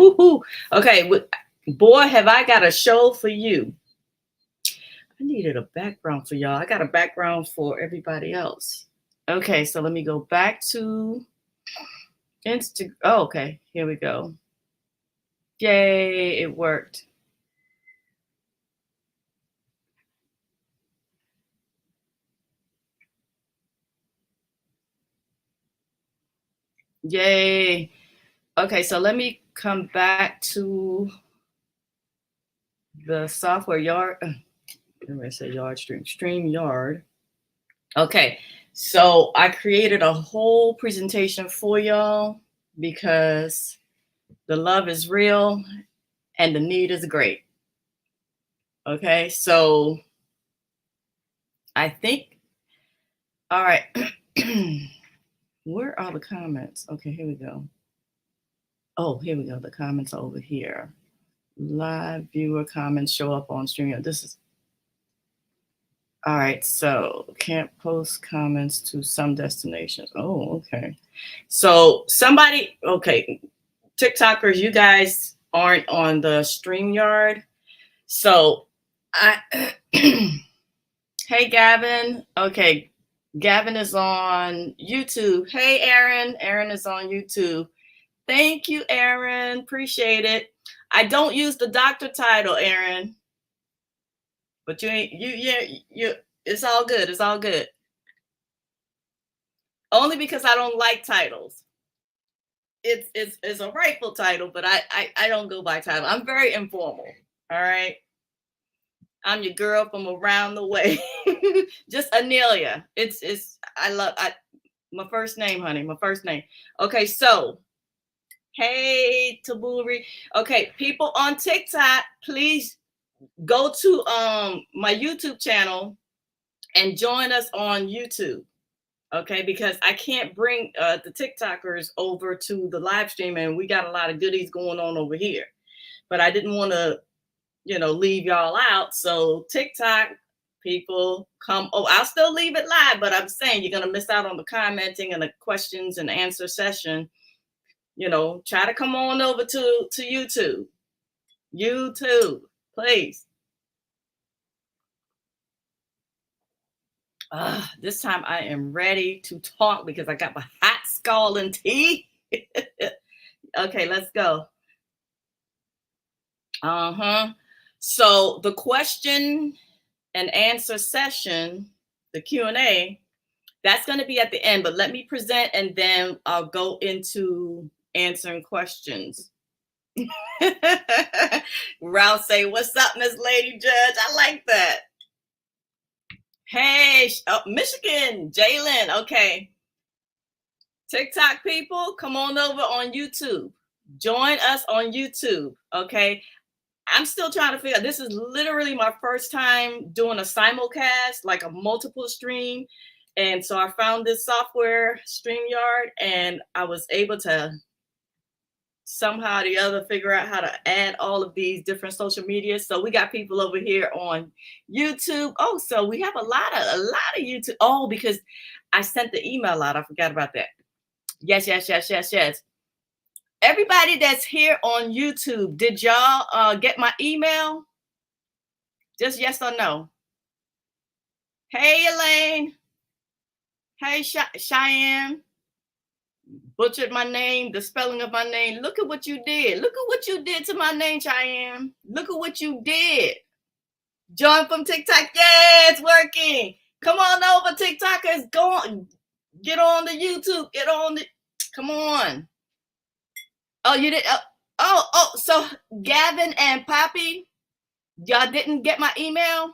Woo-hoo. Okay, boy, have I got a show for you. I needed a background for y'all. I got a background for everybody else. Okay, so let me go back to Insta. Oh, okay, here we go. Yay, it worked. Yay. Okay, so let me come back to the software yard. I'm going to say StreamYard. Okay, so I created a whole presentation for y'all because the love is real and the need is great. Okay, so I think, all right, where are the comments? Okay, here we go. Oh, here we go. The comments are over here. Live viewer comments show up on StreamYard. This is, all right, so can't post comments to some destinations. Oh, okay. So somebody, okay, TikTokers, you guys aren't on the StreamYard. So hey, Gavin. Okay, Gavin is on YouTube. Hey, Aaron. Aaron is on YouTube. Thank you, Aaron. Appreciate it. I don't use the doctor title, Aaron. But you it's all good. It's all good. Only because I don't like titles. It's a rightful title, but I don't go by title. I'm very informal. All right. I'm your girl from around the way. Just Anelia. It's my first name, honey. My first name. Okay, so hey, Taburi. Okay, people on TikTok, please go to my YouTube channel and join us on YouTube. Okay, because I can't bring the TikTokers over to the live stream, and we got a lot of goodies going on over here. But I didn't want to, leave y'all out. So TikTok people come. Oh, I'll still leave it live, but I'm saying you're gonna miss out on the commenting and the questions and answer session. Try to come on over to YouTube. YouTube, please. This time I am ready to talk because I got my hot scalding tea. Okay, let's go. So the question and answer session, the Q&A, that's going to be at the end, but let me present and then I'll go into answering questions. Ralph say, what's up, Miss Lady Judge? I like that. Hey, Michigan, Jalen. Okay. TikTok people, come on over on YouTube. Join us on YouTube. Okay. I'm still trying to figure out. This is literally my first time doing a simulcast, like a multiple stream. And so I found this software, StreamYard, and I was able to somehow or the other figure out how to add all of these different social media. So we got people over here on YouTube. Oh, so we have a lot of YouTube. Oh, because I sent the email out. I forgot about that. Yes. Everybody that's here on YouTube, did y'all get my email? Just yes or no. Hey, Elaine. Hey, Cheyenne. Butchered my name, the spelling of my name. Look at what you did. Look at what you did to my name, Cheyenne. Look at what you did. Join from TikTok. Yeah, it's working. Come on over, TikTokers. Go on. Get on the YouTube. Get on the. Come on. Oh, you did. So Gavin and Poppy, y'all didn't get my email?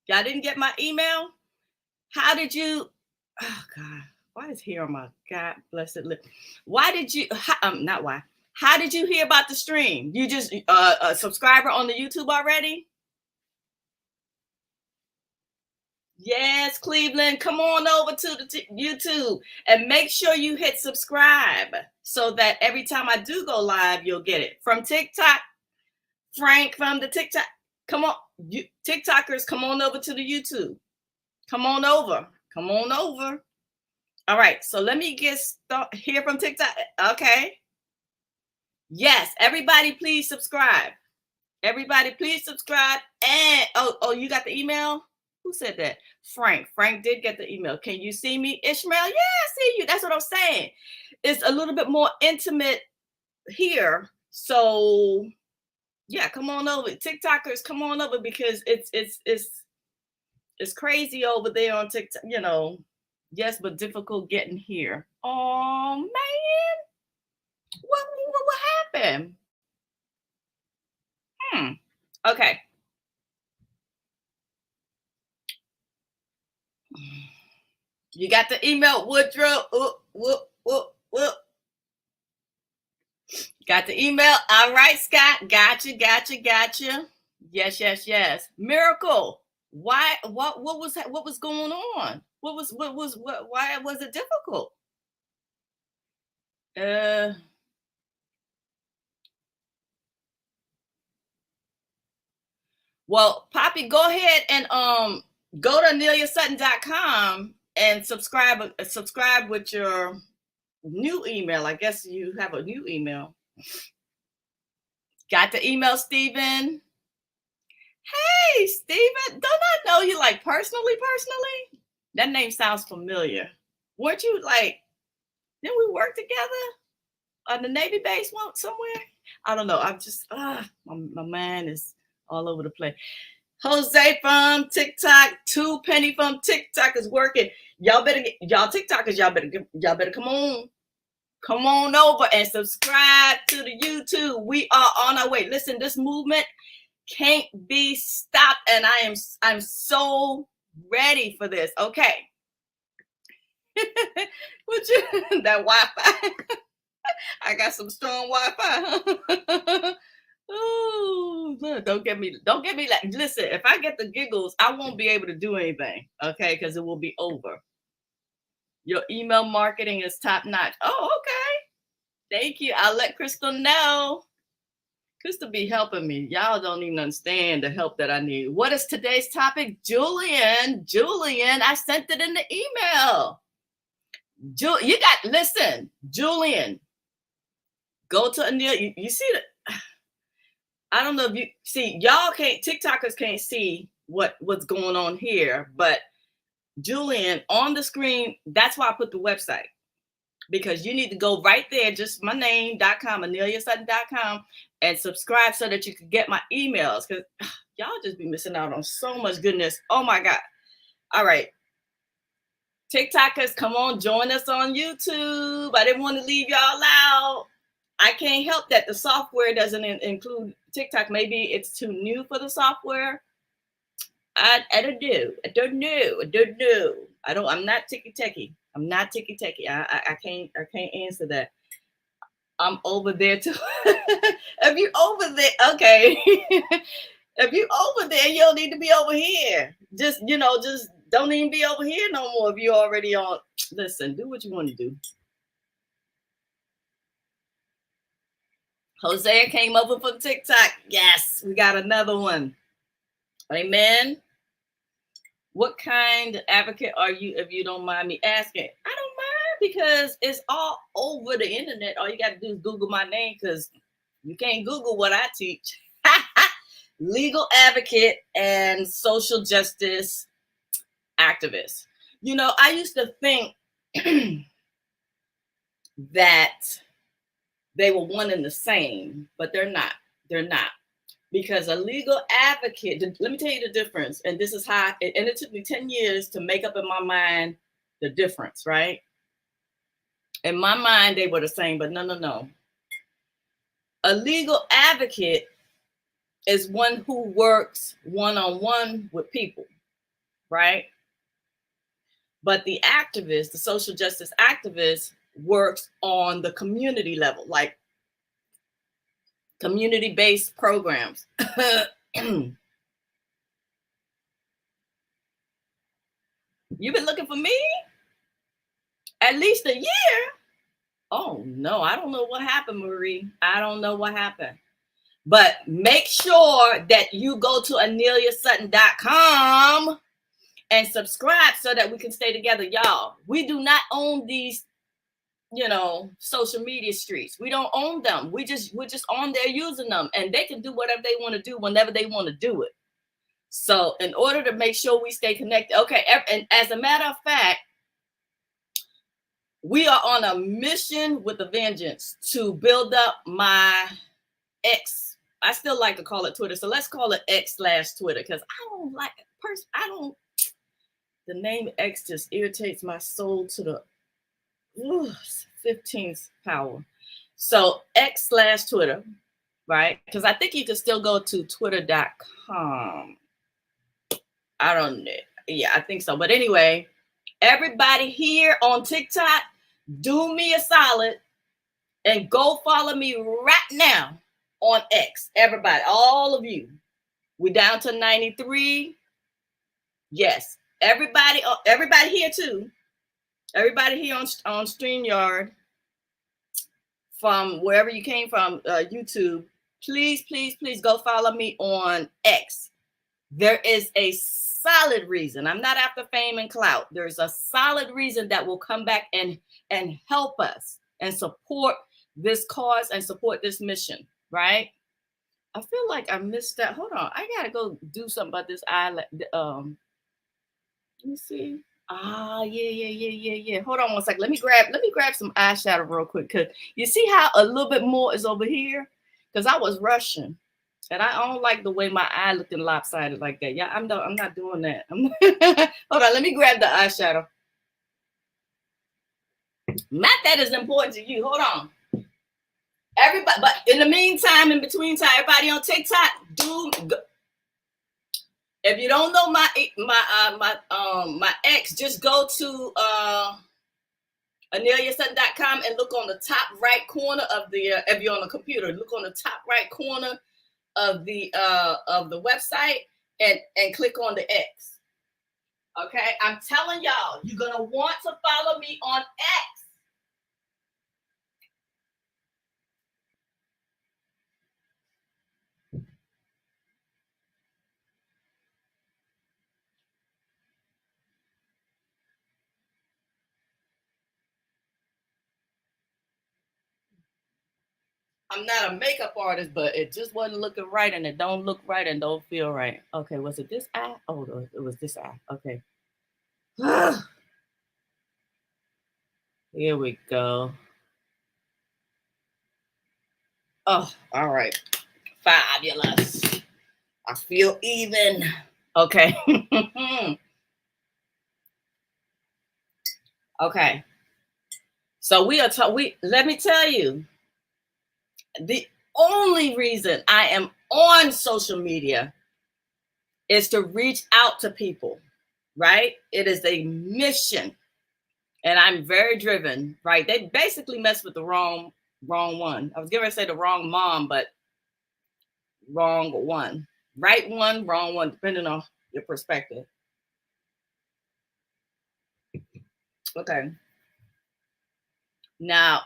Y'all didn't get my email? How did you? Oh, God. Why is here on my God blessed lip? Why did you? Not why. How did you hear about the stream? You just a subscriber on the YouTube already? Yes, Cleveland. Come on over to the YouTube and make sure you hit subscribe so that every time I do go live, you'll get it. From TikTok, Frank from the TikTok. Come on, TikTokers, come on over to the YouTube. Come on over. Come on over. All right, so let me get started here from TikTok. Okay. Yes, everybody please subscribe. Everybody please subscribe. And oh, you got the email? Who said that? Frank. Frank did get the email. Can you see me, Ishmael? Yeah, I see you. That's what I'm saying. It's a little bit more intimate here. So yeah, come on over. TikTokers, come on over, because it's crazy over there on TikTok, you know. Yes, but difficult getting here. Oh man. What happened? Okay. You got the email, Woodrow. Whoop. Got the email. All right, Scott. Gotcha. Yes. Miracle. Why? What was going on? Why was it difficult? Well, Poppy, go ahead and go to AneliaSutton.com and subscribe with your new email. I guess you have a new email. Got the email, Stephen? Hey, Stephen, don't I know you like personally? That name sounds familiar. Weren't you like, didn't we work together on the Navy base somewhere? I don't know. I'm just, my mind is all over the place. Jose from TikTok, 2 Penny from TikTok is working. Y'all TikTokers, y'all better come on over and subscribe to the YouTube. We are on our way. Listen, this movement can't be stopped, and I'm so ready for this. Okay. That Wi-Fi. I got some strong Wi-Fi. Oh, look, don't get me like, listen, if I get the giggles, I won't be able to do anything, okay, because it will be over. Your email marketing is top notch. Oh, okay. Thank you. I'll let Crystal know. Crystal be helping me. Y'all don't even understand the help that I need. What is today's topic? Julian, I sent it in the email. Listen, Julian, go to Anelia. You see that? I don't know if you see, TikTokers can't see what's going on here, but Julian, on the screen, that's why I put the website, because you need to go right there, just my name.com, AneliaSutton.com, and subscribe so that you can get my emails, because y'all just be missing out on so much goodness. Oh my God. All right. TikTokers, come on, join us on YouTube. I didn't want to leave y'all out. I can't help that the software doesn't include TikTok. Maybe it's too new for the software. I don't know. I'm not ticky-tacky. I can't answer that. I'm over there too. If you over there, okay. If you over there, you don't need to be over here. Just don't even be over here no more if you're already on. Listen, do what you want to do. Hosea came over from TikTok. Yes, we got another one. Amen. What kind of advocate are you, if you don't mind me asking? I don't mind, because it's all over the internet. All you got to do is Google my name, because you can't Google what I teach. Legal advocate and social justice activist. I used to think that they were one and the same, but they're not. Because a legal advocate, let me tell you the difference. And this is how, and it took me 10 years to make up in my mind the difference, right? In my mind, they were the same, but no. A legal advocate is one who works one-on-one with people, right? But the activist, the social justice activist, works on the community level, like community-based programs. You've been looking for me? At least a year? Oh, no, I don't know what happened, Marie. I don't know what happened. But make sure that you go to AneliaSutton.com and subscribe so that we can stay together, y'all. We do not own these social media streets. We don't own them. We're just on there using them, and they can do whatever they want to do whenever they want to do it. So in order to make sure we stay connected, okay, and as a matter of fact, we are on a mission with a vengeance to build up my X. I still like to call it Twitter, so let's call it X/Twitter, because the name X just irritates my soul to the 15th power. So X/Twitter, right? Because I think you can still go to twitter.com. I don't know. Yeah, I think so. But anyway, everybody here on TikTok, do me a solid and go follow me right now on X. Everybody, all of you. We're down to 93. Yes. Everybody here too. Everybody here on StreamYard, from wherever you came from, YouTube, please, please, please go follow me on X. There is a solid reason. I'm not after fame and clout. There's a solid reason that will come back and help us and support this cause and support this mission, right? I feel like I missed that. Hold on. I got to go do something about this island. Let me see. Yeah. Hold on one second. Let me grab some eyeshadow real quick, because you see how a little bit more is over here? Because I was rushing. And I don't like the way my eye looking lopsided like that. Yeah, I'm not doing that. Hold on, let me grab the eyeshadow. Not that is important to you. Hold on. Everybody, but in the meantime, in between time, everybody on TikTok, if you don't know my ex, just go to AneliaSutton.com and look on the top right corner of the if you're on a computer, look on the top right corner of the website and click on the X. Okay, I'm telling y'all, you're gonna want to follow me on X. I'm not a makeup artist, but it just wasn't looking right, and it don't look right and don't feel right. Okay, was it this eye? Oh, it was this eye. Okay. Here we go. Oh, all right. Fabulous. I feel even. Okay. Okay. So let me tell you, the only reason I am on social media is to reach out to people, right? It is a mission, and I'm very driven, right? They basically messed with the wrong one. I was going to say the wrong mom, but wrong one. Right one, wrong one, depending on your perspective. Okay. Now,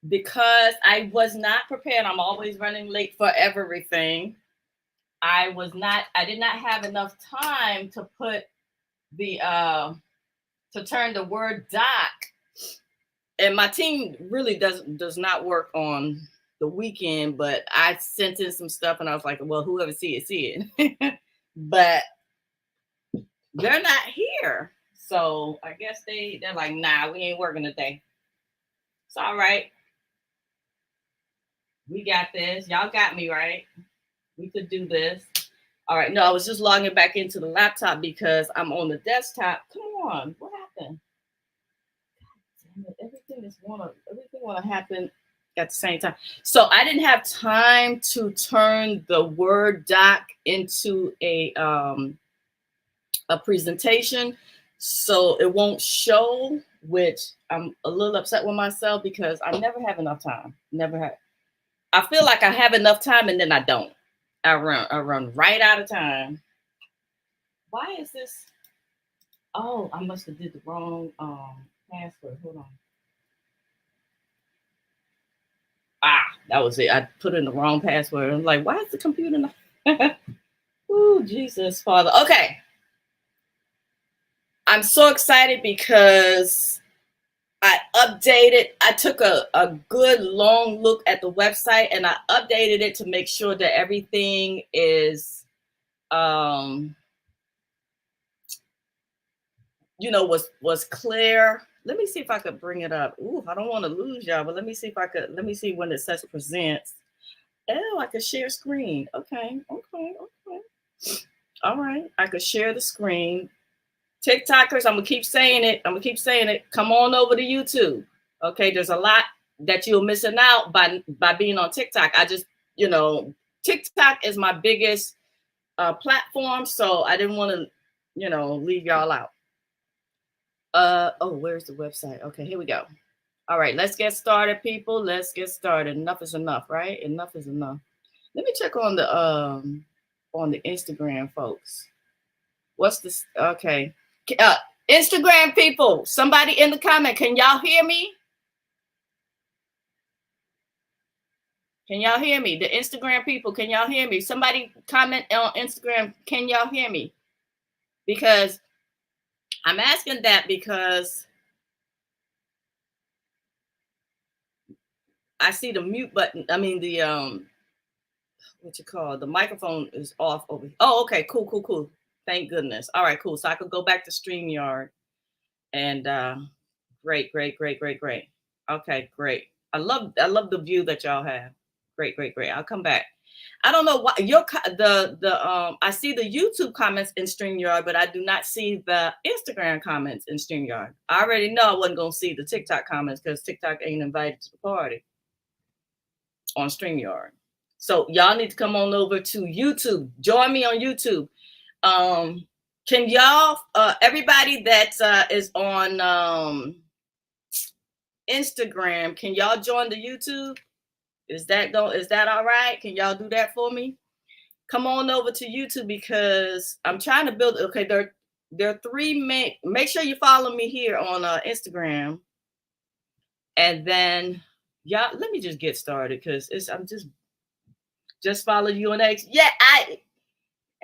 because I was not prepared, I'm always running late for everything. I did not have enough time to put to turn the Word doc. And my team really does not work on the weekend, but I sent in some stuff and I was like, well, whoever see it. But they're not here. So I guess they're like, nah, we ain't working today. It's all right. We got this. Y'all got me, right? We could do this. All right. No, I was just logging back into the laptop because I'm on the desktop. Come on. What happened? God damn it. Everything wanna happen at the same time. So I didn't have time to turn the Word doc into a presentation, so it won't show, which I'm a little upset with myself because I never have enough time. Never have. I feel like I have enough time and then I don't. I run right out of time. Why is this? Oh, I must have did the wrong password. Hold on. That was it. I put in the wrong password. I'm like, why is the computer not? Oh, Jesus, Father. Okay. I'm so excited because I updated, I took a good long look at the website and I updated it to make sure that everything is, was clear. Let me see if I could bring it up. Ooh, I don't want to lose y'all, but let me see when it says presents. Oh, I could share screen. Okay. All right. I could share the screen. TikTokers, I'm gonna keep saying it. Come on over to YouTube. Okay, there's a lot that you're missing out by being on TikTok. I just, TikTok is my biggest platform, so I didn't want to, leave y'all out. Where's the website? Okay, here we go. All right, let's get started, people. Let's get started. Enough is enough, right? Enough is enough. Let me check on the Instagram, folks. What's this? Okay. Instagram people, somebody in the comment, can y'all hear me? Can y'all hear me? The Instagram people, can y'all hear me? Somebody comment on Instagram, can y'all hear me? Because I'm asking that because I see the mute button. I mean, the the microphone is off over here. Oh, okay, cool. Thank goodness. All right, cool. So I could go back to StreamYard. And great. Okay, great. I love the view that y'all have. Great. I'll come back. I don't know why I see the YouTube comments in StreamYard, but I do not see the Instagram comments in StreamYard. I already know I wasn't gonna see the TikTok comments because TikTok ain't invited to the party on StreamYard. So y'all need to come on over to YouTube. Join me on YouTube. Can y'all, everybody that is on Instagram, can y'all join the YouTube? Is that all right? Can y'all do that for me? Come on over to YouTube because I'm trying to build. Okay, there are three main. Make sure you follow me here on Instagram, and then y'all. Let me just get started because I'm just follow you on X. Yeah,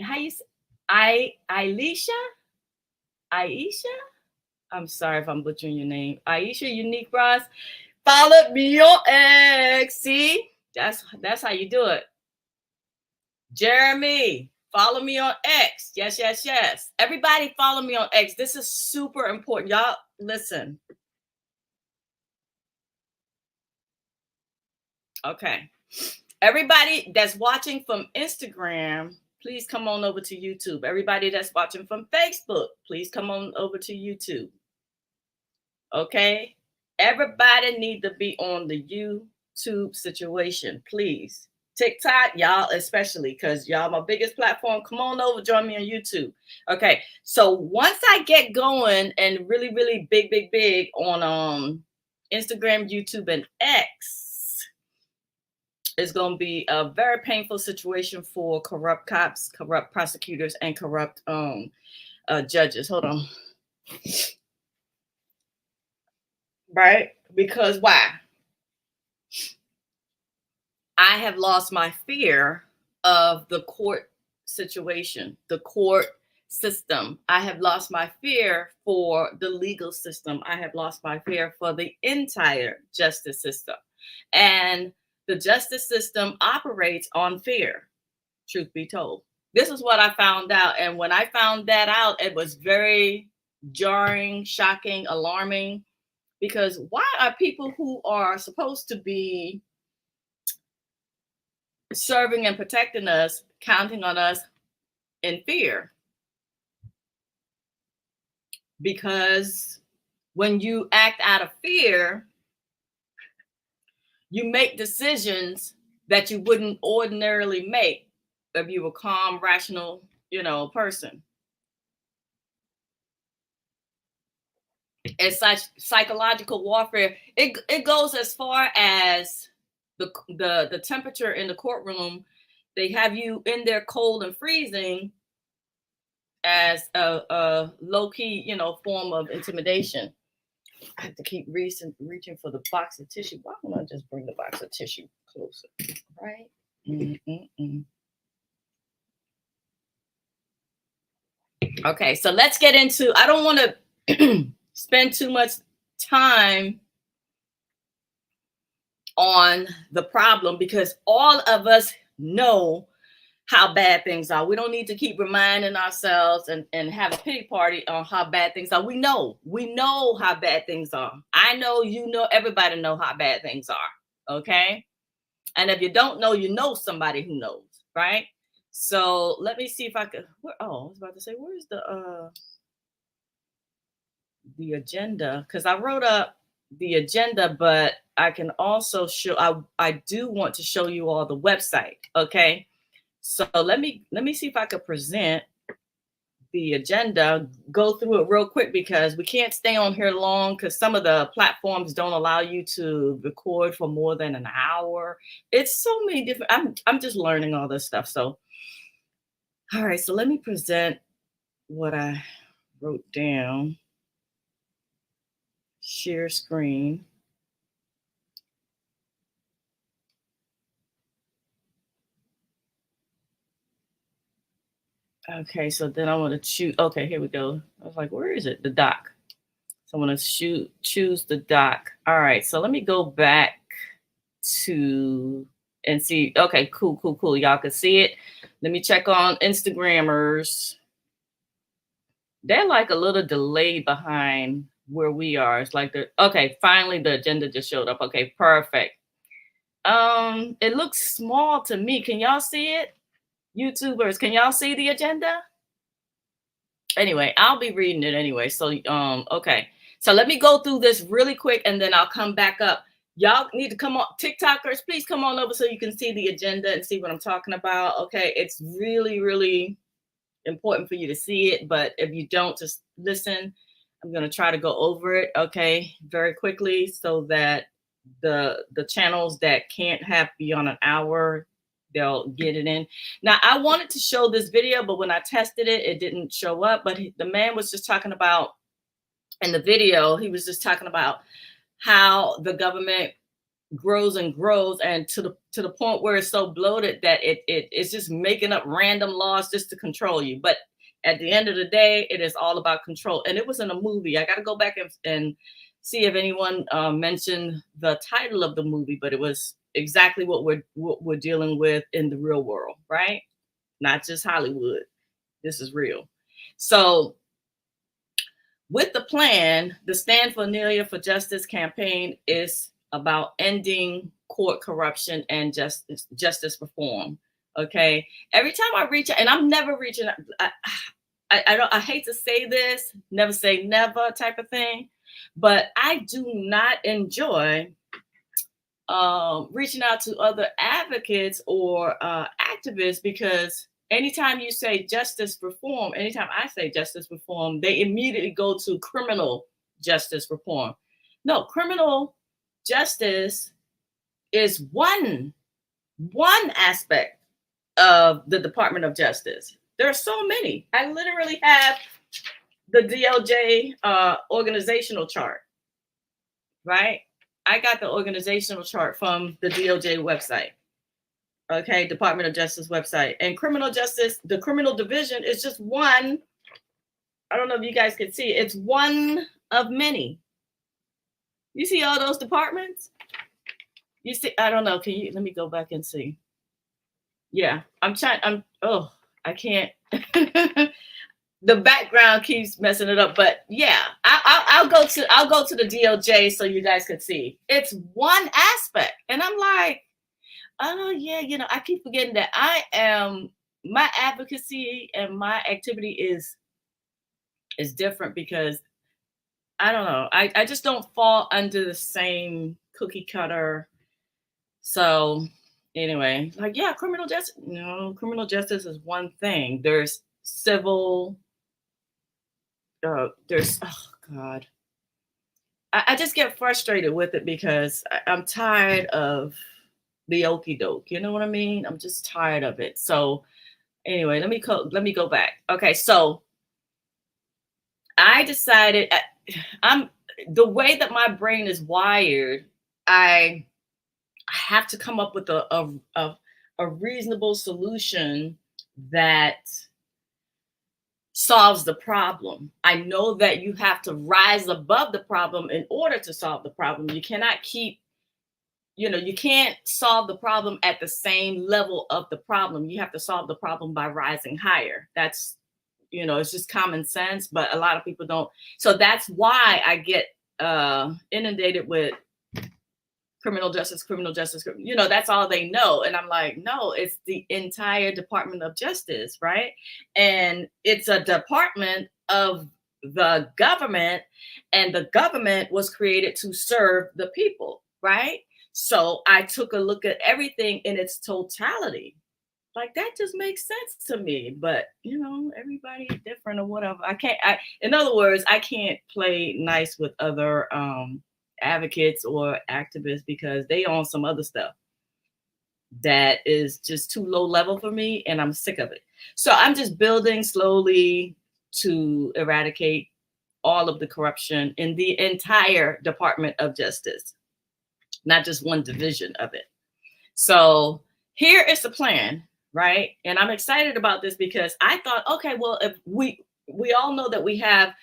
how you say? Aisha. I'm sorry if I'm butchering your name. Aisha Unique Bras. Follow me on X. See? That's how you do it. Jeremy, follow me on X. Yes. Everybody follow me on X. This is super important. Y'all, listen. Okay. Everybody that's watching from Instagram, please come on over to YouTube. Everybody that's watching from Facebook, please come on over to YouTube. Okay? Everybody need to be on the YouTube situation, please. TikTok, y'all especially, because y'all my biggest platform. Come on over, join me on YouTube. Okay, so once I get going and really, really big on Instagram, YouTube, and X, it's going to be a very painful situation for corrupt cops, corrupt prosecutors, and corrupt judges. Hold on. Right? Because why? I have lost my fear of the court situation, the court system. I have lost my fear for the legal system. I have lost my fear for the entire justice system. And the justice system operates on fear, truth be told. This is what I found out. And when I found that out, it was very jarring, shocking, alarming. Because why are people who are supposed to be serving and protecting us counting on us in fear? Because when you act out of fear, you make decisions that you wouldn't ordinarily make if you were a calm, rational, person. It's such psychological warfare. It goes as far as the temperature in the courtroom. They have you in there cold and freezing as a low-key, form of intimidation. I have to keep reaching for the box of tissue. Why don't I just bring the box of tissue closer? Right? Okay, so let's get into. I don't want to spend too much time on the problem because all of us know how bad things are. We don't need to keep reminding ourselves and have a pity party on how bad things are. We know how bad things are. I know, you know, everybody know how bad things are. Okay. And if you don't know, you know somebody who knows, right? So let me see if I could. I was about to say, where's the agenda? Because I wrote up the agenda, but I can also show. I do want to show you all the website. Okay, so let me see if I could present the agenda. Go through it real quick because we can't stay on here long because some of the platforms don't allow you to record for more than an hour. It's so many different. I'm just learning all this stuff. So, all right. So let me present what I wrote down. Share screen. Okay, so then I want to choose. Okay, here we go. I was like, where is it? The doc. So I want to choose the doc. All right, so let me go back to and see. Okay, cool. Y'all can see it. Let me check on Instagrammers. They're like a little delayed behind where we are. It's like okay, finally the agenda just showed up. Okay, perfect. It looks small to me. Can y'all see it? YouTubers, can y'all see the agenda? Anyway, I'll be reading it anyway. So, okay. So let me go through this really quick and then I'll come back up. Y'all need to come on, TikTokers, please come on over so you can see the agenda and see what I'm talking about. Okay. It's really, really important for you to see it. But if you don't, just listen. I'm going to try to go over it. Okay. Very quickly so that the channels that can't have beyond an hour, they'll get it in. Now, I wanted to show this video, but when I tested it, it didn't show up. But the man was just talking about, in the video, he was just talking about how the government grows and grows, and to the point where it's so bloated that it's just making up random laws just to control you. But at the end of the day, it is all about control. And it was in a movie. I got to go back and see if anyone mentioned the title of the movie, but it was exactly what we're dealing with in the real world, right? Not just Hollywood. This is real. So with the plan, the Stand for Nelia for Justice campaign is about ending court corruption and justice reform. Okay. Every time I reach out, and I'm never reaching out, I hate to say this, never say never type of thing, but I do not enjoy reaching out to other advocates or activists because anytime you say justice reform, anytime I say justice reform, they immediately go to criminal justice reform. No, criminal justice is one aspect of the Department of Justice. There are so many. I literally have the DOJ organizational chart, right? I got the organizational chart from the DOJ website. Okay, Department of Justice website. And criminal justice, the criminal division is just one. I don't know if you guys can see. It's one of many. You see all those departments? You see, I don't know. Can you let me go back and see? Yeah, I can't. The background keeps messing it up, but yeah, I'll go to the DOJ so you guys can see. It's one aspect, and I'm like, oh yeah, you know, I keep forgetting that my advocacy and my activity is different because I don't know, I just don't fall under the same cookie cutter. So anyway, like yeah, criminal justice. No, criminal justice is one thing. There's civil. There's oh god, I just get frustrated with it because I'm tired of the okie doke. You know what I mean? I'm just tired of it. So anyway, let me go back. Okay, so I decided I'm the way that my brain is wired. I have to come up with a reasonable solution that solves the problem. I know that you have to rise above the problem in order to solve the problem. You cannot keep, you can't solve the problem at the same level of the problem. You have to solve the problem by rising higher. That's, it's just common sense, but a lot of people don't. So that's why I get inundated with criminal justice, that's all they know. And I'm like, no, it's the entire Department of Justice, right? And it's a department of the government, and the government was created to serve the people, right? So I took a look at everything in its totality. Like, that just makes sense to me. But everybody's different or whatever. In other words, I can't play nice with other advocates or activists because they own some other stuff that is just too low level for me, and I'm sick of it. So I'm just building slowly to eradicate all of the corruption in the entire Department of Justice, not just one division of it. So here is the plan, right? And I'm excited about this because I thought, okay, well, if we all know that we have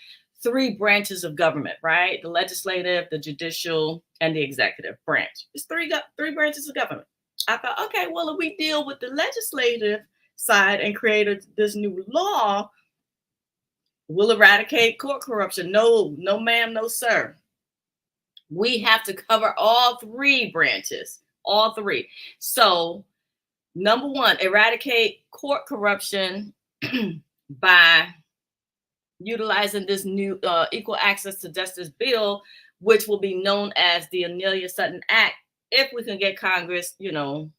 3 branches of government, right? The legislative, the judicial, and the executive branch. It's three branches of government. I thought, okay, well, if we deal with the legislative side and create this new law, we'll eradicate court corruption. No, ma'am, no, sir. We have to cover all 3 branches, all 3. So, number 1, eradicate court corruption by utilizing this new Equal Access to Justice bill, which will be known as the Anelia Sutton Act, if we can get Congress, the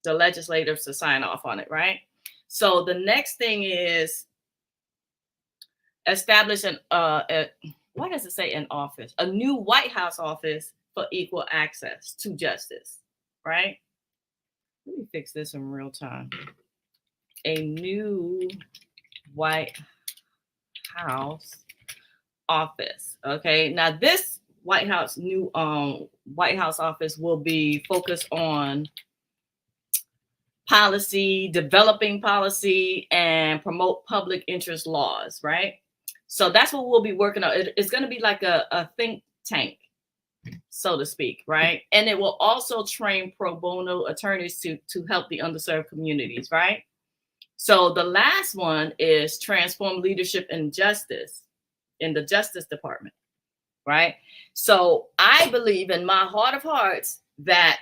legislators to sign off on it, right? So the next thing is establish what does it say in office? A new White House office for equal access to justice, right? Let me fix this in real time. A new White House office. Okay, now this new White House office will be focused on policy, developing policy, and promote public interest laws, right? So that's what we'll be working on. It's going to be like a think tank, so to speak, right? And it will also train pro bono attorneys to help the underserved communities, right? So the last one is transform leadership and justice in the Justice Department, right? So I believe in my heart of hearts that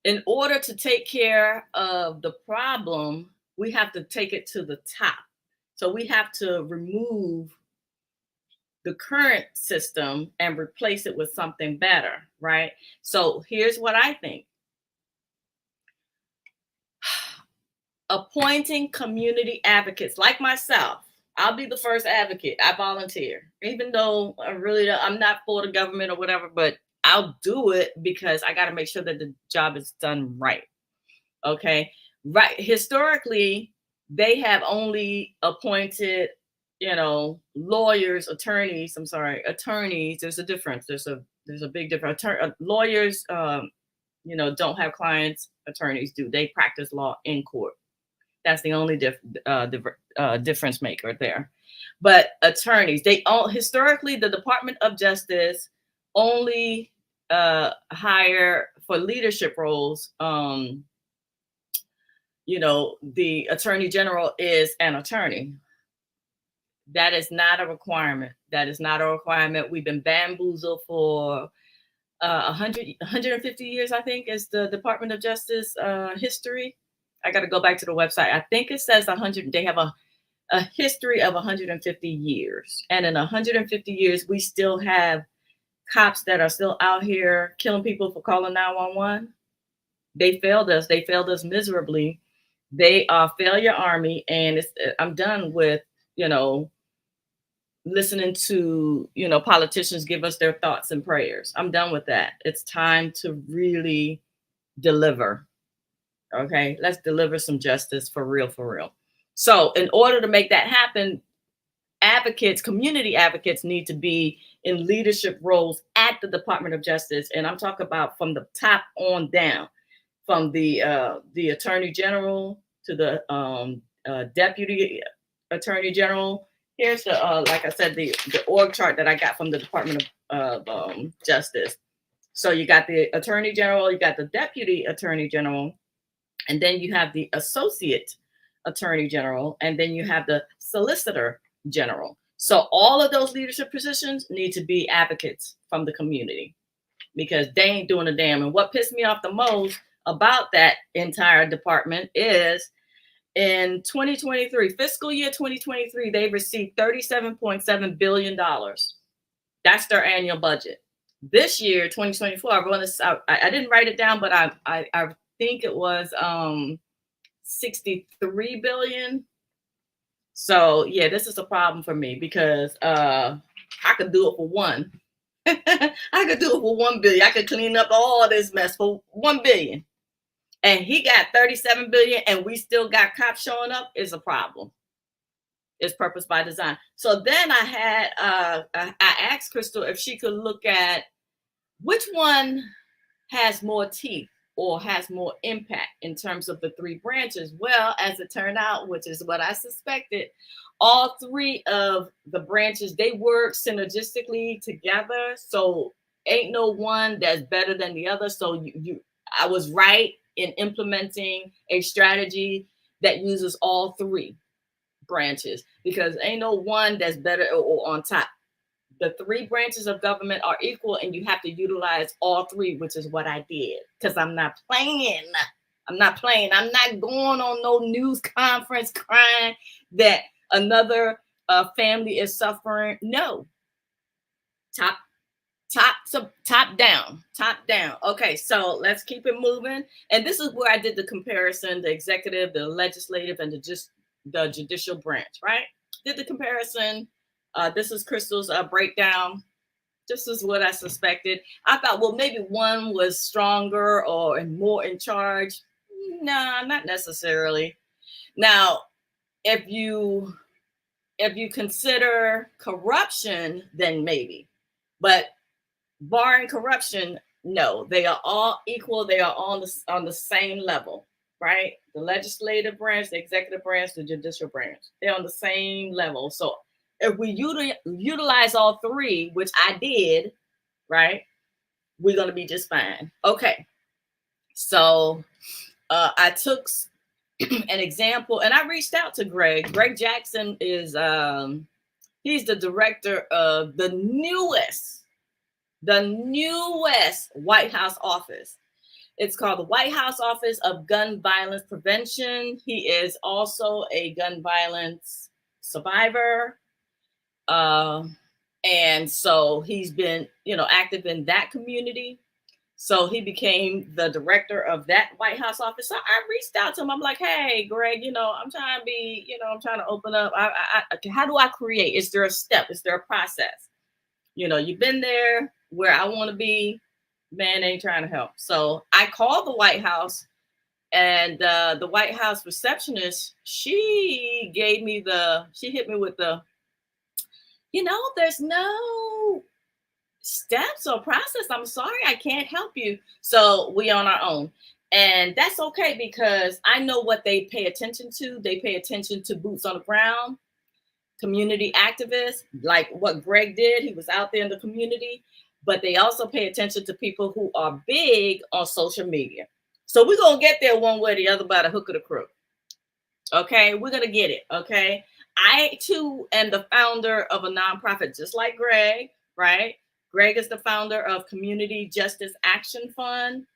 in order to take care of the problem, we have to take it to the top. So we have to remove the current system and replace it with something better, right? So here's what I think. Appointing community advocates like myself. I'll be the first advocate. I volunteer, even though I'm not for the government or whatever, but I'll do it because I got to make sure that the job is done right. Okay. Right. Historically, they have only appointed, lawyers, attorneys. Attorneys. There's a difference. There's a big difference. Lawyers, don't have clients. Attorneys do. They practice law in court. That's the only difference maker there. But attorneys, historically, the Department of Justice only hire for leadership roles. The Attorney General is an attorney. That is not a requirement. We've been bamboozled for 150 years, I think, is the Department of Justice history. I got to go back to the website. I think it says 100. They have a history of 150 years. And in 150 years, we still have cops that are still out here killing people for calling 911. They failed us. They failed us miserably. They are failure army. And I'm done with, listening to, politicians give us their thoughts and prayers. I'm done with that. It's time to really deliver. Okay, let's deliver some justice for real, for real. So in order to make that happen, community advocates need to be in leadership roles at the Department of Justice. And I'm talking about from the top on down, from the Attorney General to the Deputy Attorney General. Here's the like I said, the org chart that I got from the Department of Justice. So you got the Attorney General, you got the Deputy Attorney General, and then you have the Associate Attorney General, and then you have the Solicitor General. So all of those leadership positions need to be advocates from the community, because they ain't doing a damn. And what pissed me off the most about that entire department is in 2023, fiscal year 2023, they received $37.7 billion. That's their annual budget. This year, 2024, I didn't write it down, but I think it was 63 billion. So yeah, this is a problem for me, because I could do it for one. I could do it for 1 billion. I could clean up all this mess for 1 billion. And he got 37 billion, and we still got cops showing up. Is a problem. It's purpose by design. So then I asked Crystal if she could look at which one has more teeth or has more impact in terms of the three branches. Well, as it turned out, which is what I suspected, all three of the branches, they work synergistically together. So ain't no one that's better than the other. So I was right in implementing a strategy that uses all three branches, because ain't no one that's better or on top. The three branches of government are equal, and you have to utilize all three, which is what I did, because I'm not playing. I'm not going on no news conference crying that another family is suffering. No. Top down. Okay, so let's keep it moving. And this is where I did the comparison: the executive, the legislative, and the judicial branch. Right? Did the comparison. This is Crystal's breakdown. This is what I suspected. I thought, well, maybe one was stronger or more in charge. Nah, not necessarily. Now, if you consider corruption, then maybe. But barring corruption, no, they are all equal. They are on the same level, right? The legislative branch, the executive branch, the judicial branch, they're on the same level. So if we utilize all three, which I did, right, we're going to be just fine. Okay. So I took an example, and I reached out to Greg. Greg Jackson is, he's the director of the newest White House office. It's called the White House Office of Gun Violence Prevention. He is also a gun violence survivor. And so he's been, active in that community. So he became the director of that White House office. So I reached out to him. I'm like, hey, Greg, I'm trying to be, I'm trying to open up. How do I create? Is there a step? Is there a process? You've been there where I want to be. Man ain't trying to help. So I called the White House, and the White House receptionist, she hit me with the, there's no steps or process. I'm sorry, I can't help you. So we on our own. And that's okay, because I know what they pay attention to. They pay attention to boots on the ground, community activists, like what Greg did. He was out there in the community, but they also pay attention to people who are big on social media. So we're going to get there one way or the other by the hook or the crook. Okay, we're going to get it. Okay. I too am the founder of a nonprofit, just like Greg, right? Greg is the founder of Community Justice Action Fund.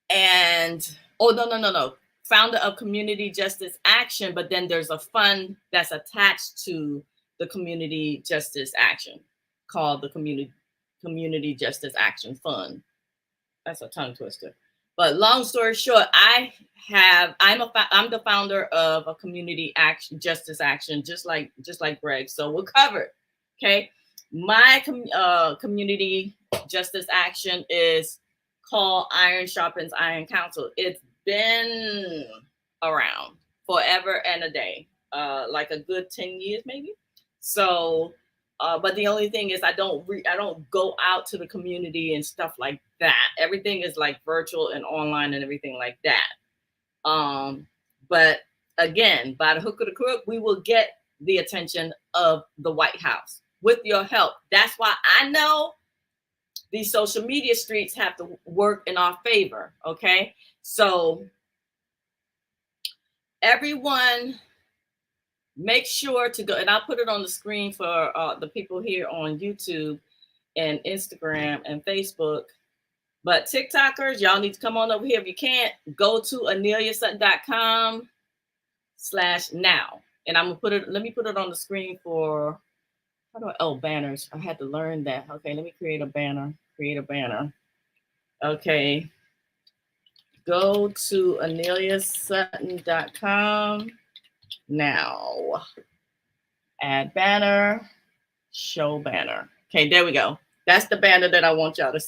And, no. Founder of Community Justice Action, but then there's a fund that's attached to the Community Justice Action called the Community Justice Action Fund. That's a tongue twister. But long story short, I'm the founder of a Community Justice Action, just like Greg. So we're covered. Okay. My Community Justice Action is called Iron Sharpens Iron Council. It's been around forever and a day, like a good 10 years maybe. So but the only thing is I don't go out to the community and stuff like that. Everything is like virtual and online and everything like that. But again, by the hook or the crook, we will get the attention of the White House with your help. That's why I know these social media streets have to work in our favor. Okay. So everyone, make sure to go, and I'll put it on the screen for the people here on YouTube and Instagram and Facebook. But TikTokers, y'all need to come on over here. If you can't, go to AneliaSutton.com/now. And I'm gonna put it, let me put it on the screen for, how do I, oh, banners. I had to learn that. Okay, let me create a banner. Create a banner. Okay. Go to AneliaSutton.com now. Add banner, show banner. Okay, there we go. That's the banner that I want y'all to,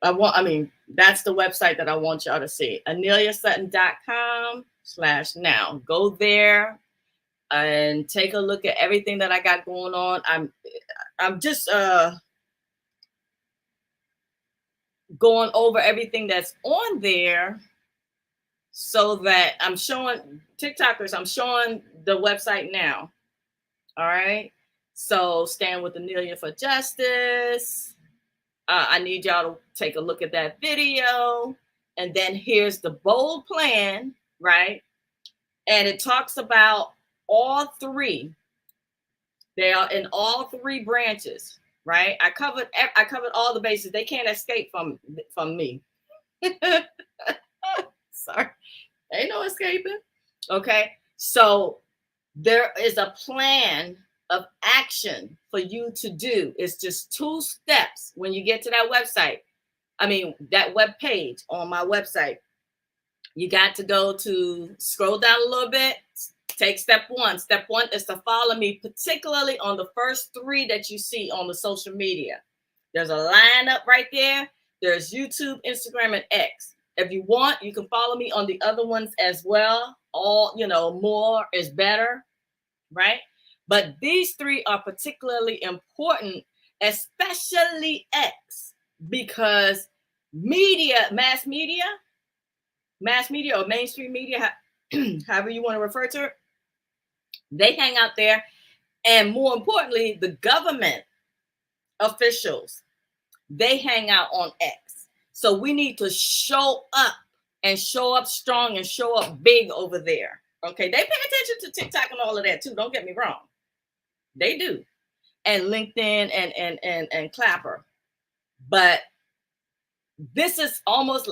that's the website that I want y'all to see. AneliaSutton.com/now. Go there and take a look at everything that I got going on. I'm just going over everything that's on there so that I'm showing TikTokers, I'm showing the website now. All right. So Stand with Anelia for Justice. I need y'all to take a look at that video. And then here's the bold plan, right? And it talks about all three. They are in all three branches, right? I covered all the bases. They can't escape from me. Sorry. Ain't no escaping. Okay. So there is a plan of action for you to do. It's just 2 steps when you get to that website. That web page on my website. You got to scroll down a little bit. Take step 1. Step 1 is to follow me, particularly on the first 3 that you see on the social media. There's a lineup right there. There's YouTube, Instagram, and X. If you want, you can follow me on the other ones as well. All, more is better, right? But these 3 are particularly important, especially X, because mass media or mainstream media, however you want to refer to it, they hang out there. And more importantly, the government officials, they hang out on X. So we need to show up and show up strong and show up big over there. Okay, they pay attention to TikTok and all of that too. Don't get me wrong. They do. And LinkedIn and Clapper. But this is almost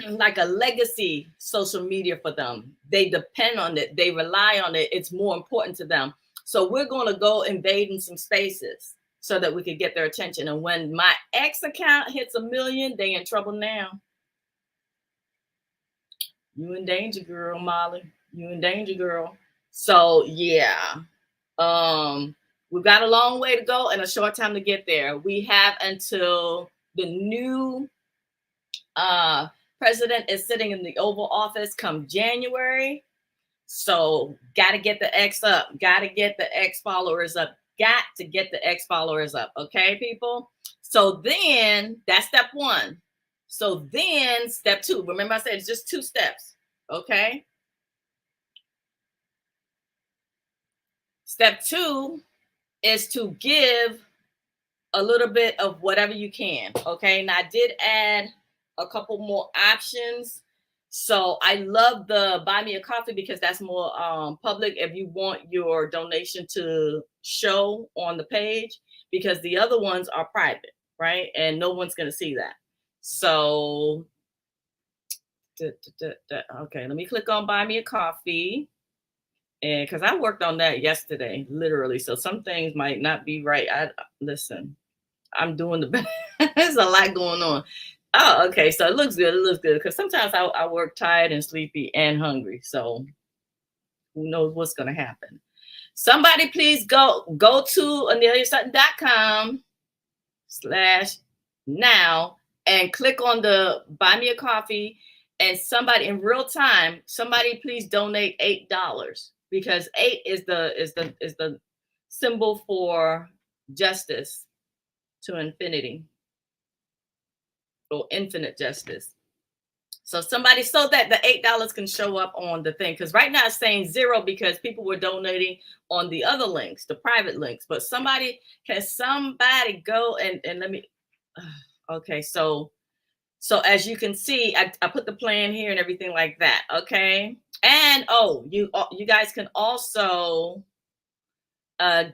like a legacy social media for them. They depend on it. They rely on it. It's more important to them. So we're going to go invading some spaces so that we can get their attention. And when my X account hits 1 million, they in trouble now. You in danger, girl, Molly. You in danger, girl. So yeah, we've got a long way to go and a short time to get there. We have until the new president is sitting in the Oval Office come January. So got to get the X up. Got to get the X followers up. Got to get the X followers up. Okay, people? So then that's step 1. So then step 2. Remember I said it's just 2 steps. Okay. Step 2 is to give a little bit of whatever you can. Okay. And I did add a couple more options. So I love the Buy Me a Coffee because that's more public if you want your donation to show on the page, because the other ones are private, right? And no one's going to see that. So, okay, let me click on Buy Me a Coffee. And because I worked on that yesterday, literally. So some things might not be right. Listen, I'm doing the best. There's a lot going on. Oh, okay. So it looks good. It looks good. Because sometimes I work tired and sleepy and hungry. So who knows what's going to happen. Somebody please go to AneliaSutton.com/now and click on the Buy Me a Coffee. And somebody in real time, somebody please donate $8, because 8 is the symbol for justice to infinity. Or infinite justice. So somebody, so that the $8 can show up on the thing, because right now it's saying 0 because people were donating on the other links, the private links. But somebody go and let me. Okay, so as you can see, I put the plan here and everything like that. Okay, and you guys can also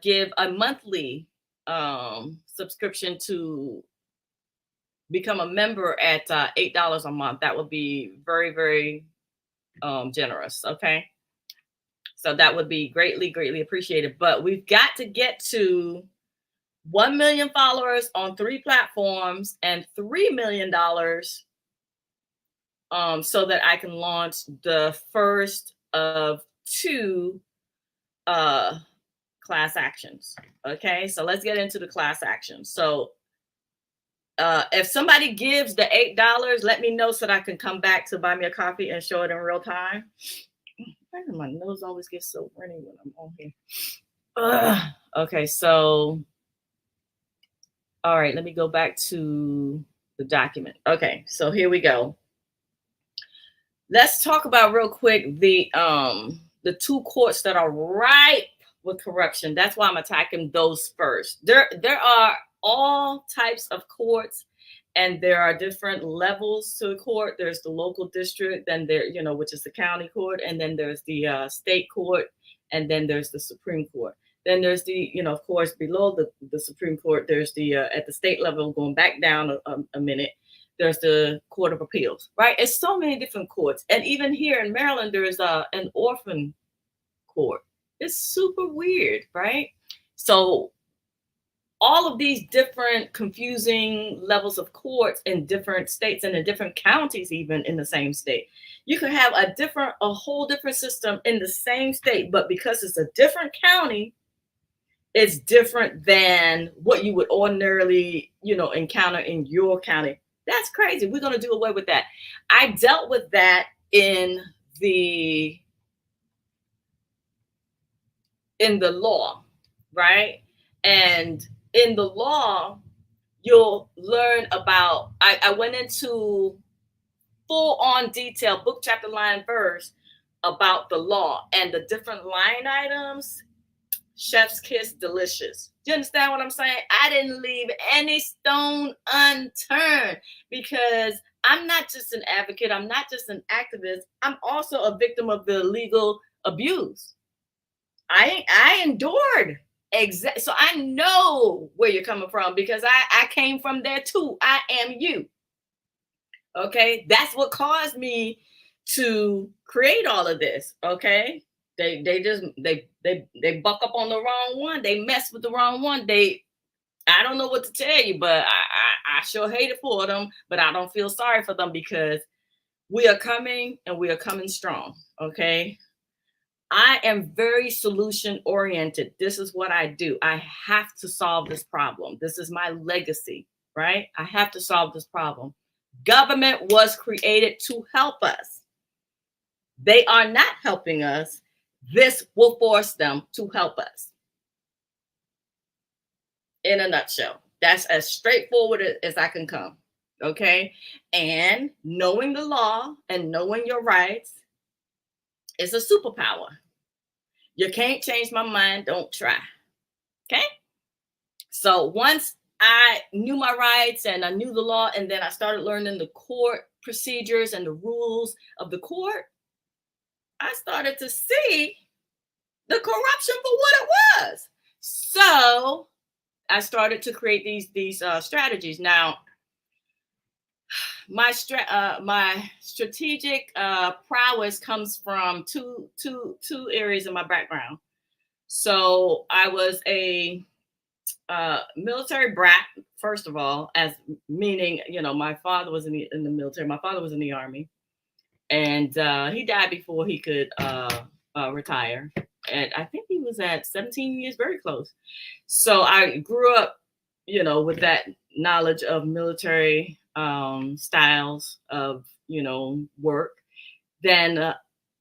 give a monthly subscription to become a member at $8 a month. That would be very, very generous. Okay, so that would be greatly appreciated. But we've got to get to 1 million followers on 3 platforms and $3 million so that I can launch the first of 2 class actions. Okay, so let's get into the class actions. So if somebody gives the $8, let me know so that I can come back to buy me a coffee and show it in real time. Why does my nose always get so runny when I'm on here? Okay, so all right, let me go back to the document. Okay, so here we go. Let's talk about real quick the 2 courts that are ripe with corruption. That's why I'm attacking those first. There are all types of courts, and there are different levels to the court. There's the local district, then there, which is the county court, and then there's the state court, and then there's the Supreme Court. Then there's the, of course, below the Supreme Court, there's the at the state level, going back down a minute, there's the Court of Appeals, right? It's so many different courts. And even here in Maryland, there is an orphan court. It's super weird, right? So all of these different confusing levels of courts in different states and in different counties, even in the same state. You could have a whole different system in the same state, but because it's a different county, it's different than what you would ordinarily, encounter in your county. That's crazy. We're going to do away with that. I dealt with that in the law, right? And in the law, you'll learn about, I went into full on detail, book, chapter, line, verse about the law and the different line items. Chef's kiss, delicious. Do you understand what I'm saying? I didn't leave any stone unturned because I'm not just an advocate. I'm not just an activist. I'm also a victim of the legal abuse. I endured. So I know where you're coming from because I came from there too. I am you. Okay. That's what caused me to create all of this. Okay. They buck up on the wrong one. They mess with the wrong one. I don't know what to tell you, but I sure hate it for them, but I don't feel sorry for them because we are coming and we are coming strong. Okay. I am very solution oriented. This is what I do. I have to solve this problem. This is my legacy, right? I have to solve this problem. Government was created to help us. They are not helping us. This will force them to help us. In a nutshell, that's as straightforward as I can come. Okay. And knowing the law and knowing your rights is a superpower. You can't change my mind. Don't try. Okay. So once I knew my rights and I knew the law, and then I started learning the court procedures and the rules of the court, I started to see the corruption for what it was. So I started to create these strategies. Now, my strategic prowess comes from two areas of my background. So I was a military brat, first of all, as meaning, my father was in the military. My father was in the Army, and he died before he could retire. And I think he was at 17 years, very close. So I grew up, with that knowledge of military styles of, work. Then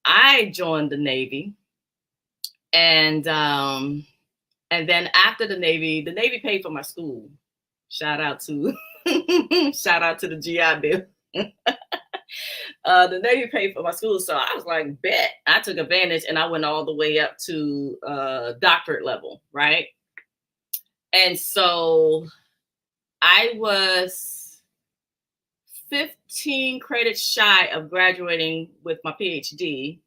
I joined the Navy, and then after the Navy paid for my school. Shout out to the GI Bill. The Navy paid for my school, so I was like, bet. I took advantage, and I went all the way up to doctorate level, right? And so I was 15 credits shy of graduating with my PhD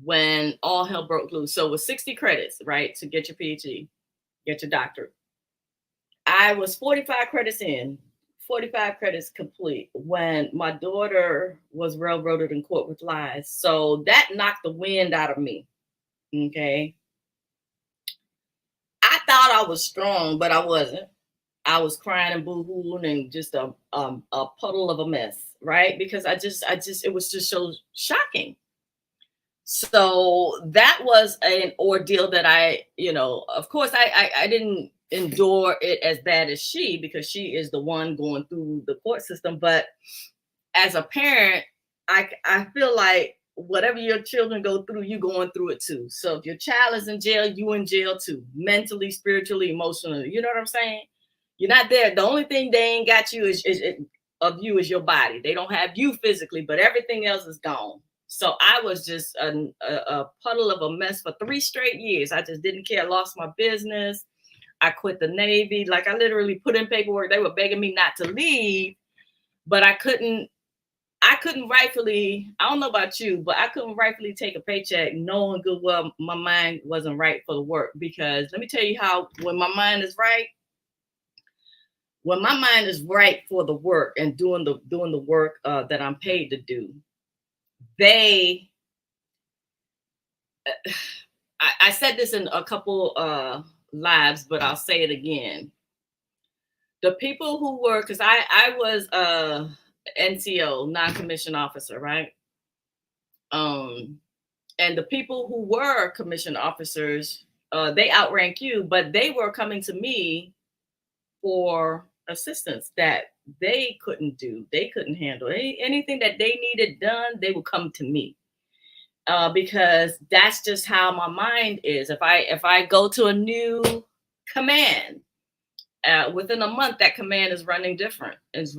when all hell broke loose. So it was 60 credits, right, to get your PhD, get your doctorate. I was 45 credits in, 45 credits complete when my daughter was railroaded in court with lies. So that knocked the wind out of me. Okay. I thought I was strong, but I wasn't. I was crying and boo-hooing and just a puddle of a mess, right? Because it was just so shocking. So that was an ordeal that of course, I didn't endure it as bad as she, because she is the one going through the court system. But as a parent, I feel like whatever your children go through, you going through it too. So if your child is in jail, you in jail too, mentally, spiritually, emotionally. You know what I'm saying? You're not there. The only thing they ain't got you of you is your body. They don't have you physically, but everything else is gone. So I was just a puddle of a mess for 3 straight years. I just didn't care. I lost my business. I quit the Navy. Like, I literally put in paperwork. They were begging me not to leave, but I couldn't rightfully, I don't know about you, but I couldn't rightfully take a paycheck knowing good well my mind wasn't right for the work. Because let me tell you how, when my mind is right for the work and doing the work that I'm paid to do, I said this in a couple lives, but I'll say it again. The people who were, because I was NCO, non-commissioned officer, right? And the people who were commissioned officers, they outrank you, but they were coming to me for assistance that they couldn't do. They couldn't handle anything that they needed done. They would come to me. Because that's just how my mind is. If I go to a new command, within a month, that command is running different. It's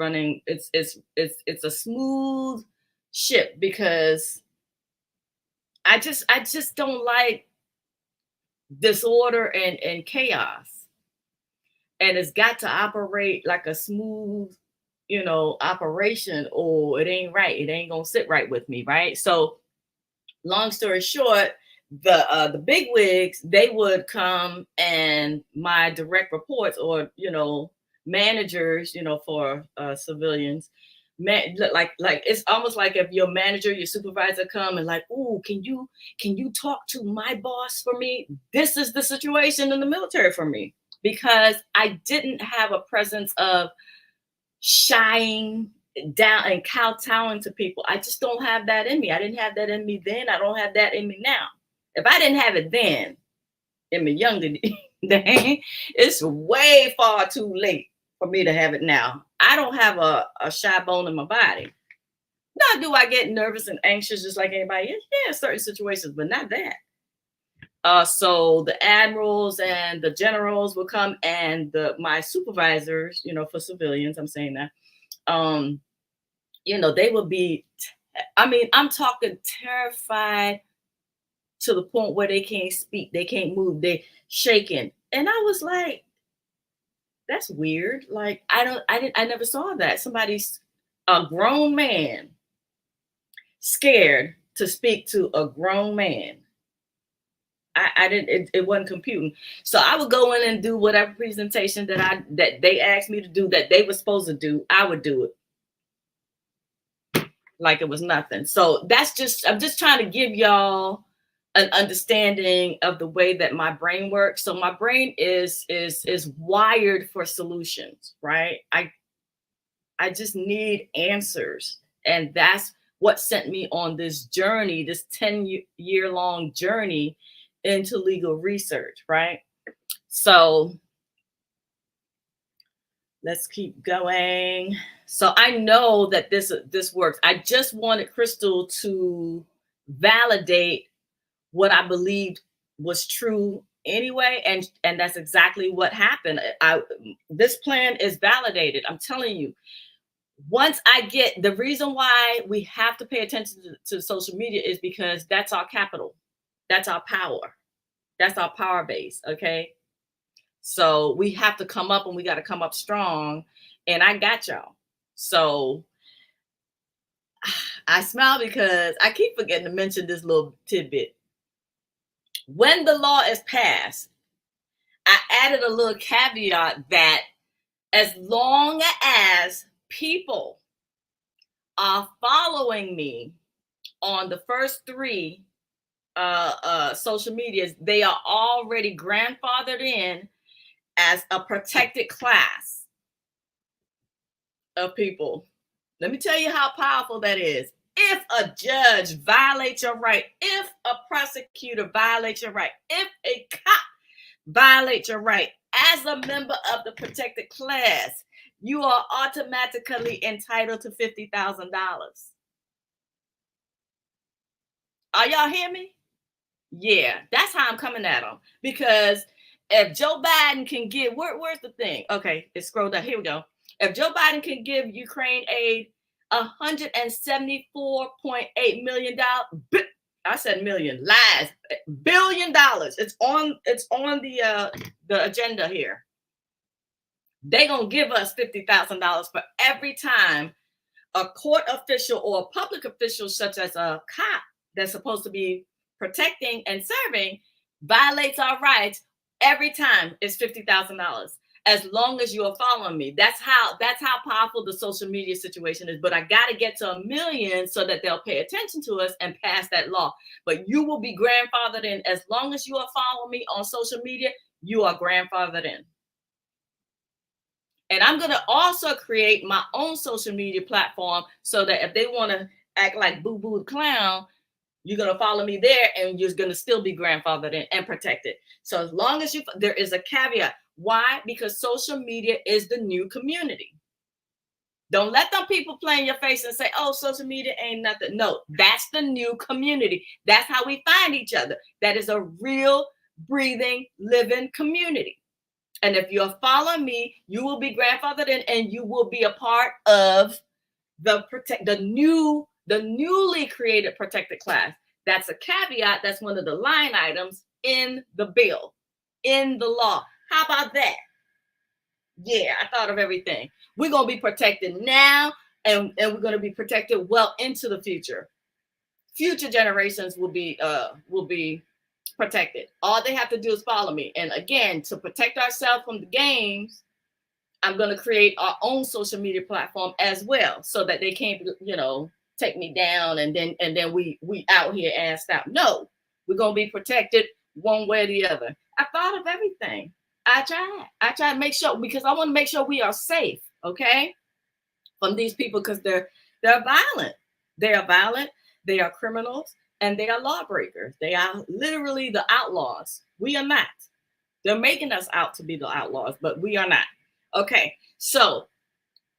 a smooth ship, because I just don't like disorder and chaos. And it's got to operate like a smooth, operation, or it ain't right. It ain't gonna sit right with me, right? So long story short, the big wigs, they would come, and my direct reports, or managers, for civilians, like it's almost like if your manager, your supervisor come and like, "Ooh, can you talk to my boss for me?" This is the situation in the military for me, because I didn't have a presence of shying down and kowtowing to people. I just don't have that in me. I didn't have that in me then. I don't have that in me now. If I didn't have it then, in my younger day, it's way far too late for me to have it now. I don't have a shy bone in my body. Now, do I get nervous and anxious just like anybody else? Yeah, certain situations, but not that. So the admirals and the generals will come, and my supervisors, for civilians, I'm saying that, they would be, I'm talking terrified to the point where they can't speak, they can't move, they shaking. And I was like, that's weird. Like, I never saw that. Somebody's a grown man scared to speak to a grown man. I didn't, it wasn't computing. So I would go in and do whatever presentation that they asked me to do, that they were supposed to do. I would do it like it was nothing. So I'm just trying to give y'all an understanding of the way that my brain works. So my brain is wired for solutions, right? I just need answers. And that's what sent me on this journey, this 10-year-long journey into legal research, right? So let's keep going. So I know that this works. I just wanted Crystal to validate what I believed was true anyway, and that's exactly what happened. This plan is validated. I'm telling you, once I get, the reason why we have to pay attention to social media is because that's our capital. That's our power. That's our power base. Okay. So we have to come up, and we got to come up strong. And I got y'all. So I smile because I keep forgetting to mention this little tidbit. When the law is passed, I added a little caveat that as long as people are following me on the first three social medias, they are already grandfathered in as a protected class of people. Let me tell you how powerful that is. If a judge violates your right, if a prosecutor violates your right, if a cop violates your right, as a member of the protected class, you are automatically entitled to $50,000. Are y'all hear me? Yeah, that's how I'm coming at them. Because if Joe Biden can give, where's the thing? Okay, it scrolled down. Here we go. If Joe Biden can give Ukraine aid $174.8 million. I said million, lies. $1 billion. It's on the agenda here. They're gonna give us $50,000 for every time a court official or a public official, such as a cop that's supposed to be protecting and serving, violates our rights. Every time it's $50,000. As long as you are following me. That's how powerful the social media situation is. But I got to get to 1 million so that they'll pay attention to us and pass that law. But you will be grandfathered in. As long as you are following me on social media, you are grandfathered in. And I'm going to also create my own social media platform so that if they want to act like Boo Boo the Clown, you're going to follow me there, and you're going to still be grandfathered in and protected. So as long as there is a caveat. Why? Because social media is the new community. Don't let them people play in your face and say, oh, social media ain't nothing. No, that's the new community. That's how we find each other. That is a real, breathing, living community. And if you're following me, you will be grandfathered in, and you will be a part of the newly created protected class. That's a caveat. That's one of the line items in the bill, in the law. How about that? Yeah, I thought of everything. We're going to be protected now, and we're going to be protected well into the future. Future generations will be protected. All they have to do is follow me. And again, to protect ourselves from the games, I'm going to create our own social media platform as well, so that they can't, take me down and then we out here assed out. No, we're going to be protected one way or the other. I thought of everything. I try to make sure, because I want to make sure we are safe, okay, from these people, because they're violent. They are violent. They are criminals, and they are lawbreakers. They are literally the outlaws. We are not. They're making us out to be the outlaws, but we are not. Okay, so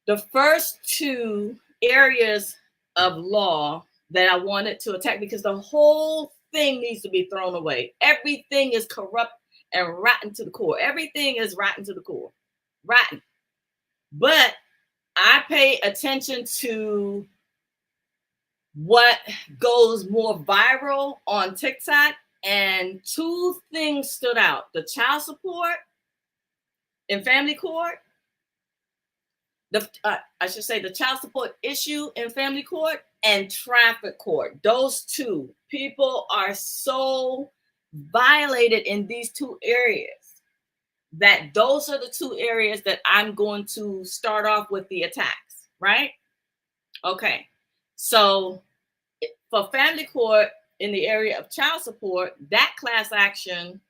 the first two areas of law that I wanted to attack, because the whole thing needs to be thrown away. Everything is corrupt and rotten to the core. Everything is rotten to the core. Rotten. But I pay attention to what goes more viral on TikTok, and two things stood out: the child support in family court, I should say the child support issue in family court, and traffic court. Those two, people are so violated in these two areas that those are the two areas that I'm going to start off with the attacks, right? Okay, so for family court in the area of child support, that class action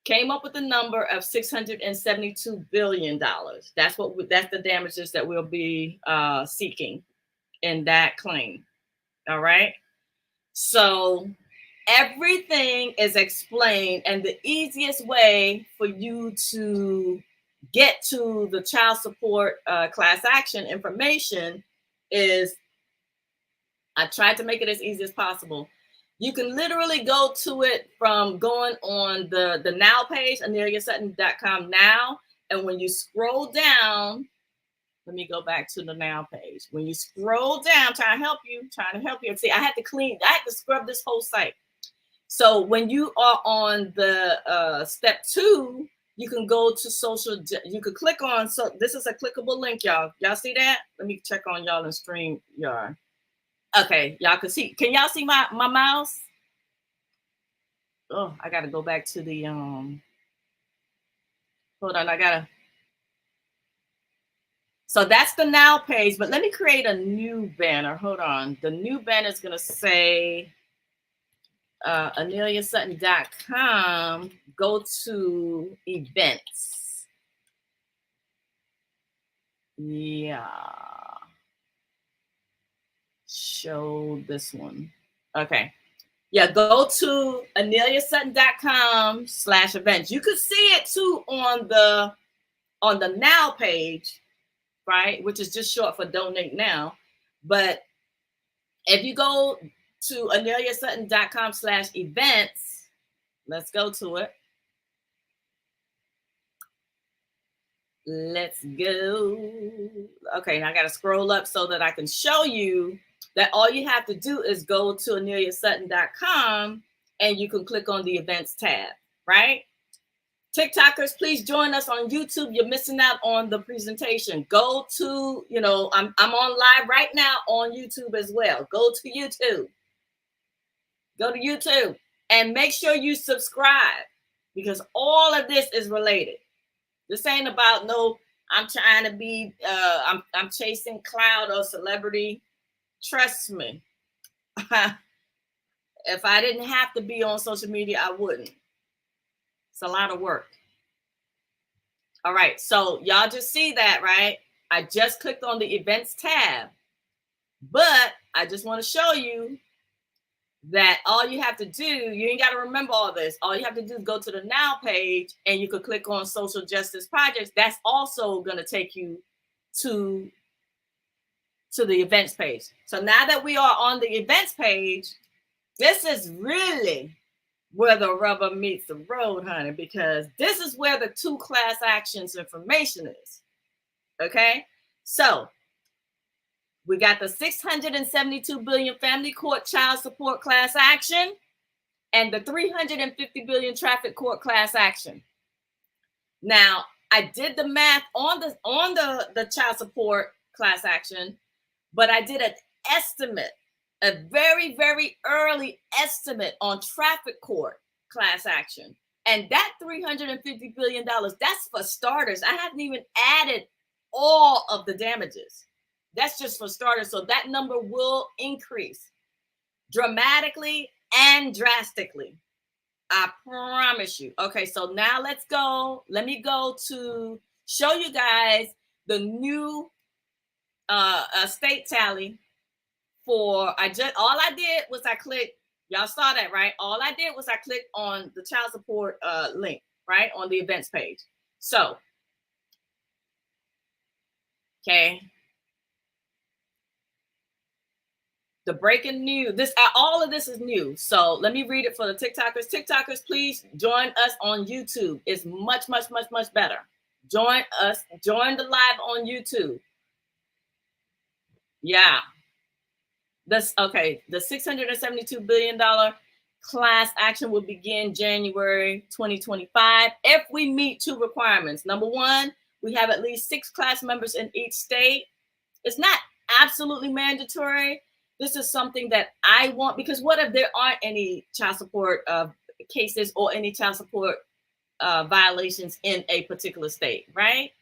came up with a number of $672 billion. That's the damages that we'll be seeking in that claim. All right. So everything is explained, and the easiest way for you to get to the child support class action information is, I tried to make it as easy as possible. You can literally go to it from going on the now page, AneliaSutton.com now. And when you scroll down, Let me go back to the now page. When you scroll down, trying to help you. See, I had to scrub this whole site. So when you are on the step 2, you can go to social. You could click on. So this is a clickable link, y'all. Y'all see that? Let me check on y'all in StreamYard. Okay, y'all can see. Can y'all see my mouse? Oh, I got to go back to the hold on, so that's the now page, but let me create a new banner. Hold on. The new banner is going to say AneliaSutton.com, go to events. Yeah. Show this one. Okay. Yeah, go to AneliaSutton.com/events. You could see it too on the now page, right? Which is just short for donate now. But if you go to AneliaSutton.com/events, let's go to it. Let's go. Okay, now I got to scroll up so that I can show you that all you have to do is go to AneliaSutton.com and you can click on the events tab, right? TikTokers, please join us on YouTube. You're missing out on the presentation. Go to, I'm on live right now on YouTube as well. Go to YouTube. Go to YouTube and make sure you subscribe, because all of this is related. This ain't about I'm trying to be, I'm chasing clout or celebrity. Trust me. If I didn't have to be on social media, I wouldn't. It's a lot of work. All right, so y'all just see that, right? I just clicked on the events tab, but I just want to show you that all you have to do, you ain't got to remember all this. All you have to do is go to the now page and you could click on social justice projects. That's also going to take you to the events page. So now that we are on the events page, this is really where the rubber meets the road, honey, because this is where the 2 class actions information is. Okay, so we got the 672 billion family court child support class action and the 350 billion traffic court class action. Now, I did the math on the child support class action, but I did an estimate, a very, very early estimate on traffic court class action. And that $350 billion, that's for starters. I haven't even added all of the damages. That's just for starters. So that number will increase dramatically and drastically. I promise you. Okay, so now let's go. Let me go to show you guys the new state tally for all I did was I clicked, y'all saw that, right? All I did was I clicked on the child support link, right, on the events page. So, okay. The breaking news, all of this is new. So let me read it for the TikTokers. TikTokers, please join us on YouTube. It's much, much, much, much better. Join us, join the live on YouTube. Yeah. The $672 billion class action will begin January 2025 if we meet 2 requirements. Number 1, we have at least 6 class members in each state. It's not absolutely mandatory. This is something that I want, because what if there aren't any child support cases or any child support violations in a particular state, right?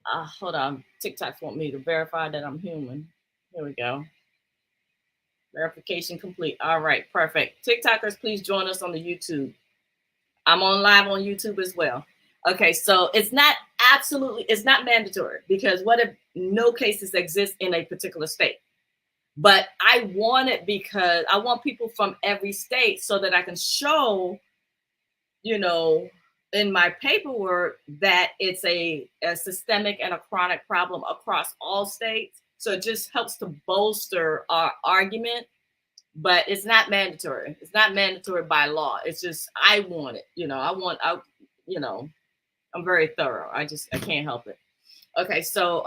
Hold on. TikTok want me to verify that I'm human. Here we go. Verification complete. All right, perfect. TikTokers, please join us on the YouTube. I'm on live on YouTube as well. Okay, so it's not mandatory, because what if no cases exist in a particular state? But I want it because I want people from every state so that I can show, in my paperwork that it's a systemic and a chronic problem across all states. So it just helps to bolster our argument, but it's not mandatory. It's not mandatory by law. It's just, I want it, I'm very thorough. I can't help it. Okay, so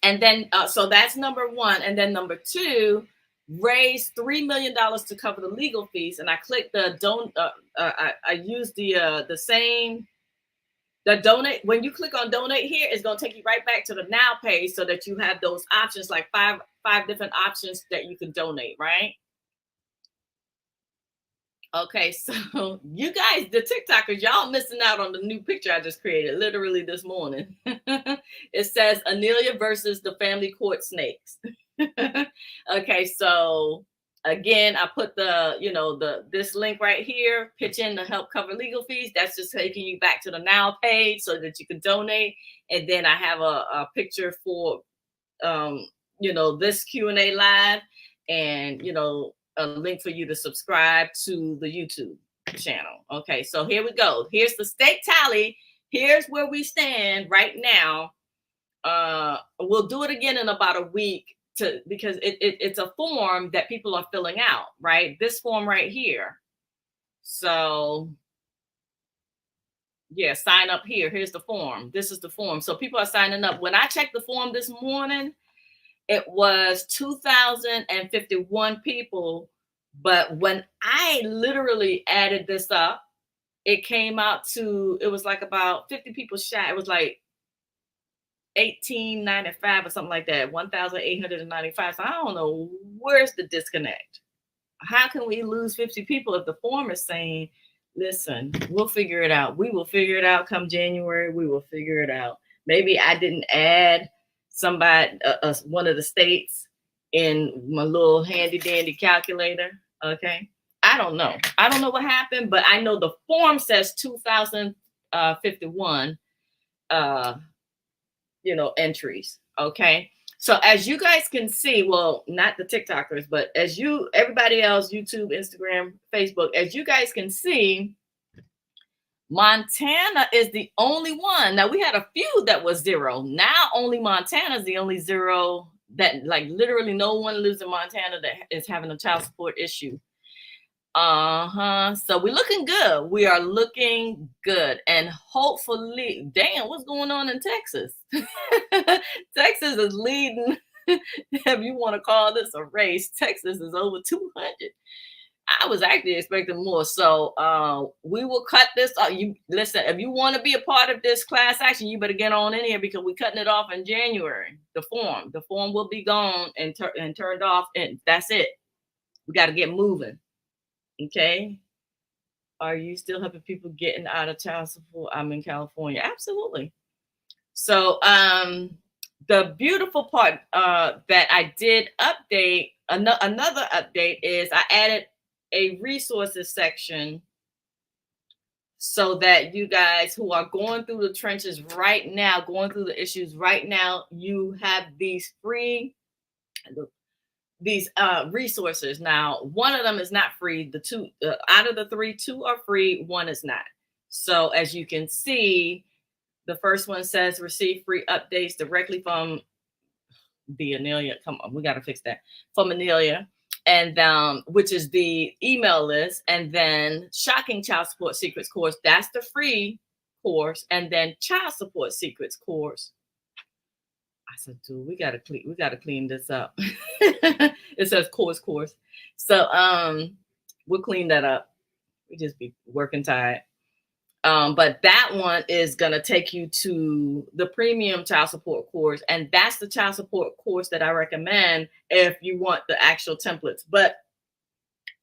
and then so that's number one, and then number two, raise $3 million to cover the legal fees. And I clicked the don't. I used the same the donate. When you click on donate here, it's gonna take you right back to the now page so that you have those options, like five different options that you can donate, right? Okay, so you guys, the TikTokers, y'all missing out on the new picture I just created literally this morning. It says Anelia versus the family court snakes. Okay, so again, I put this link right here, pitch in to help cover legal fees. That's just taking you back to the now page so that you can donate. And then I have a picture for this Q&A live, and a link for you to subscribe to the YouTube channel. Okay, so here we go. Here's the stake tally. Here's where we stand right now. We'll do it again in about a week because it's a form that people are filling out, right? This form right here. So yeah, sign up here. Here's the form. This is the form. So people are signing up. When I checked the form this morning, it was 2,051 people. But when I literally added this up, it came out to, it was like about 50 people shy. It was like 1,895 or something like that, 1,895. So I don't know, where's the disconnect? How can we lose 50 people if the form is saying, listen, we'll figure it out. We will figure it out come January. We will figure it out. Maybe I didn't add somebody, one of the states in my little handy dandy calculator. Okay. I don't know. I don't know what happened, but I know the form says 2,051, entries. Okay. So as you guys can see, well, not the TikTokers, but everybody else, YouTube, Instagram, Facebook, as you guys can see, Montana is the only one. Now we had a few that was zero. Now only Montana is the only zero that, like, literally no one lives in Montana that is having a child support issue. So we're looking good. We are looking good. And hopefully, damn, what's going on in Texas? Texas is leading. If you want to call this a race, Texas is over 200. I was actually expecting more. So we will cut this off. You listen, if you want to be a part of this class action, you better get on in here because we're cutting it off in January. The form will be gone and turned off, and that's it. We got to get moving. Okay. Are you still helping people getting out of child support? I'm in California. Absolutely. So the beautiful part that I did update, another update is I added a resources section so that you guys who are going through the trenches right now, going through the issues right now, you have these free resources. Now, one of them is not free. The two out of the three, two are free, one is not. So as you can see, the first one says receive free updates directly from the Anelia. Come on, we got to fix that. From Anelia, and which is the email list. And then Shocking Child Support Secrets course, that's the free course. And then Child Support Secrets course. I said, dude, we gotta clean this up. It says course. So we'll clean that up. We just be working tired. But that one is gonna take you to the premium child support course, and that's the child support course that I recommend if you want the actual templates. But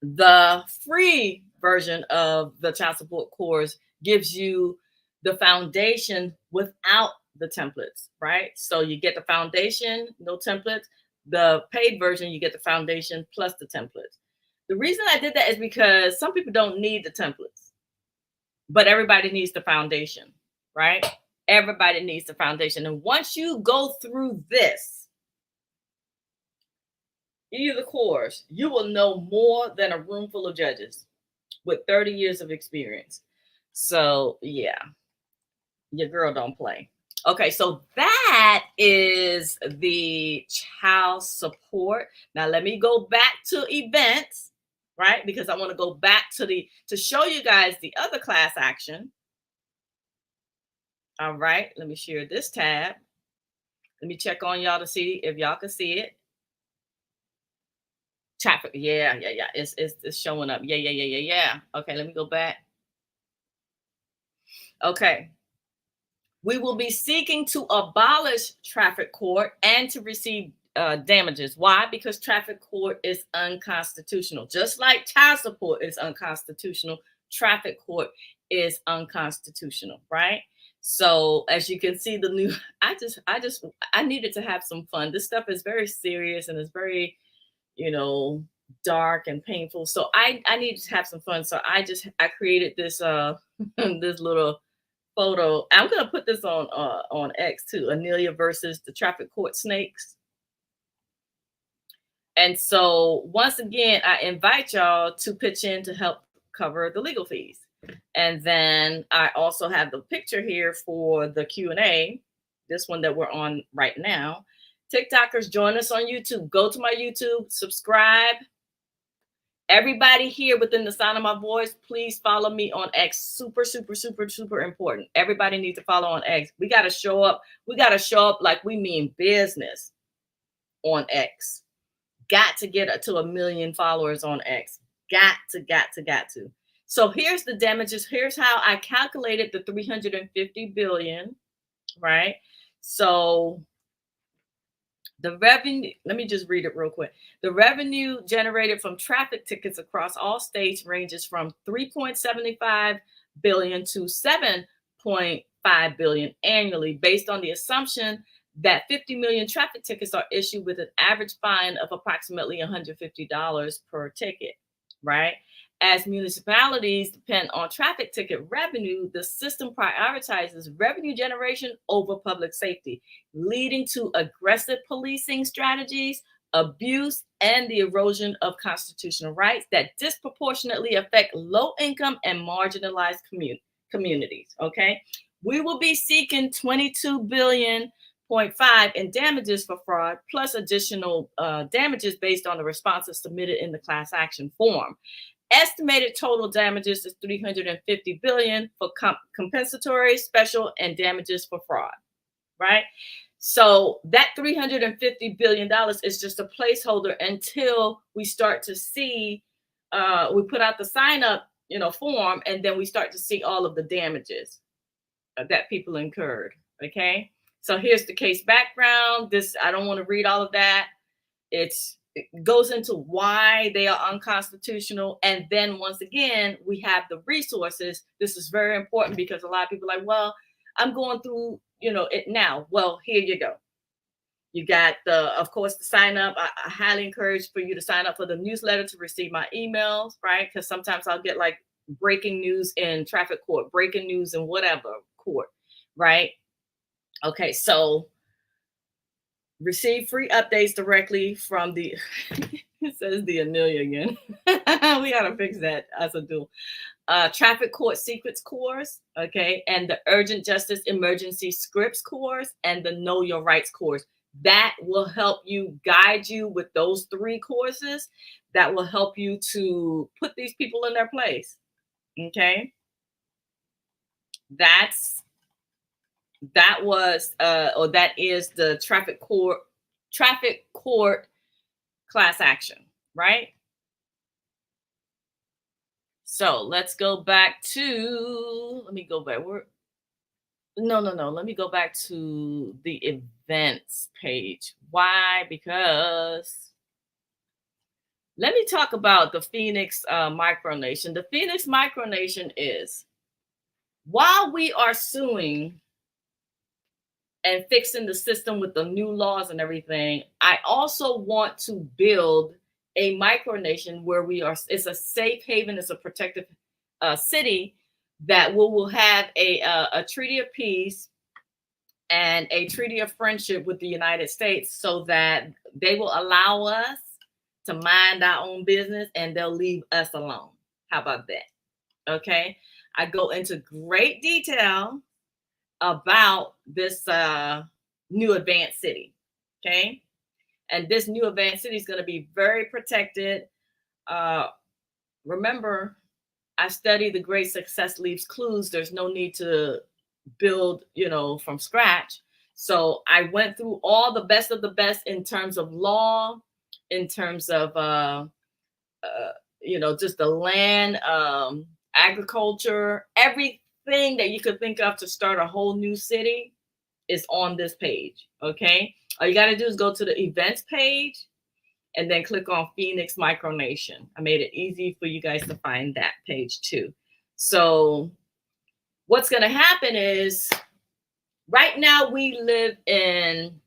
the free version of the child support course gives you the foundation without the templates, right? So you get the foundation, no templates. The paid version, you get the foundation plus the templates. The reason I did that is because some people don't need the templates, but everybody needs the foundation, right? Everybody needs the foundation. And once you go through this, either course, you will know more than a room full of judges with 30 years of experience. So yeah, your girl don't play. Okay, so that is the child support. Now let me go back to events, right? Because I want to go back to show you guys the other class action. All right, let me share this tab. Let me check on y'all to see if y'all can see it. Traffic, yeah, yeah, yeah. It's showing up. Yeah, yeah, yeah, yeah, yeah. Okay, let me go back. Okay. We will be seeking to abolish traffic court and to receive damages. Why? Because traffic court is unconstitutional. Just like child support is unconstitutional, traffic court is unconstitutional, right? So as you can see, the new I needed to have some fun. This stuff is very serious and it's very, you know, dark and painful. So I needed to have some fun. So I created this this little photo. I'm gonna put this on X too. Amelia versus the traffic court snakes. And so once again, I invite y'all to pitch in to help cover the legal fees. And then I also have the picture here for the Q&A, this one that we're on right now. TikTokers, join us on YouTube. Go to my YouTube, subscribe. Everybody here within the sound of my voice, please follow me on X. Super, super, super, super important. Everybody needs to follow on X. We got to show up. We got to show up like we mean business on X. Got to get to 1 million followers on X. Got to. So here's the damages. Here's how I calculated the 350 billion, right? So the revenue, let me just read it real quick. The revenue generated from traffic tickets across all states ranges from 3.75 billion to 7.5 billion annually, based on the assumption that 50 million traffic tickets are issued with an average fine of approximately $150 per ticket, right? As municipalities depend on traffic ticket revenue, the system prioritizes revenue generation over public safety, leading to aggressive policing strategies, abuse, and the erosion of constitutional rights that disproportionately affect low-income and marginalized communities. Okay, we will be seeking 22 billion. 0.5 in damages for fraud, plus additional damages based on the responses submitted in the class action form. Estimated total damages is 350 billion for compensatory, special, and damages for fraud, right? So that $350 billion is just a placeholder until we start to see, we put out the sign up, form, and then we start to see all of the damages that people incurred, okay? So here's the case background. This, I don't want to read all of that. It goes into why they are unconstitutional. And then once again, we have the resources. This is very important because a lot of people are like, well, I'm going through, it now. Well, here you go. You got of course, the sign up. I highly encourage for you to sign up for the newsletter to receive my emails, right? Because sometimes I'll get like breaking news in traffic court, breaking news in whatever court, right? Okay, so receive free updates directly from the, it says the Amelia again. We gotta fix that as a dual. Traffic court secrets course, okay, and the urgent justice emergency scripts course, and the know your rights course. That will help you, guide you with those 3 courses. That will help you to put these people in their place. Okay, that is the traffic court class action, right? So let's go back to, let me go back. No. Let me go back to the events page. Why? Because let me talk about the Phoenix micronation. The Phoenix micronation is, while we are suing and fixing the system with the new laws and everything, I also want to build a micronation where it's a safe haven, it's a protective city that we will have a treaty of peace and a treaty of friendship with the United States, so that they will allow us to mind our own business and they'll leave us alone. How about that? Okay. I go into great detail about this new advanced city. Okay. And this new advanced city is going to be very protected. Remember, I studied The Great Success Leaves Clues. There's no need to build, from scratch. So I went through all the best of the best in terms of law, in terms of just the land, agriculture, everything that you could think of to start a whole new city is on this page. Okay. All you got to do is go to the events page and then click on Phoenix Micronation. I made it easy for you guys to find that page too. So what's going to happen is right now we live in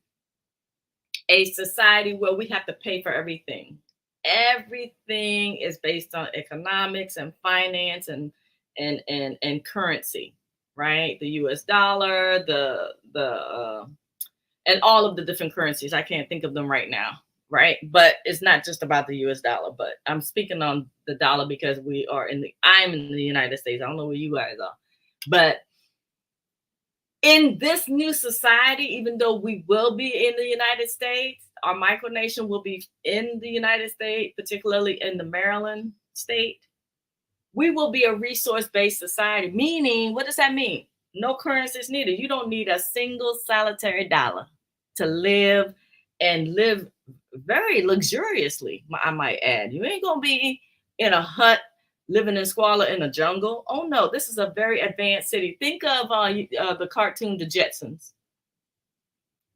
a society where we have to pay for everything. Everything is based on economics and finance and currency, right? The US dollar, and all of the different currencies. I can't think of them right now, right? But it's not just about the US dollar, but I'm speaking on the dollar because I'm in the United States. I don't know where you guys are. But in this new society, even though we will be in the United States, our micronation will be in the United States, particularly in the Maryland state. We will be a resource-based society, meaning, what does that mean? No currency is needed. You don't need a single solitary dollar to live and live very luxuriously, I might add. You ain't going to be in a hut living in squalor in a jungle. Oh no, this is a very advanced city. Think of the cartoon, The Jetsons.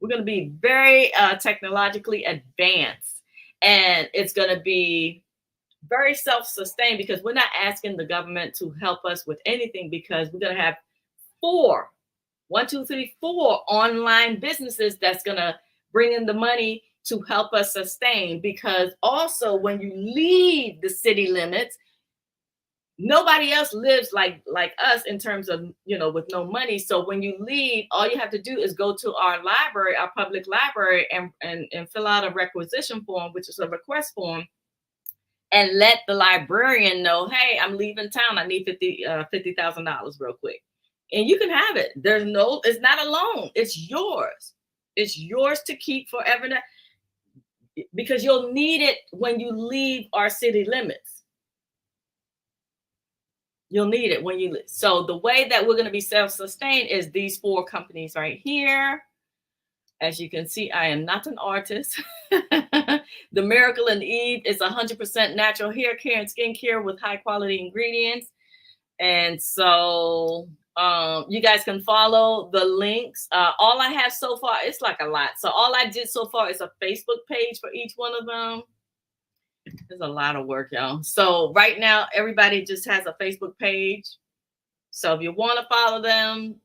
We're going to be very technologically advanced, and it's going to be very self-sustained because we're not asking the government to help us with anything, because we're going to have 4 online businesses that's going to bring in the money to help us sustain. Because also when you leave the city limits, nobody else lives like us in terms of, with no money. So when you leave, all you have to do is go to our library, our public library, and fill out a requisition form, which is a request form, and let the librarian know, hey, I'm leaving town. I need $50,000 real quick. And you can have it. It's not a loan. It's yours. It's yours to keep forever, because you'll need it when you leave our city limits. You'll need it when you leave. So the way that we're going to be self-sustained is these 4 companies right here. As you can see, I am not an artist. The Miracle in Eve is 100% natural hair care and skincare with high quality ingredients. And so you guys can follow the links. All I have so far, it's like a lot. So all I did so far is a Facebook page for each one of them. There's a lot of work, y'all. So right now, everybody just has a Facebook page. So if you want to follow them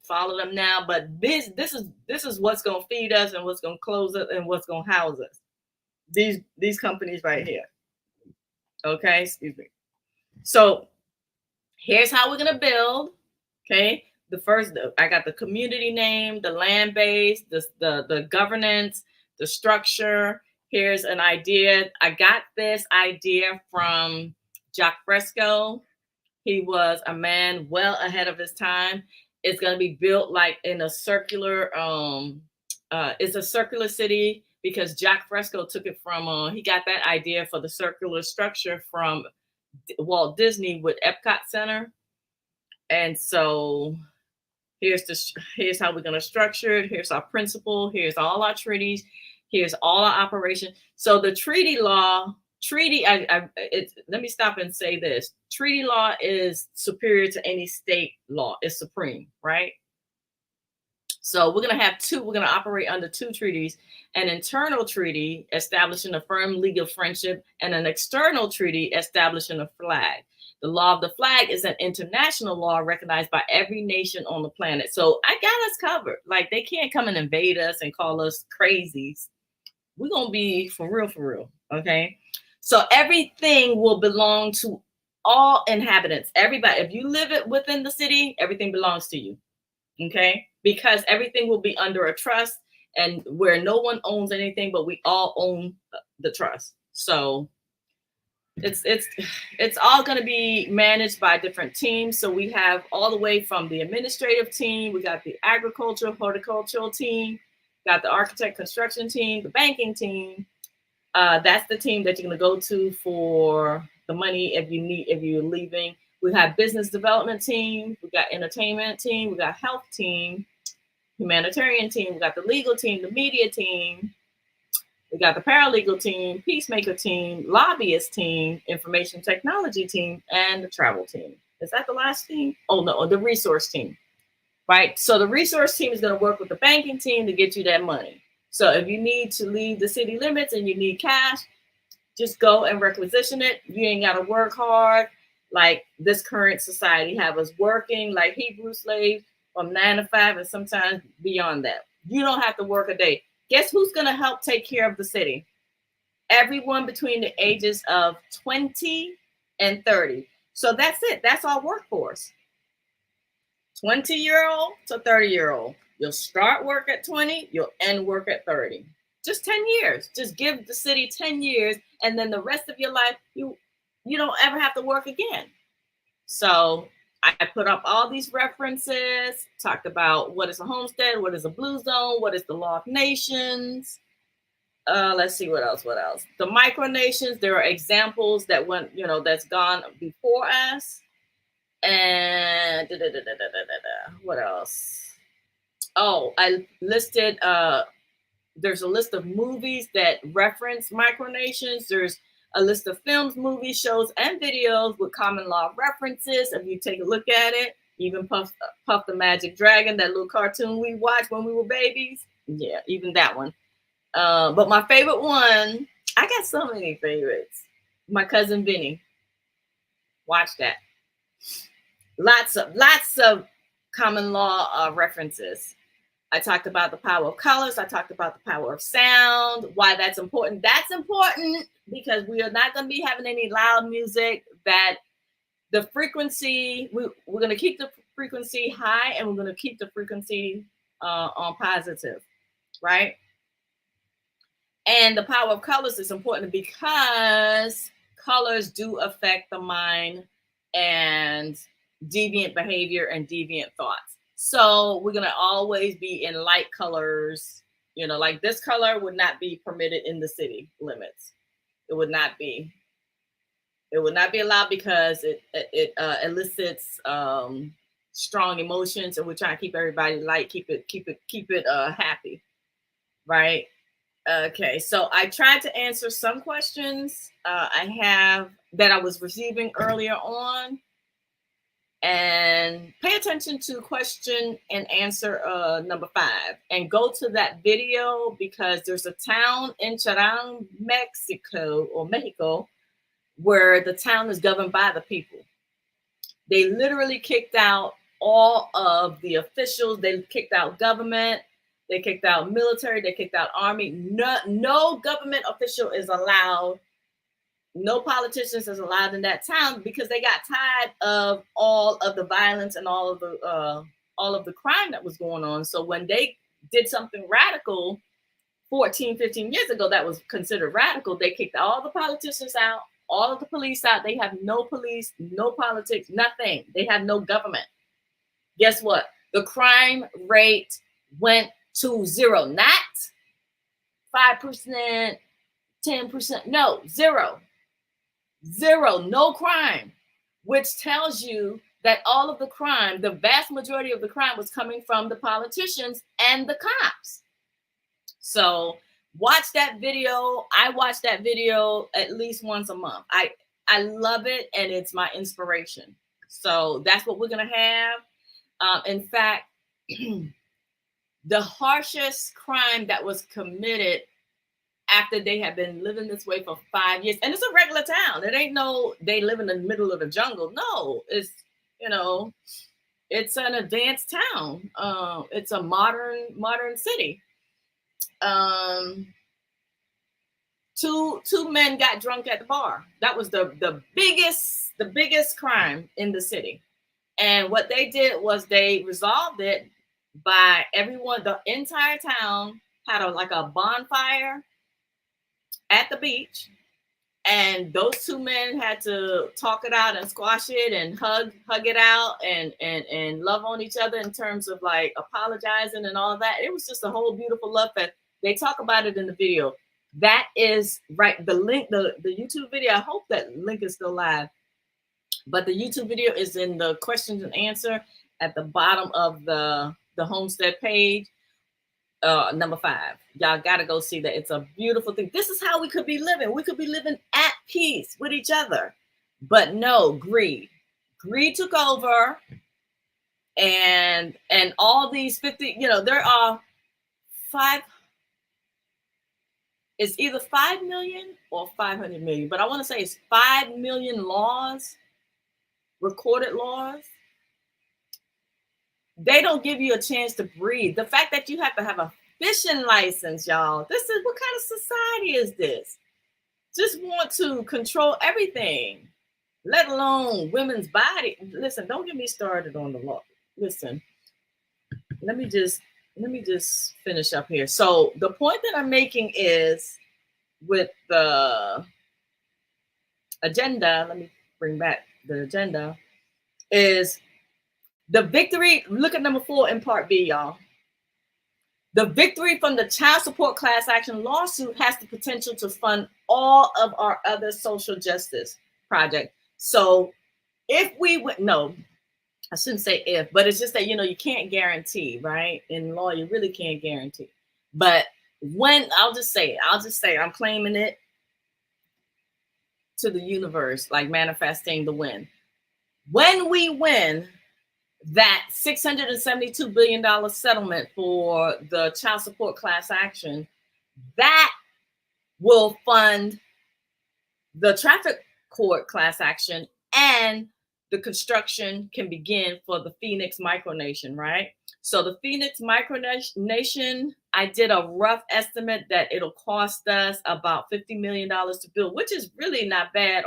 now. But this is what's going to feed us and what's going to close us and what's going to house us. These companies right here. Okay, excuse me. So here's how we're going to build. Okay, I got the community name, the land base, the governance, the structure. Here's an idea. I got this idea from Jacque Fresco. He was a man well ahead of his time. It's going to be built like in a circular, it's a circular city, because Jacque Fresco took it from, he got that idea for the circular structure from Walt Disney with Epcot Center. And so here's how we're going to structure it. Here's our principle. Here's all our treaties. Here's all our operation. So the treaty law, let me stop and say this. Treaty law is superior to any state law. It's supreme, right? So we're going to have 2. We're going to operate under 2 treaties: an internal treaty establishing a firm legal friendship, and an external treaty establishing a flag. The law of the flag is an international law recognized by every nation on the planet. So I got us covered. Like, they can't come and invade us and call us crazies. We're going to be for real. Okay. So everything will belong to all inhabitants. Everybody, if you live it within the city, everything belongs to you. Okay. Because everything will be under a trust, and where no one owns anything, but we all own the trust. So it's all going to be managed by different teams. So we have all the way from the administrative team, we got the agricultural, horticultural team, got the architect construction team, the banking team. That's the team that you're going to go to for the money if you're leaving. We have business development team, we got entertainment team, we got health team, humanitarian team, we got the legal team, the media team, we got the paralegal team, peacemaker team, lobbyist team, information technology team, and the travel team. Is that the last team? Oh no, the resource team, right? So the resource team is going to work with the banking team to get you that money. So if you need to leave the city limits and you need cash, just go and requisition it. You ain't got to work hard like this current society have us working like Hebrew slaves from 9 to 5 and sometimes beyond that. You don't have to work a day. Guess who's going to help take care of the city? Everyone between the ages of 20 and 30. So that's it. That's our workforce. 20-year-old to 30-year-old. You'll start work at 20, you'll end work at 30. Just 10 years. Just give the city 10 years, and then the rest of your life, you don't ever have to work again. So I put up all these references, talked about what is a homestead, what is a blue zone, what is the law of nations. Let's see what else. The micronations, there are examples that went, that's gone before us. And what else? Oh, I listed, there's a list of movies that reference micronations. There's a list of films, movies, shows, and videos with common law references. If you take a look at it, even Puff the Magic Dragon, that little cartoon we watched when we were babies. Yeah, even that one. But my favorite one, I got so many favorites. My Cousin Vinny. Watch that. Lots of common law references. I talked about the power of colors. I talked about the power of sound, why that's important. That's important because we are not going to be having any loud music. That the frequency, we're going to keep the frequency high, and we're going to keep the frequency on positive, right? And the power of colors is important because colors do affect the mind and deviant behavior and deviant thoughts. So we're going to always be in light colors. Like this color would not be permitted in the city limits. It would not be. It would not be allowed because it elicits strong emotions, and we're trying to keep everybody light, keep it happy, right? Okay, so I tried to answer some questions I have that I was receiving earlier on. And pay attention to question and answer number 5. And go to that video because there's a town in Charan, Mexico, where the town is governed by the people. They literally kicked out all of the officials. They kicked out government. They kicked out military. They kicked out army. No government official is allowed. No politicians is allowed in that town because they got tired of all of the violence and all of the crime that was going on. So when they did something radical 14, 15 years ago that was considered radical, they kicked all the politicians out, all of the police out. They have no police, no politics, nothing. They have no government. Guess what? The crime rate went to 0, not 5%, 10%, no, 0. No crime, which tells you that all of the crime, the vast majority of the crime was coming from the politicians and the cops. So watch that video. I watch that video at least once a month. I love it, and it's my inspiration. So that's what we're going to have. In fact, the harshest crime that was committed after they have been living this way for 5 years, and it's a regular town. It ain't no they live in the middle of the jungle. No, it's it's an advanced town. It's a modern city. Two men got drunk at the bar. That was the biggest crime in the city. And what they did was they resolved it by everyone. The entire town had a bonfire at the beach, and those two men had to talk it out and squash it and hug it out and love on each other in terms of like apologizing and all of that. It was just a whole beautiful love fest. They talk about it in the video. That is right. The link, the YouTube video, I hope that link is still live. But the YouTube video is in the questions and answer at the bottom of the homestead page. Number 5. Y'all gotta go see that. It's a beautiful thing. This is how we could be living. We could be living at peace with each other. But no, greed took over, and all these 50, there are 5, it's either 5 million or 500 million, but I want to say it's 5 million laws, recorded laws. They don't give you a chance to breathe. The fact that you have to have a fishing license, y'all, this is, what kind of society is this? Just want to control everything, let alone women's body. Listen, don't get me started on the law. Listen, let me just finish up here. So the point that I'm making is, with the agenda, let me bring back the agenda, is the victory. Look at number 4 in part B, y'all. The victory from the child support class action lawsuit has the potential to fund all of our other social justice projects. So if we would, no, I shouldn't say if, but it's just that, you can't guarantee, right? In law, you really can't guarantee. But when, I'll just say, I'm claiming it to the universe, like manifesting the win. When we win that $672 billion settlement for the child support class action, that will fund the traffic court class action, and the construction can begin for the Phoenix Micronation, right? So the Phoenix Micronation, I did a rough estimate that it'll cost us about $50 million to build, which is really not bad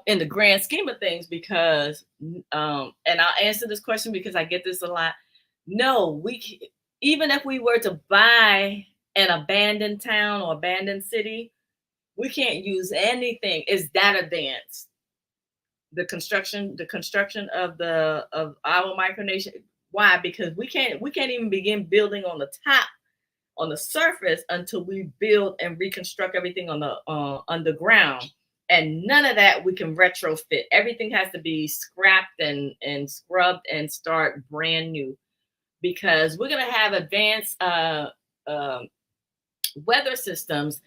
in the grand scheme of things, because and I'll answer this question because I get this a lot. No, even if we were to buy an abandoned town or abandoned city, we can't use anything. It's that advanced. The construction of our micronation. Why? Because we can't even begin building on the top, on the surface, until we build and reconstruct everything on the underground. And none of that we can retrofit. Everything has to be scrapped and scrubbed and start brand new, because we're going to have advanced weather systems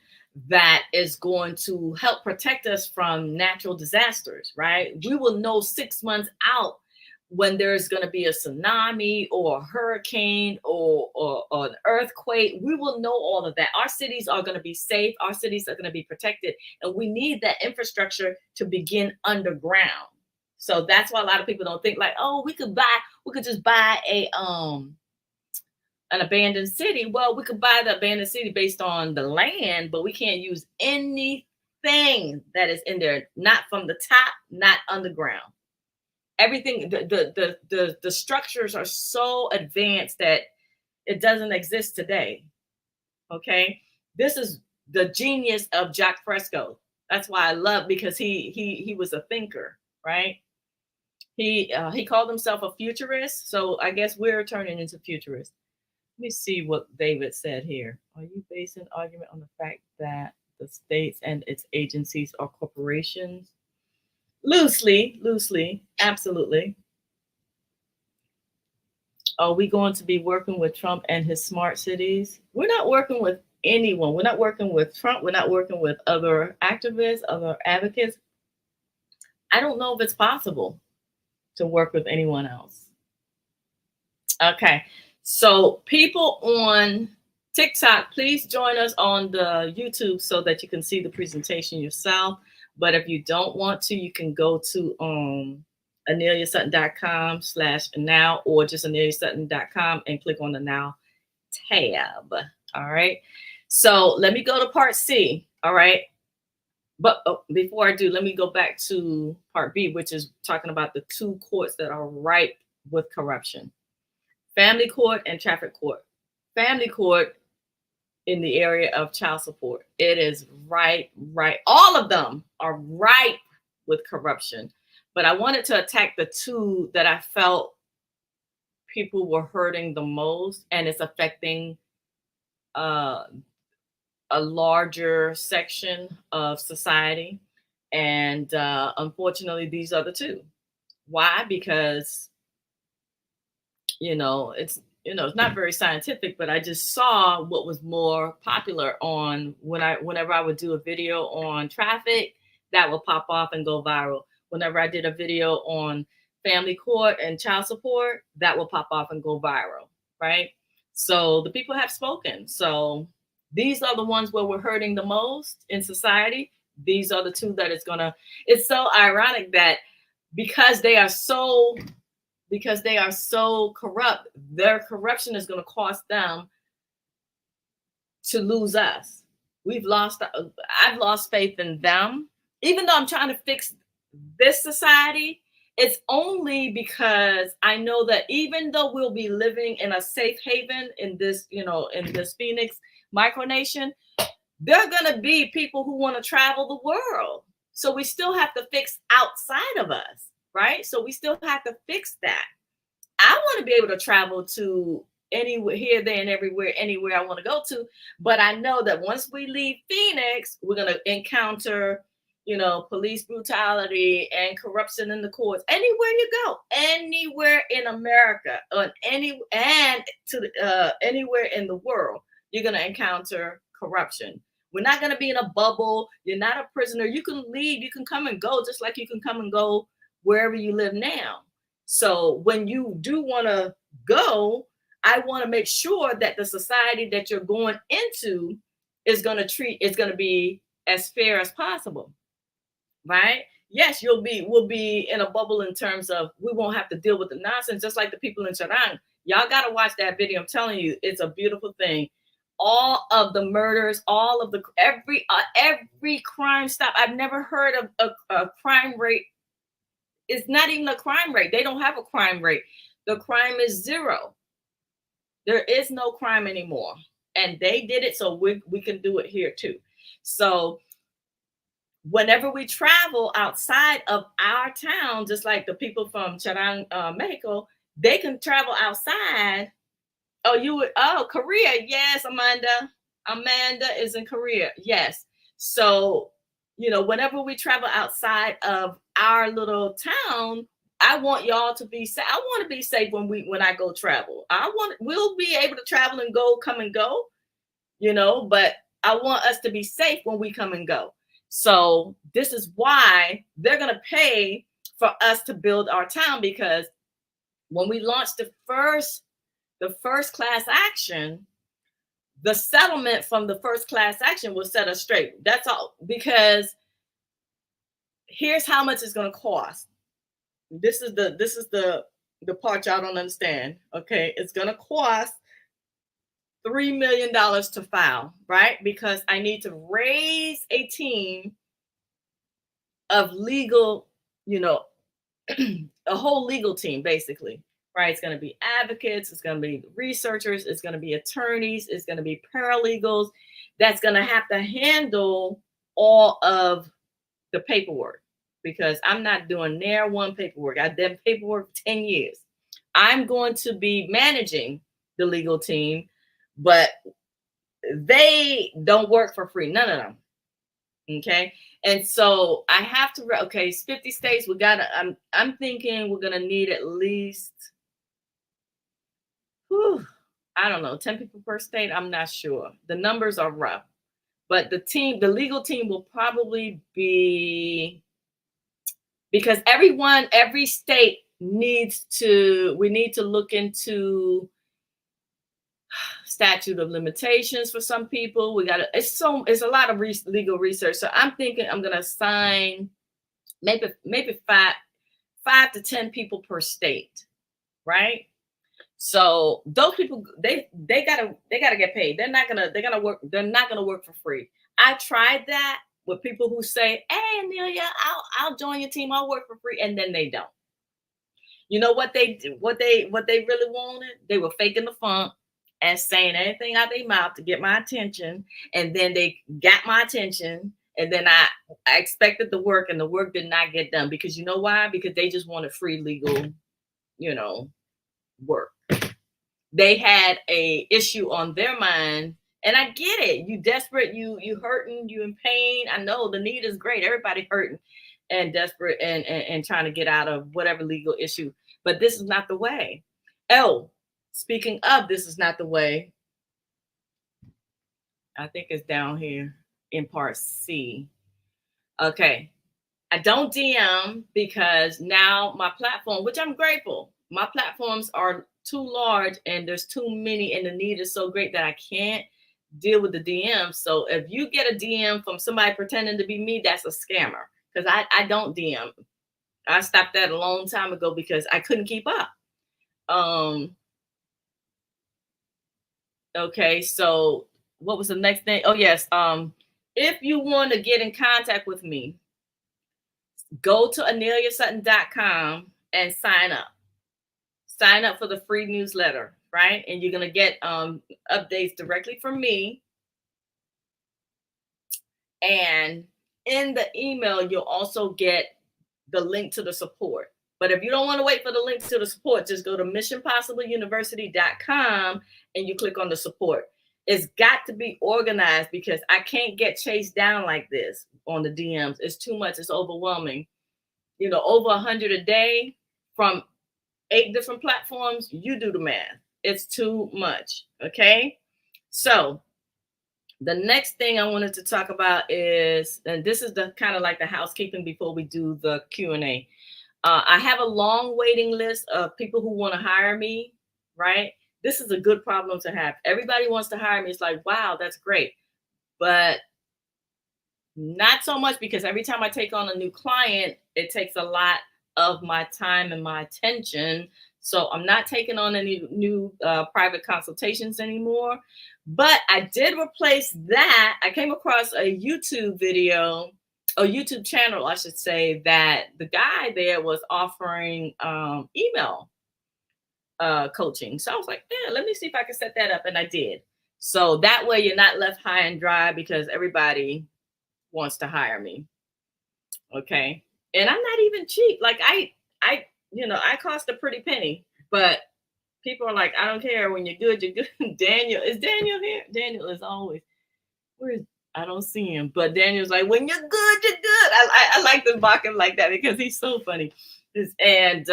that is going to help protect us from natural disasters, right? We will know 6 months out when there's going to be a tsunami or a hurricane or an earthquake. We will know all of that. Our cities are going to be safe. Our cities are going to be protected. And we need that infrastructure to begin underground. So that's why a lot of people don't think like, oh, we could just buy an abandoned city. Well, we could buy the abandoned city based on the land, but we can't use anything that is in there, not from the top, not underground. Everything, the structures are so advanced that it doesn't exist today. Okay, this is the genius of Jacque Fresco. That's why I love, because he was a thinker, right? He called himself a futurist. So I guess we're turning into futurists. Let me see what David said here. Are you basing an argument on the fact that the states and its agencies are corporations? Loosely, absolutely. Are we going to be working with Trump and his smart cities? We're not working with anyone. We're not working with Trump. We're not working with other activists, other advocates. I don't know if it's possible to work with anyone else. Okay. So people on TikTok, please join us on the YouTube so that you can see the presentation yourself. But if you don't want to, you can go to AneliaSutton.com/now, or just AneliaSutton.com and click on the Now tab. All right. So let me go to part C. All right. But before I do, let me go back to part B, which is talking about the 2 courts that are ripe with corruption. Family court and traffic court. Family court in the area of child support. It is right. All of them are ripe with corruption. But I wanted to attack the 2 that I felt people were hurting the most, and it's affecting a larger section of society. And unfortunately, these are the two. Why? Because it's not very scientific, but I just saw what was more popular on whenever I would do a video on traffic, that will pop off and go viral. Whenever I did a video on family court and child support, that will pop off and go viral, right? So the people have spoken. So these are the ones where we're hurting the most in society. These are the two that it's so ironic that because they are so corrupt, their corruption is going to cost them to lose us. I've lost faith in them. Even though I'm trying to fix this society, it's only because I know that even though we'll be living in a safe haven in this Phoenix micronation, there are going to be people who want to travel the world. So we still have to fix outside of us, right? So we still have to fix that. I want to be able to travel to anywhere, here, there, and everywhere, anywhere I want to go to. But I know that once we leave Phoenix, we're going to encounter, police brutality and corruption in the courts. Anywhere you go, anywhere in America, anywhere in the world, you're going to encounter corruption. We're not going to be in a bubble. You're not a prisoner. You can leave. You can come and go, just like you can come and go wherever you live now. So when you do want to go, I want to make sure that the society that you're going into is going to be as fair as possible, right? Yes, we'll be in a bubble in terms of we won't have to deal with the nonsense, just like the people in Charang. Y'all got to watch that video. I'm telling you, it's a beautiful thing. All of the murders, all of the every crime stop. I've never heard of a crime rate. It's not even a crime rate. They don't have a crime rate. The crime is zero. There is no crime anymore. And they did it, so we can do it here too. So whenever we travel outside of our town, just like the people from Charang, Mexico, they can travel outside. Korea. Yes, Amanda. Amanda is in Korea. Yes. So, whenever we travel outside of our little town, I want y'all to be safe. I want to be safe when I go travel. We'll be able to travel and come and go, but I want us to be safe when we come and go. So this is why they're going to pay for us to build our town, because when we launched the first class action, the settlement from the first class action will set us straight. That's all, because here's how much it's going to cost. This is the part y'all don't understand. Okay, it's going to cost $3 million to file, right? Because I need to raise a team of legal, a whole legal team, basically. Right, it's going to be advocates, it's going to be researchers, it's going to be attorneys, it's going to be paralegals that's going to have to handle all of the paperwork, because I'm not doing near one paperwork. I've done paperwork for 10 years. I'm going to be managing the legal team, but they don't work for free. None of them. Okay. And so I have to, it's 50 states. I'm thinking we're going to need at least, I don't know, 10 people per state. I'm not sure. The numbers are rough, but the legal team will probably be, because every state we need to look into statute of limitations for some people. It's a lot of legal research. So I'm thinking I'm going to assign maybe 5 to 10 people per state, right? So those people, they gotta get paid. They're not gonna work for free. I tried that with people who say, "Hey, Amelia, I'll join your team. I'll work for free," and then they don't. You know what they really wanted? They were faking the funk and saying anything out their mouth to get my attention, and then they got my attention, and then I expected the work, and the work did not get done, because you know why? Because they just wanted free legal, work. They had a issue on their mind And I get it. You desperate, you hurting, you in pain. I know the need is great. Everybody hurting and desperate and trying to get out of whatever legal issue. But this is not the way. Oh, speaking of, this is not the way. I think it's down here in part C. Okay. I don't DM because now my platform, which I'm grateful, my platforms are too large and there's too many and the need is so great that I can't deal with the DM. So if you get a DM from somebody pretending to be me, that's a scammer because I don't DM. I stopped that a long time ago because I couldn't keep up. Okay, so what was the next thing? Oh yes, if you want to get in contact with me, go to AneliaSutton.com and sign up. Sign up for the free newsletter, right? And you're gonna get updates directly from me. And in the email, you'll also get the link to the support. But if you don't want to wait for the link to the support, just go to missionpossibleuniversity.com and you click on the support. It's got to be organized because I can't get chased down like this on the DMs. It's too much. It's overwhelming. You know, over 100 a day from 8 different platforms. You do the math. It's too much. Okay. So the next thing I wanted to talk about is, and this is the kind of like the housekeeping before we do the Q&A. I have a long waiting list of people who want to hire me, right? This is a good problem to have. Everybody wants to hire me. It's like, wow, that's great. But not so much because every time I take on a new client, it takes a lot of my time and my attention. So I'm not taking on any new private consultations anymore. But I did replace that. I came across a YouTube video, a YouTube channel, I should say, that the guy there was offering email coaching. So I was like, yeah, let me see if I can set that up. And I did. So that way you're not left high and dry because everybody wants to hire me. Okay. And I'm not even cheap. Like I cost a pretty penny, but people are like, I don't care. When you're good, you're good. Daniel, is Daniel here? Daniel is always, I don't see him, but Daniel's like, when you're good, you're good. I like to mock him like that because he's so funny. And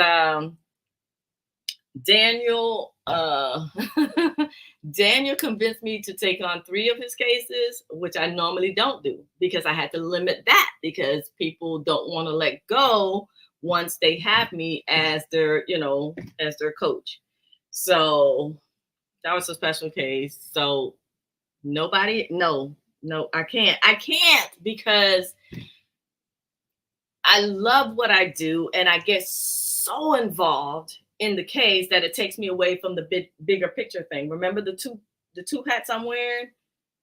Daniel, Daniel convinced me to take on 3 of his cases, which I normally don't do because I had to limit that because people don't want to let go once they have me as their, as their coach. So that was a special case. So no, I can't because I love what I do and I get so involved in the case that it takes me away from the bigger picture thing. Remember the two hats I'm wearing?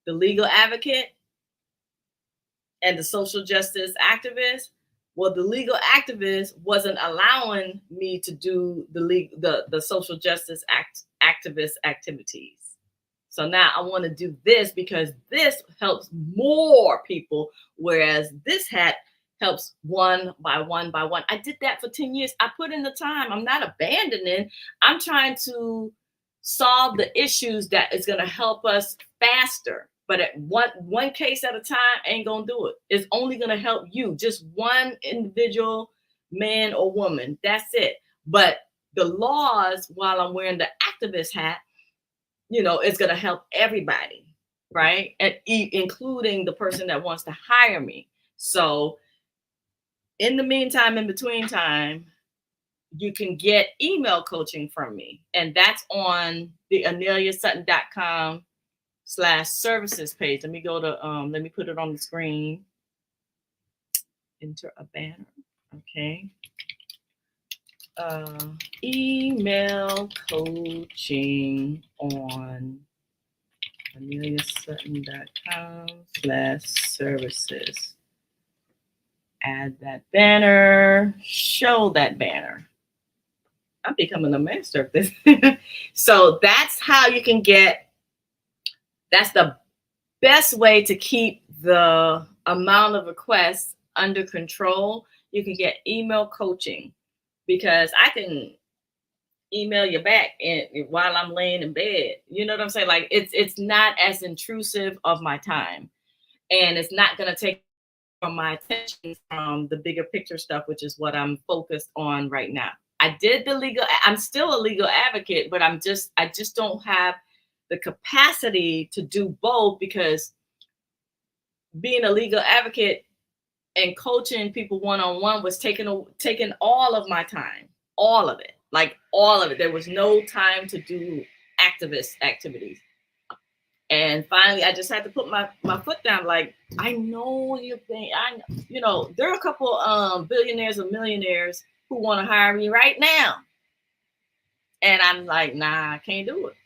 The legal advocate and the social justice activist. Well, the legal activist wasn't allowing me to do the social justice activist activities. So now I want to do this because this helps more people, whereas this hat helps one by one by one. I did that for 10 years. I put in the time. I'm not abandoning. I'm trying to solve the issues that is going to help us faster. But at one case at a time ain't going to do it. It's only going to help you, just one individual man or woman. That's it. But the laws, while I'm wearing the activist hat, it's going to help everybody, right? And including the person that wants to hire me. So in the meantime, in between time, you can get email coaching from me. And that's on the AneliaSutton.com/services page. Let me go to, let me put it on the screen. Enter a banner. Okay. Email coaching on AneliaSutton.com/services. Add that banner, show that banner. I'm becoming a master of this. So that's how you can that's the best way to keep the amount of requests under control. You can get email coaching because I can email you back and while I'm laying in bed. You know what I'm saying? Like it's not as intrusive of my time, and it's not going to take from my attention from the bigger picture stuff, which is what I'm focused on right now. I did the legal, I'm still a legal advocate, but I just don't have the capacity to do both, because being a legal advocate and coaching people one-on-one was taking all of my time, all of it, like all of it. There was no time to do activist activities. And finally, I just had to put my foot down. Like, I know you think there are a couple billionaires or millionaires who want to hire me right now, and I'm like, nah, I can't do it.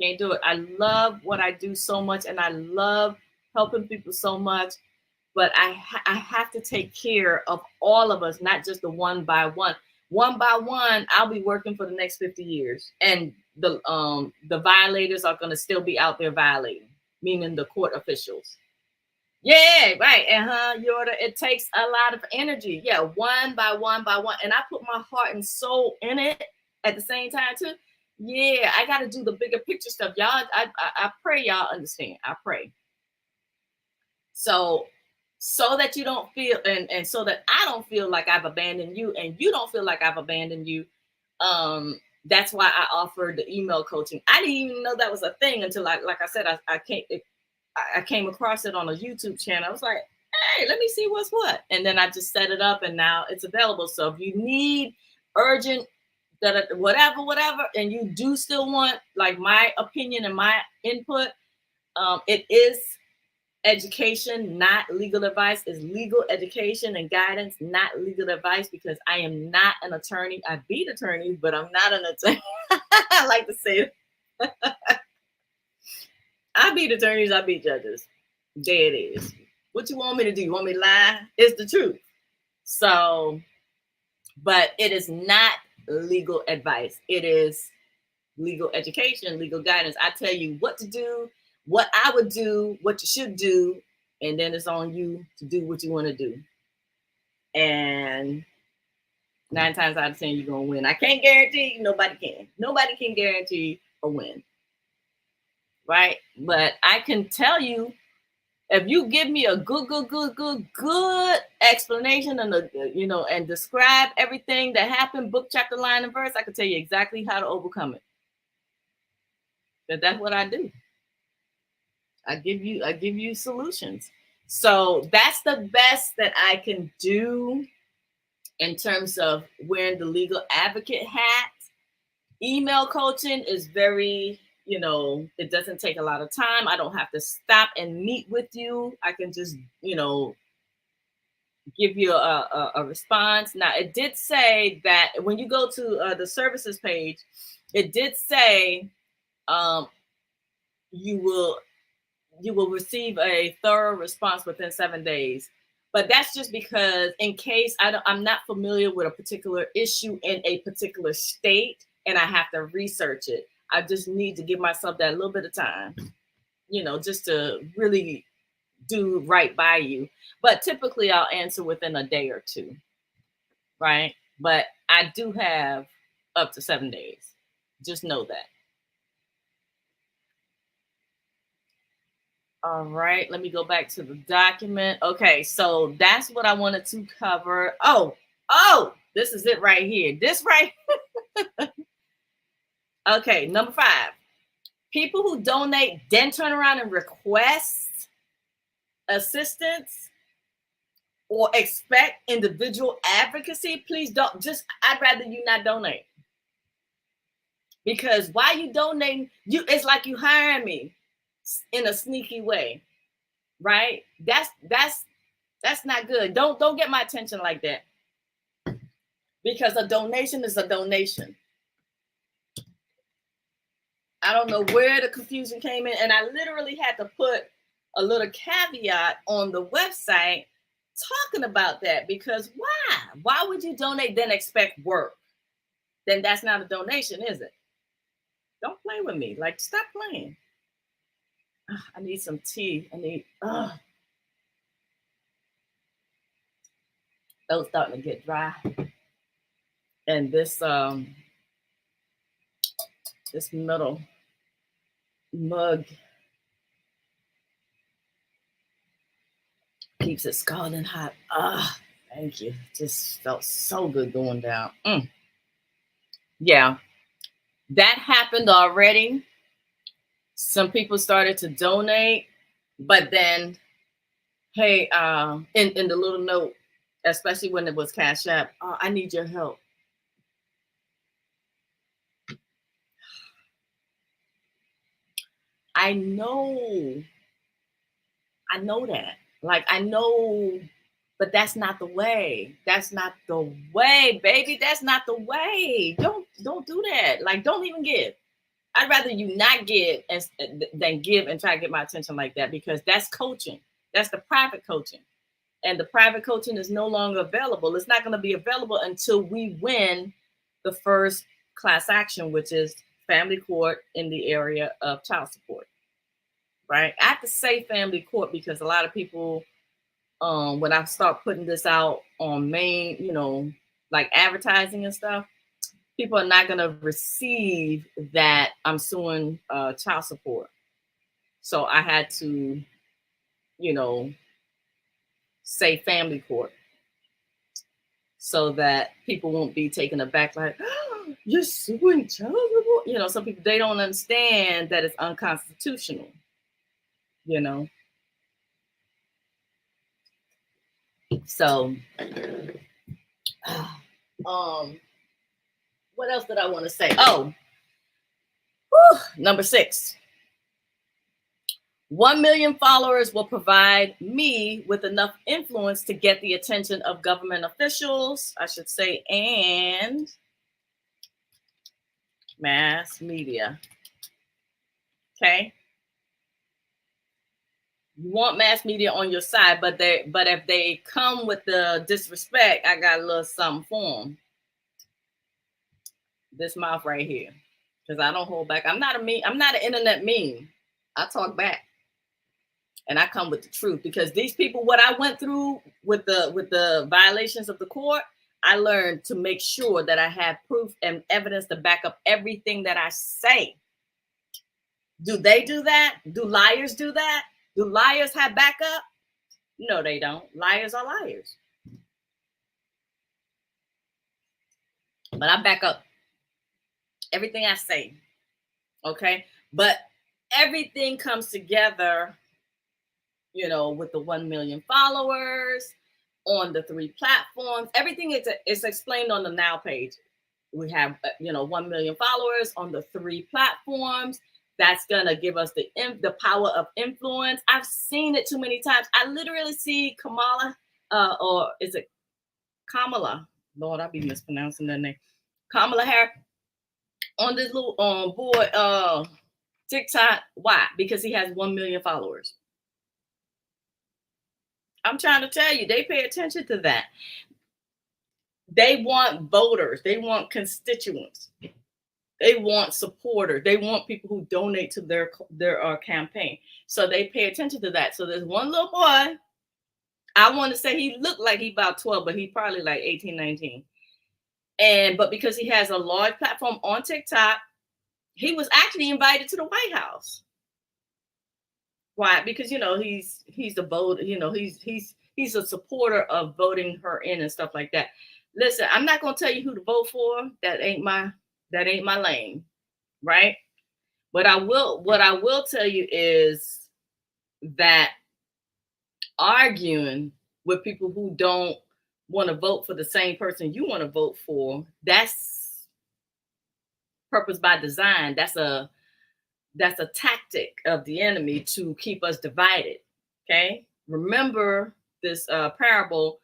Can't do it. I love what I do so much, and I love helping people so much. But I have to take care of all of us, not just the one by one. One by one, I'll be working for the next 50 years, and the violators are going to still be out there violating, meaning the court officials. Yeah, right. It takes a lot of energy. Yeah, one by one by one, and I put my heart and soul in it at the same time too. Yeah, I got to do the bigger picture stuff, y'all. I pray y'all understand. I pray. So that you don't feel, and so that I don't feel like I've abandoned you, and you don't feel like I've abandoned you. That's why I offered the email coaching. I didn't even know that was a thing until like I said, I came across it on a YouTube channel. I was like, hey, let me see what's what. And then I just set it up, and now it's available. So if you need urgent whatever, and you do still want like my opinion and my input, it is education, not legal advice. Is legal education and guidance, not legal advice, because I am not an attorney. I beat attorneys, but I'm not an attorney. I like to say it. I beat attorneys, I beat judges. There it is. What you want me to do? You want me to lie? It's the truth. So, but it is not legal advice. It is legal education, legal guidance. I tell you what to do, what I would do, what you should do, and then it's on you to do what you want to do. And 9 times out of 10, you're going to win. I can't guarantee, nobody can. Nobody can guarantee a win. Right? But I can tell you, if you give me a good explanation and describe everything that happened, book, chapter, line, and verse, I can tell you exactly how to overcome it. But that's what I do. I give you solutions. So that's the best that I can do in terms of wearing the legal advocate hat. Email coaching is very, it doesn't take a lot of time. I don't have to stop and meet with you. I can just, give you a response. Now, it did say that when you go to the services page, it did say you will receive a thorough response within 7 days. But that's just because in case I'm not familiar with a particular issue in a particular state and I have to research it. I just need to give myself that little bit of time, just to really do right by you. But typically I'll answer within a day or two, right? But I do have up to 7 days. Just know that. All right, let me go back to the document. Okay, so that's what I wanted to cover. Oh, this is it right here. This right. Okay, number 5. People who donate then turn around and request assistance or expect individual advocacy. Please don't. I'd rather you not donate. Because why you donating, it's like you hiring me in a sneaky way, right? That's not good. Don't get my attention like that, because a donation is a donation. I don't know where the confusion came in, and I literally had to put a little caveat on the website talking about that, because why would you donate then expect work? Then that's not a donation, is it? Don't play with me. Like, stop playing. I need some tea. Those starting to get dry. And this This metal mug keeps it scalding hot. Ah, thank you. Just felt so good going down. Yeah, that happened already. Some people started to donate, but then, hey, in the little note, especially when it was Cash App, I need your help. I know that. Like, I know, but that's not the way. That's not the way, baby. That's not the way. Don't do that. Like, don't even give. I'd rather you not give than give and try to get my attention like that, because that's coaching. That's the private coaching. And the private coaching is no longer available. It's not going to be available until we win the first class action, which is family court in the area of child support. Right? I have to say family court because a lot of people, when I start putting this out on main, like advertising and stuff, people are not going to receive that I'm suing child support. So I had to, say family court so that people won't be taken aback like, oh, you're suing child support. Some people, they don't understand that it's unconstitutional, So, what else did I want to say? Oh, number 6. 1 million followers will provide me with enough influence to get the attention of government officials, I should say, and mass media. Okay. You want mass media on your side, but if they come with the disrespect, I got a little something for them. This mouth right here, because I don't hold back. I'm not an internet meme. I talk back, and I come with the truth, because these people, what I went through with the violations of the court, I learned to make sure that I have proof and evidence to back up everything that I say. Do they do that? Do liars do that? Do liars have backup? No, they don't. Liars are liars. But I back up everything I say. Okay? But everything comes together, with the 1 million followers on the 3 platforms. Everything is explained on the Now page. We have, 1 million followers on the 3 platforms. That's gonna give us the power of influence. I've seen it too many times. I literally see Kamala, or is it Kamala? Lord, I'll be mispronouncing that name. Kamala Harris on this little boy TikTok. Why? Because he has 1 million followers. I'm trying to tell you, they pay attention to that. They want voters. They want constituents. They want supporters. They want people who donate to their campaign. So they pay attention to that. So there's one little boy. I want to say he looked like he about 12, but he probably like 18, 19. But because he has a large platform on TikTok, he was actually invited to the White House. Why? Because he's a voter. He's a supporter of voting her in and stuff like that. Listen, I'm not gonna tell you who to vote for. That ain't my lane, right? What I will tell you is that arguing with people who don't want to vote for the same person you want to vote for, that's purpose by design. That's a tactic of the enemy to keep us divided. Okay, remember this parable.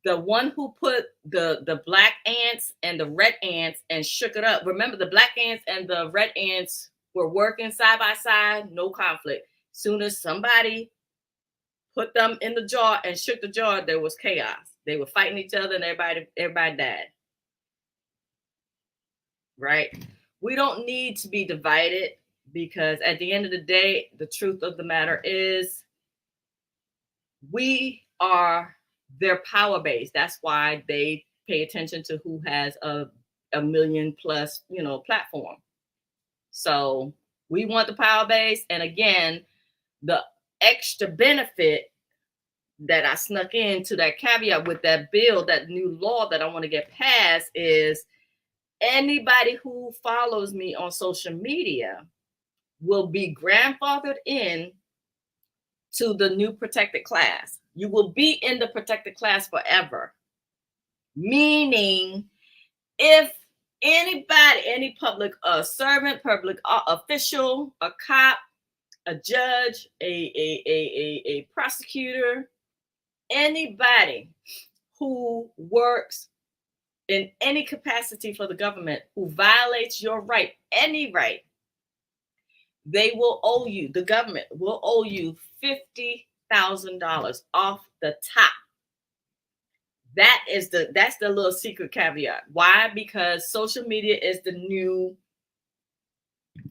The one who put the black ants and the red ants and shook it up. Remember, the black ants and the red ants were working side by side, no conflict. Soon as somebody put them in the jar and shook the jar, there was chaos. They were fighting each other and everybody died. Right? We don't need to be divided, because at the end of the day, the truth of the matter is we are their power base. That's why they pay attention to who has a a million plus, platform. So we want the power base. And again, the extra benefit that I snuck into that caveat with that bill, that new law that I want to get passed, is anybody who follows me on social media will be grandfathered in to the new protected class. You will be in the protected class forever. Meaning, if anybody, any public servant, public official, a cop, a judge, a prosecutor, anybody who works in any capacity for the government who violates your right, any right, they will owe you, the government will owe you $50,000 off the top. That's the little secret caveat. Why? Because social media is the new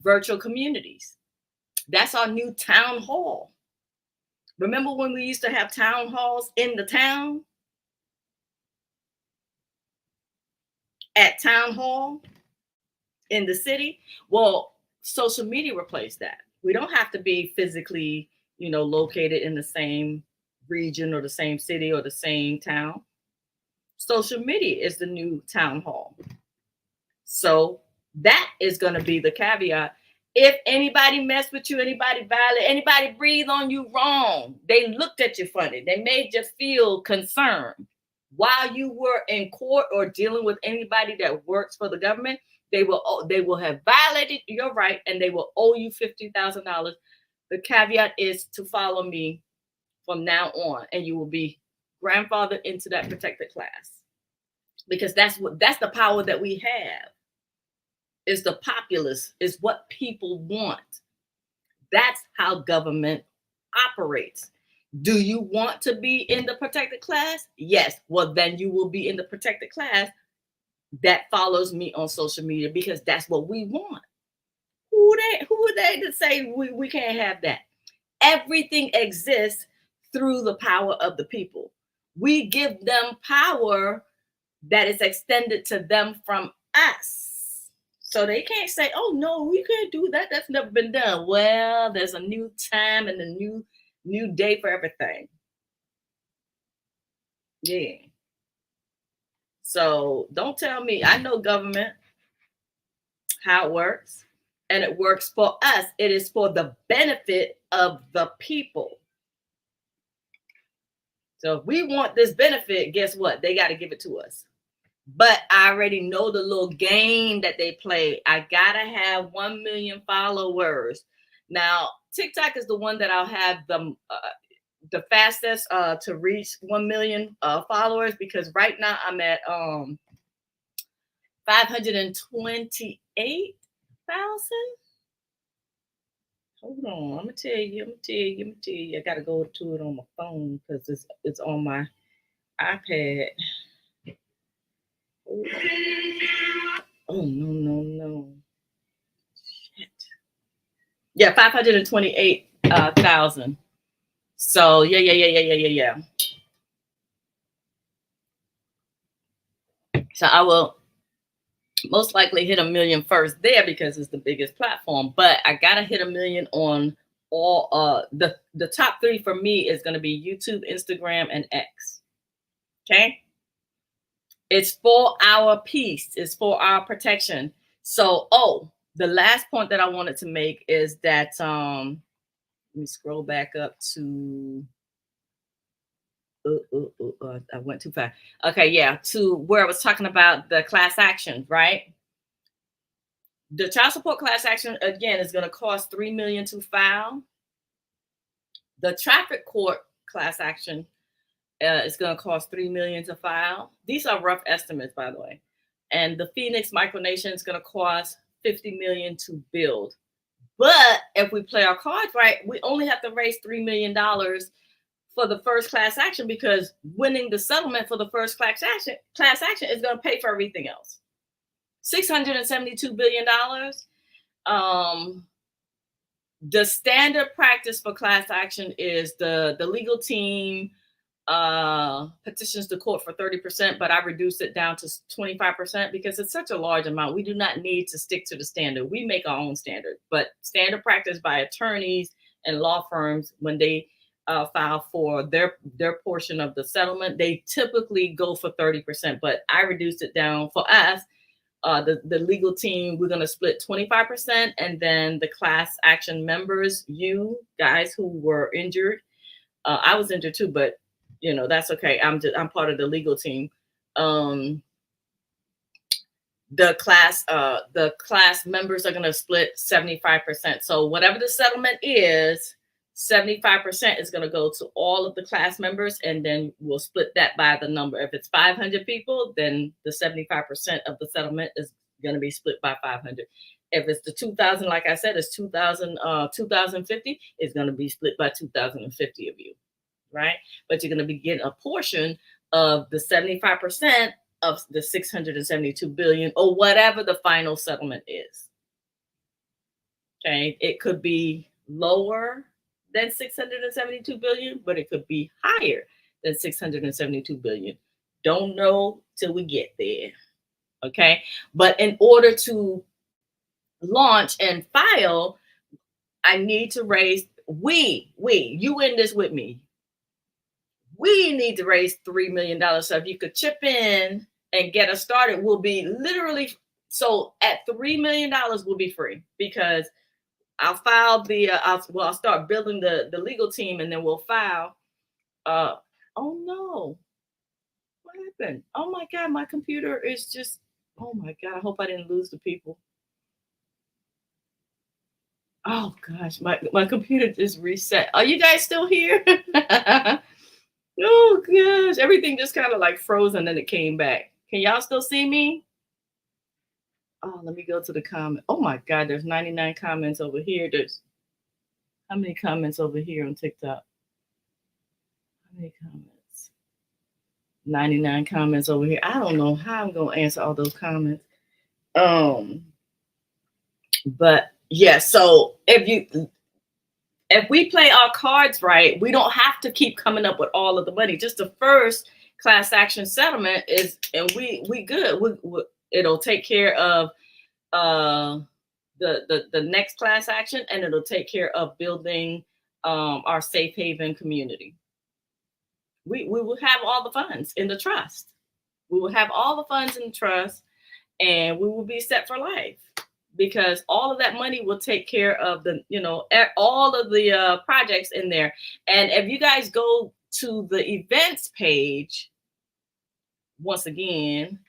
virtual communities. That's our new town hall. Remember when we used to have town halls in the town? At town hall in the city? Well, social media replaced that. We don't have to be physically, located in the same region or the same city or the same town. Social media is the new town hall. So that is going to be the caveat. If anybody messed with you, anybody violate, anybody breathe on you wrong, they looked at you funny, they made you feel concerned while you were in court or dealing with anybody that works for the government, they will have violated your right and they will owe you $50,000. The caveat is to follow me from now on, and you will be grandfathered into that protected class, because that's the power that we have. Is the populace, is what people want. That's how government operates. Do you want to be in the protected class? Yes. Well, then you will be in the protected class that follows me on social media, because that's what we want. Who are they to say we can't have that? Everything exists through the power of the people. We give them power that is extended to them from us. So they can't say, oh no, we can't do that. That's never been done. Well, there's a new time and a new day for everything. Yeah. So don't tell me. I know government, how it works, and it works for us. It is for the benefit of the people. So if we want this benefit, guess what? They got to give it to us. But I already know the little game that they play. I gotta have 1 million followers. Now, TikTok is the one that I'll have the fastest to reach 1 million followers, because right now I'm at 528,000. Hold on, I'm gonna tell you. I gotta go to it on my phone because it's on my iPad. Oh no. Shit. Yeah, 528,000. So yeah. So I will most likely hit 1 million first there because it's the biggest platform. But I gotta hit 1 million on all the top 3 for me is gonna be YouTube, Instagram, and X. Okay. It's for our peace. It's for our protection. So, the last point that I wanted to make is that, let me scroll back up to, I went too fast. Okay, yeah, to where I was talking about the class action, right? The child support class action, again, is going to cost $3 million to file. The traffic court class action it's going to cost $3 million to file. These are rough estimates, by the way. And the Phoenix micronation is going to cost $50 million to build. But if we play our cards right, we only have to raise $3 million for the first class action, because winning the settlement for the first class action is going to pay for everything else. $672 billion. The standard practice for class action is the legal team petitions to court for 30%, but I reduced it down to 25% because it's such a large amount. We do not need to stick to the standard. We make our own standard, but standard practice by attorneys and law firms, when they file for their portion of the settlement, they typically go for 30%, but I reduced it down for us. The legal team, we're going to split 25%, and then the class action members, you guys who were injured, I was injured too, but you know, that's okay. I'm part of the legal team. The class members are going to split 75%. So whatever the settlement is, 75% is going to go to all of the class members, and then we'll split that by the number. If it's 500 people, then the 75% of the settlement is going to be split by 500. If it's the 2,000, like I said, it's 2,050, it's going to be split by 2,050 of you, right? But you're going to be getting a portion of the 75% of the 672 billion, or whatever the final settlement is. Okay, it could be lower than 672 billion, but it could be higher than 672 billion. Don't know till we get there. Okay, but in order to launch and file, I need to raise, you in this with me, we need to raise $3 million. So if you could chip in and get us started, we'll be literally, so at $3 million, we'll be free, because I'll file I'll start building the legal team, and then we'll file. Oh no, what happened? Oh my God, my computer is just, oh my God, I hope I didn't lose the people. Oh gosh, my computer just reset. Are you guys still here? Oh gosh, everything just kind of like froze and then it came back. Can y'all still see me? Oh, let me go to the comment. Oh my God, there's 99 comments over here. There's how many comments over here on TikTok? How many comments? 99 comments over here. I don't know how I'm gonna answer all those comments. But yeah, so if we play our cards right, we don't have to keep coming up with all of the money. Just the first class action settlement is, and we good. It'll take care of the next class action, and it'll take care of building our safe haven community. We will have all the funds in the trust. We will have all the funds in the trust, and we will be set for life, because all of that money will take care of the, all of the projects in there. And if you guys go to the events page, once again,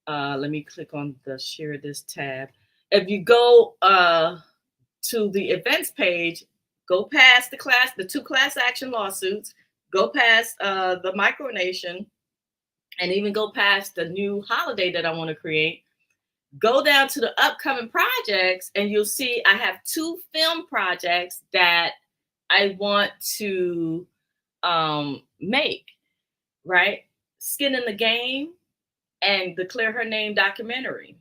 let me click on the share this tab. If you go to the events page, go past the two class action lawsuits, go past the micronation, and even go past the new holiday that I want to create. Go down to the upcoming projects, and you'll see I have 2 film projects that I want to make, right? Skin in the Game and the Clear Her Name documentary,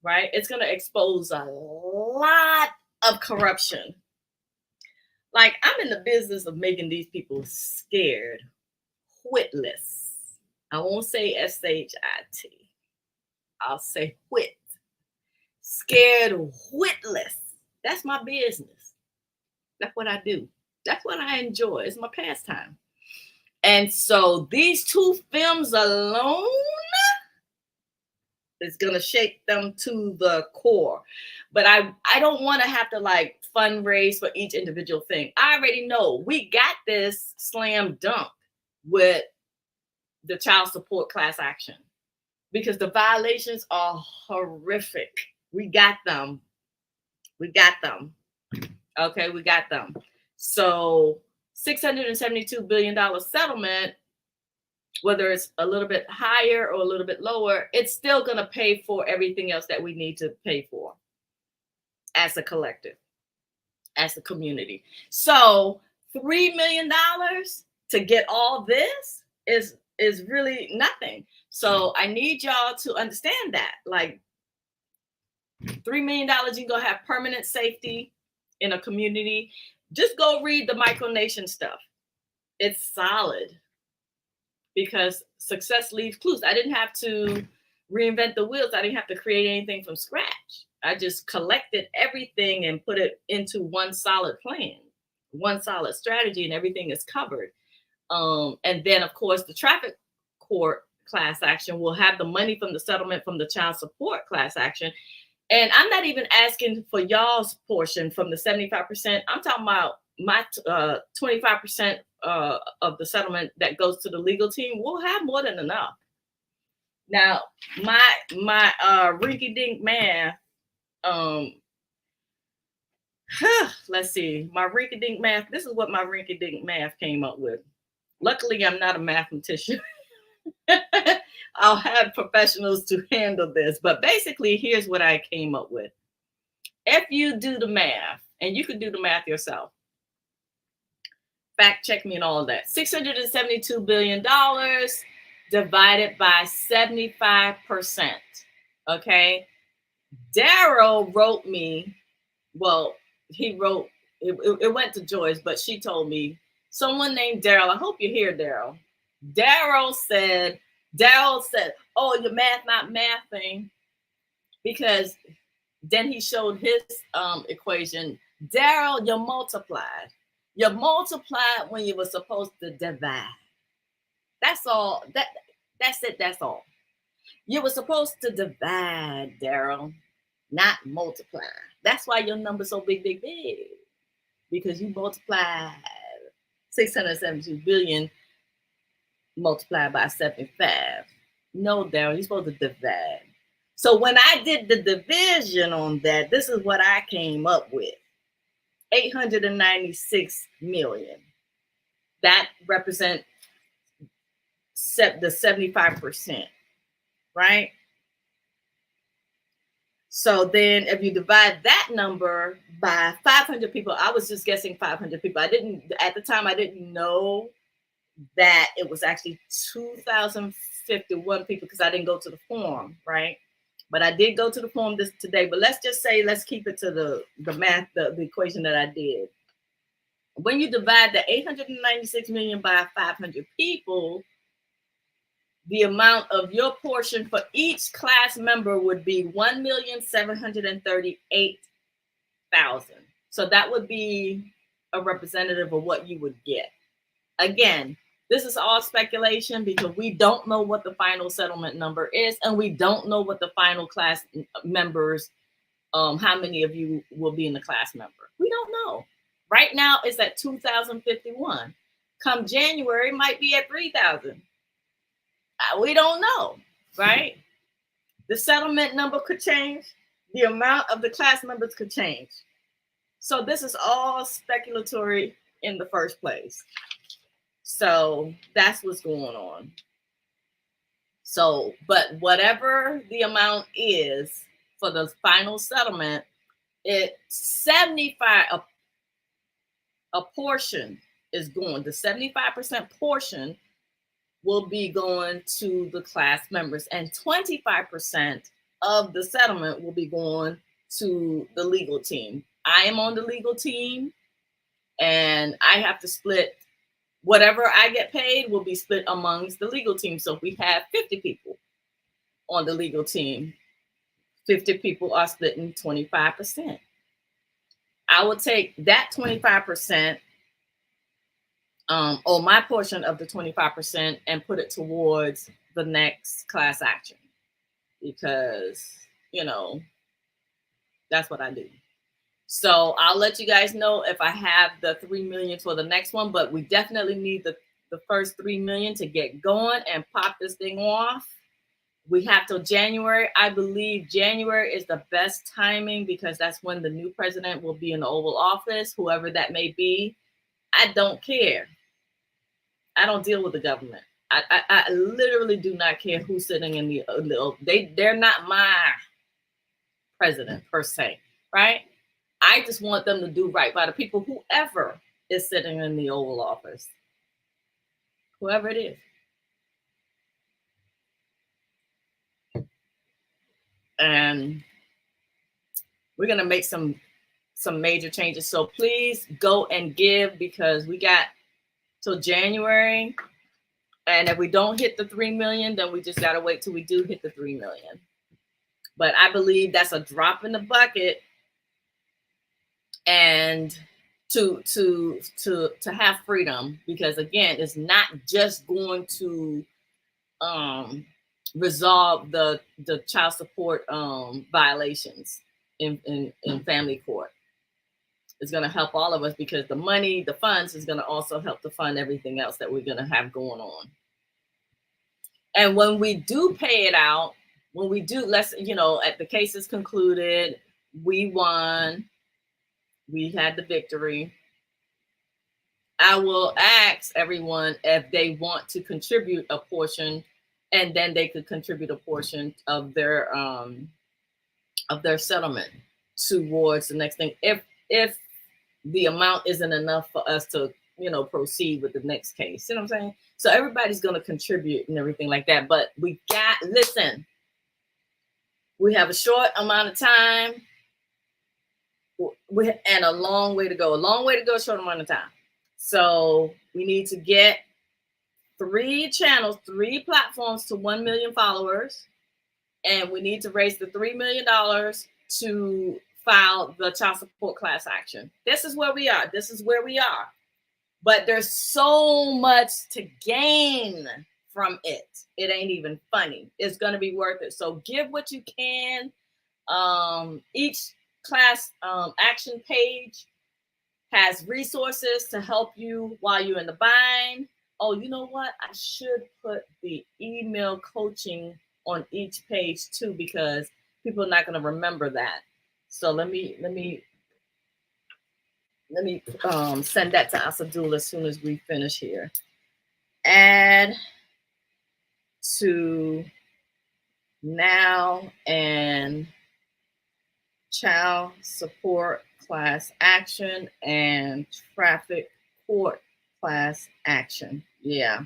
right? It's going to expose a lot of corruption. Like, I'm in the business of making these people scared, witless. I won't say S-H-I-T. I'll say wit. Scared witless. That's my business. That's what I do. That's what I enjoy. It's my pastime. And so these 2 films alone is going to shake them to the core. But I don't want to have to like fundraise for each individual thing. I already know we got this slam dunk with the child support class action, because the violations are horrific. We got them. Okay, we got them. So $672 billion settlement, whether it's a little bit higher or a little bit lower, it's still going to pay for everything else that we need to pay for as a collective, as a community. So $3 million to get all this is really nothing. So I need y'all to understand that, like, $3 million, you're going to have permanent safety in a community. Just go read the micronation stuff. It's solid. because success leaves clues. I didn't have to reinvent the wheels. I didn't have to create anything from scratch. I just collected everything and put it into one solid plan, one solid strategy, and everything is covered. And then, of course, the traffic court class action will have the money from the settlement from the child support class action. And I'm not even asking for y'all's portion from the 75%. I'm talking about my 25% of the settlement that goes to the legal team. We'll have more than enough. Now, my rinky-dink math, let's see, my rinky-dink math, this is what my rinky-dink math came up with. Luckily, I'm not a mathematician. I'll have professionals to handle this. But basically, here's what I came up with. If you do the math, and you can do the math yourself, fact check me and all of that, $672 billion divided by 75%. Okay. Daryl wrote me, well, he wrote, it went to Joyce, but she told me, someone named Daryl, I hope you're here, Daryl. Daryl said, oh, your math not mathing, because then he showed his equation. Daryl, you multiplied. You multiplied when you were supposed to divide. That's all. That's it. That's all. You were supposed to divide, Daryl, not multiply. That's why your number's so big, big, big. Because you multiplied 672 billion multiplied by 75. No, Daryl, you're supposed to divide. So when I did the division on that, this is what I came up with. 896 million. That represents the 75%, right? So then if you divide that number by 500 people, I was just guessing 500 people. At the time, I didn't know that it was actually 2,051 people because I didn't go to the forum, right? But I did go to the forum today. But let's just say, let's keep it to the math, the equation that I did. When you divide the 896 million by 500 people, the amount of your portion for each class member would be 1,738,000. So that would be a representative of what you would get. Again, this is all speculation because we don't know what the final settlement number is, and we don't know what the final class members, how many of you will be in the class member. We don't know. Right now, it's at 2,051. Come January, it might be at 3,000. We don't know, right? The settlement number could change. The amount of the class members could change. So this is all speculatory in the first place. So that's what's going on. So, but whatever the amount is for the final settlement, it 75, a portion is going, the 75% portion will be going to the class members, and 25% of the settlement will be going to the legal team. I am on the legal team, and I have to split whatever I get paid will be split amongst the legal team. So if we have 50 people on the legal team, 50 people are splitting 25%. I will take that 25%, or my portion of the 25%, and put it towards the next class action, because, you know, that's what I do. So I'll let you guys know if I have the 3 million for the next one, but we definitely need the first 3 million to get going and pop this thing off. We have till January. I believe January is the best timing because that's when the new president will be in the Oval Office, whoever that may be. I don't care. I don't deal with the government. I literally do not care who's sitting in they're not my president per se, right? I just want them to do right by the people, whoever is sitting in the Oval Office, whoever it is. And we're going to make some major changes. So please go and give, because we got till January. And if we don't hit the 3 million, then we just got to wait till we do hit the 3 million. But I believe that's a drop in the bucket. And to have freedom, because again, it's not just going to resolve the child support violations in family court. It's going to help all of us, because the money, the funds, is going to also help to fund everything else that we're going to have going on. And when we do pay it out, when we do, let's, at the case is concluded, we won, we had the victory, I will ask everyone if they want to contribute a portion, and then they could contribute a portion of their settlement towards the next thing. If the amount isn't enough for us to, proceed with the next case, you know what I'm saying? So everybody's going to contribute and everything like that. But listen, we have a short amount of time and a long way to go. Short amount of time. So we need to get 3 channels, 3 platforms to 1 million followers. And we need to raise the $3 million to file the child support class action. This is where we are. But there's so much to gain from it. It ain't even funny. It's going to be worth it. So give what you can. Each class action page has resources to help you while you're in the bind. Oh, you know what? I should put the email coaching on each page too, because people are not going to remember that. So let me send that to Asadul as soon as we finish here. Add to now and child support class action and traffic court class action. Yeah.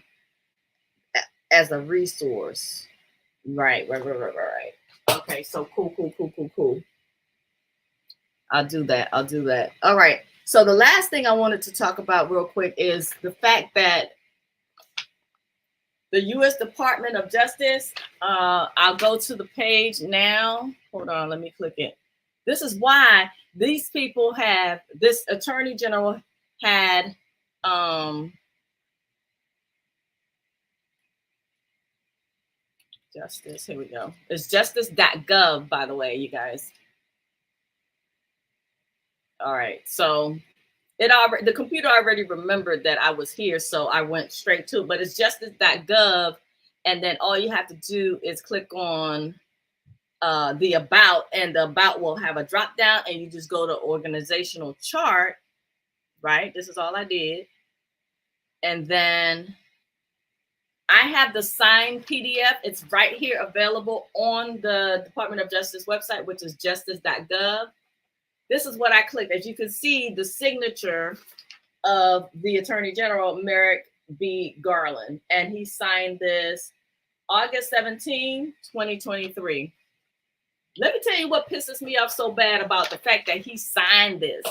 As a resource. Right. Okay, so cool. I'll do that. All right. So the last thing I wanted to talk about real quick is the fact that the U.S. Department of Justice, I'll go to the page now. Hold on, let me click it. This is why these people this Attorney General had Justice, here we go. It's justice.gov, by the way, you guys. All right, so the computer already remembered that I was here, so I went straight to it. But it's justice.gov, and then all you have to do is click on the about, and the about will have a drop down, and you just go to organizational chart. Right, this is all I did, and then I have the signed PDF. It's right here available on the Department of Justice website, which is justice.gov. This is what I clicked. As you can see, the signature of the Attorney General, Merrick B. Garland. And he signed this August 17, 2023. Let me tell you what pisses me off so bad about the fact that he signed this.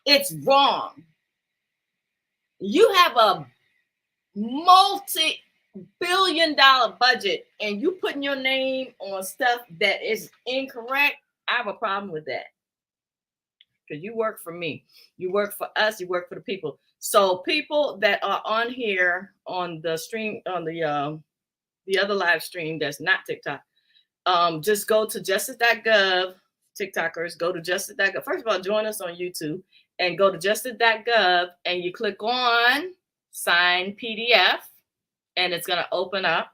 It's wrong. You have a multi-billion-dollar budget and you putting your name on stuff that is incorrect. I have a problem with that. Because you work for me, you work for us, you work for the people. So people that are on here on the stream, on the other live stream that's not TikTok, just go to justice.gov. TikTokers, go to justice.gov. First of all, join us on YouTube and go to justice.gov, and you click on sign PDF, and it's going to open up.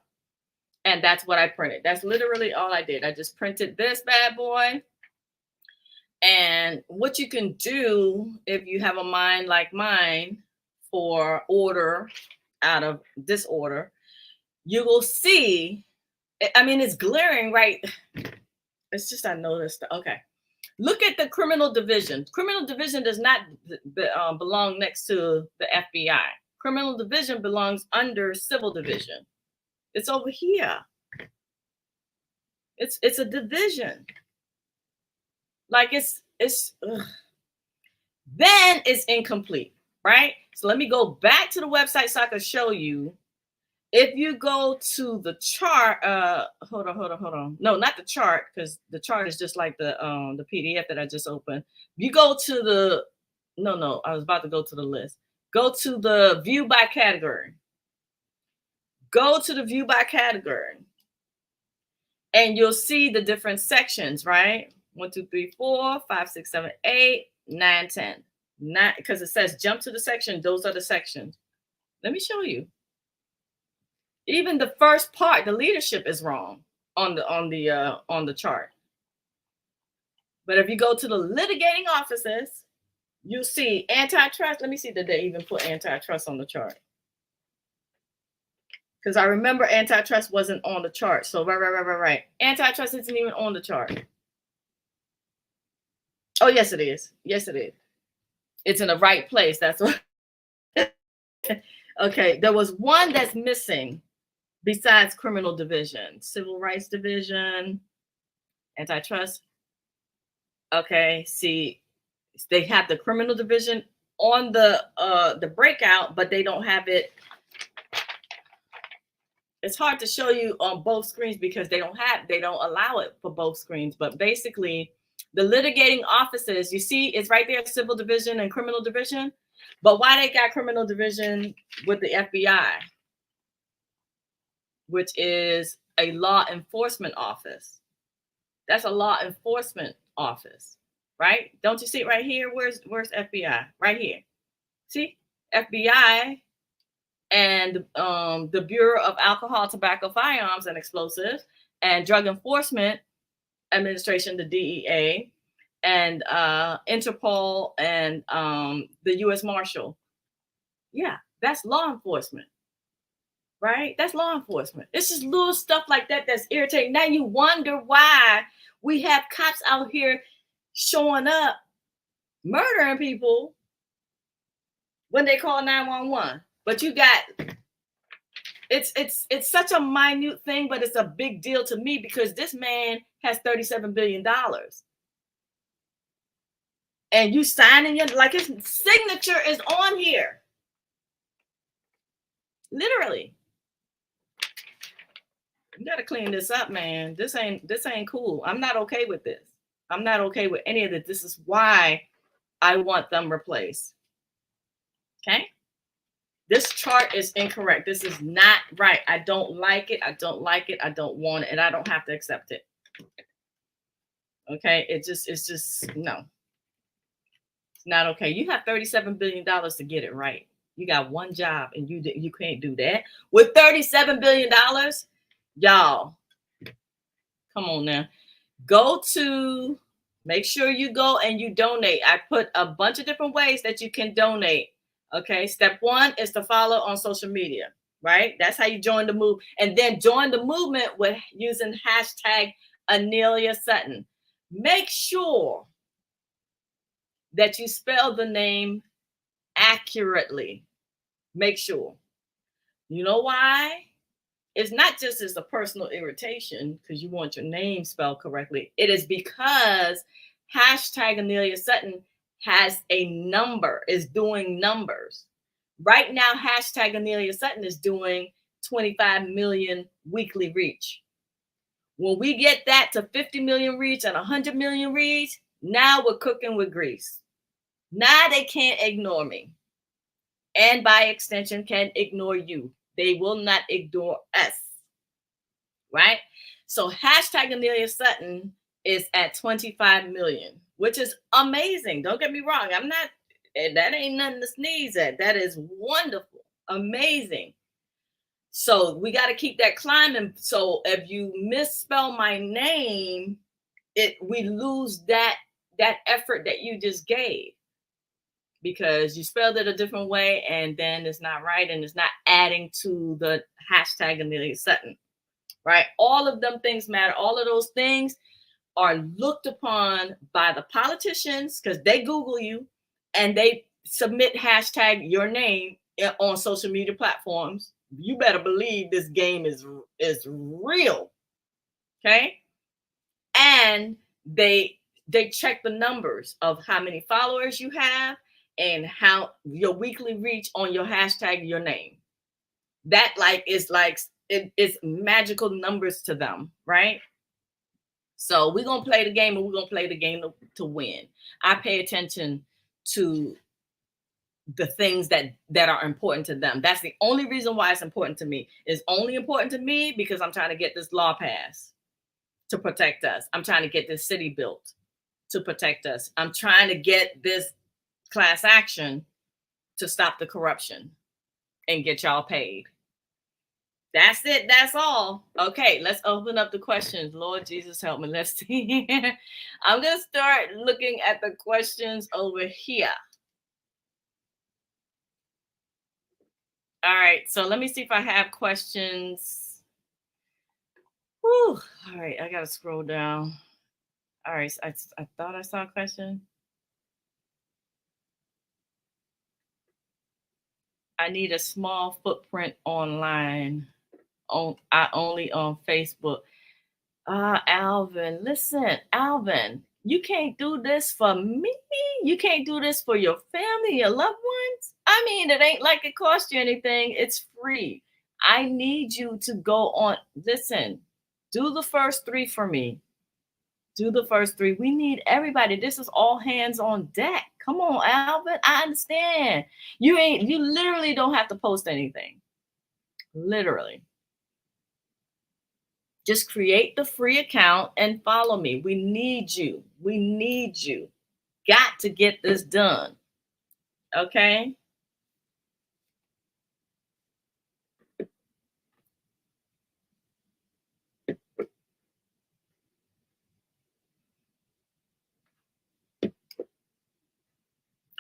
And that's what I printed. That's literally all I did. I just printed this bad boy. And what you can do if you have a mind like mine for order out of disorder, you will see, I mean, it's glaring, right? It's just, I noticed. Okay. Look at the criminal division. Criminal division does not belong next to the FBI. Criminal division belongs under civil division. It's over here. It's a division. Like it's then it's incomplete, right? So let me go back to the website so I can show you. If you go to the chart, hold on. No, not the chart, because the chart is just like the PDF that I just opened. You go to the no, I was about to go to the list. Go to the view by category. Go to the view by category. And you'll see the different sections, right? 1, 2, 3, 4, 5, 6, 7, 8, 9, 10. Not because it says jump to the section, those are the sections. Let me show you. Even the first part, the leadership is wrong on the chart. But if you go to the litigating offices, you see antitrust. Let me see, did they even put antitrust on the chart? Because I remember antitrust wasn't on the chart. So right. Antitrust isn't even on the chart. Oh, yes, it is. Yes, it is. It's in the right place. That's what. Okay, there was one that's missing besides criminal division, civil rights division, antitrust. Okay, see, they have the criminal division on the breakout, but they don't have it. It's hard to show you on both screens because they don't allow it for both screens. But basically, the litigating offices, you see, it's right there, civil division and criminal division. But why they got criminal division with the FBI, which is a law enforcement office? That's a law enforcement office, right? Don't you see it right here? Where's FBI? Right here. See, FBI and the Bureau of Alcohol, Tobacco, Firearms, and Explosives, and Drug Enforcement Administration, the DEA, and Interpol, and the U.S. Marshal. Yeah, that's law enforcement, right? That's law enforcement. It's just little stuff like that that's irritating. Now you wonder why we have cops out here showing up, murdering people when they call 911. But you got, it's such a minute thing, but it's a big deal to me because this man has $37 billion. And you signing it like his signature is on here. Literally. You gotta clean this up, man. This ain't cool. I'm not okay with this. I'm not okay with any of this. This is why I want them replaced. Okay? This chart is incorrect. This is not right. I don't like it. I don't like it. I don't want it. And I don't have to accept it. Okay? It's just, no. It's not okay. You have $37 billion to get it right. You got one job and you can't do that. With $37 billion, y'all, come on now. Make sure you go and you donate. I put a bunch of different ways that you can donate. Okay, step 1 is to follow on social media, right? That's how you join the move. And then join the movement with using hashtag Anelia Sutton. Make sure that you spell the name accurately. Make sure. You know why? It's not just as a personal irritation because you want your name spelled correctly. It is because hashtag Anelia Sutton has a number, is doing numbers. Right now, hashtag Anelia Sutton is doing 25 million weekly reach. When we get that to 50 million reach and 100 million reach, now we're cooking with grease. Now they can't ignore me. And by extension, can ignore you. They will not ignore us. Right? So hashtag Anelia Sutton is at 25 million, which is amazing. Don't get me wrong. That ain't nothing to sneeze at. That is wonderful. Amazing. So we got to keep that climbing. So if you misspell my name, we lose that effort that you just gave because you spelled it a different way and then it's not right and it's not adding to the hashtag Anelia Sutton, right? All of them things matter. All of those things are looked upon by the politicians because they Google you and they submit hashtag your name on social media platforms. You better believe this game is real. Okay. And they check the numbers of how many followers you have and how your weekly reach on your hashtag your name. That like is like it's magical numbers to them, right? So we're gonna play the game, and we're gonna play the game to win. I pay attention to the things that are important to them. That's the only reason why it's important to me. It's only important to me because I'm trying to get this law passed to protect us. I'm trying to get this city built to protect us. I'm trying to get this class action to stop the corruption and get y'all paid. That's it. That's all. Okay, let's open up the questions. Lord Jesus, help me. Let's see. I'm going to start looking at the questions over here. All right, so let me see if I have questions. Whew. All right, I got to scroll down. All right, I thought I saw a question. I need a small footprint online. Only on Facebook. Alvin, listen, Alvin, you can't do this for me. You can't do this for your family, your loved ones. I mean, it ain't like it costs you anything. It's free. I need you to go on. Listen, do the first 3 for me. Do the first 3. We need everybody. This is all hands on deck. Come on, Alvin. I understand. You literally don't have to post anything. Literally. Just create the free account and follow me. We need you. We need you. Got to get this done. Okay?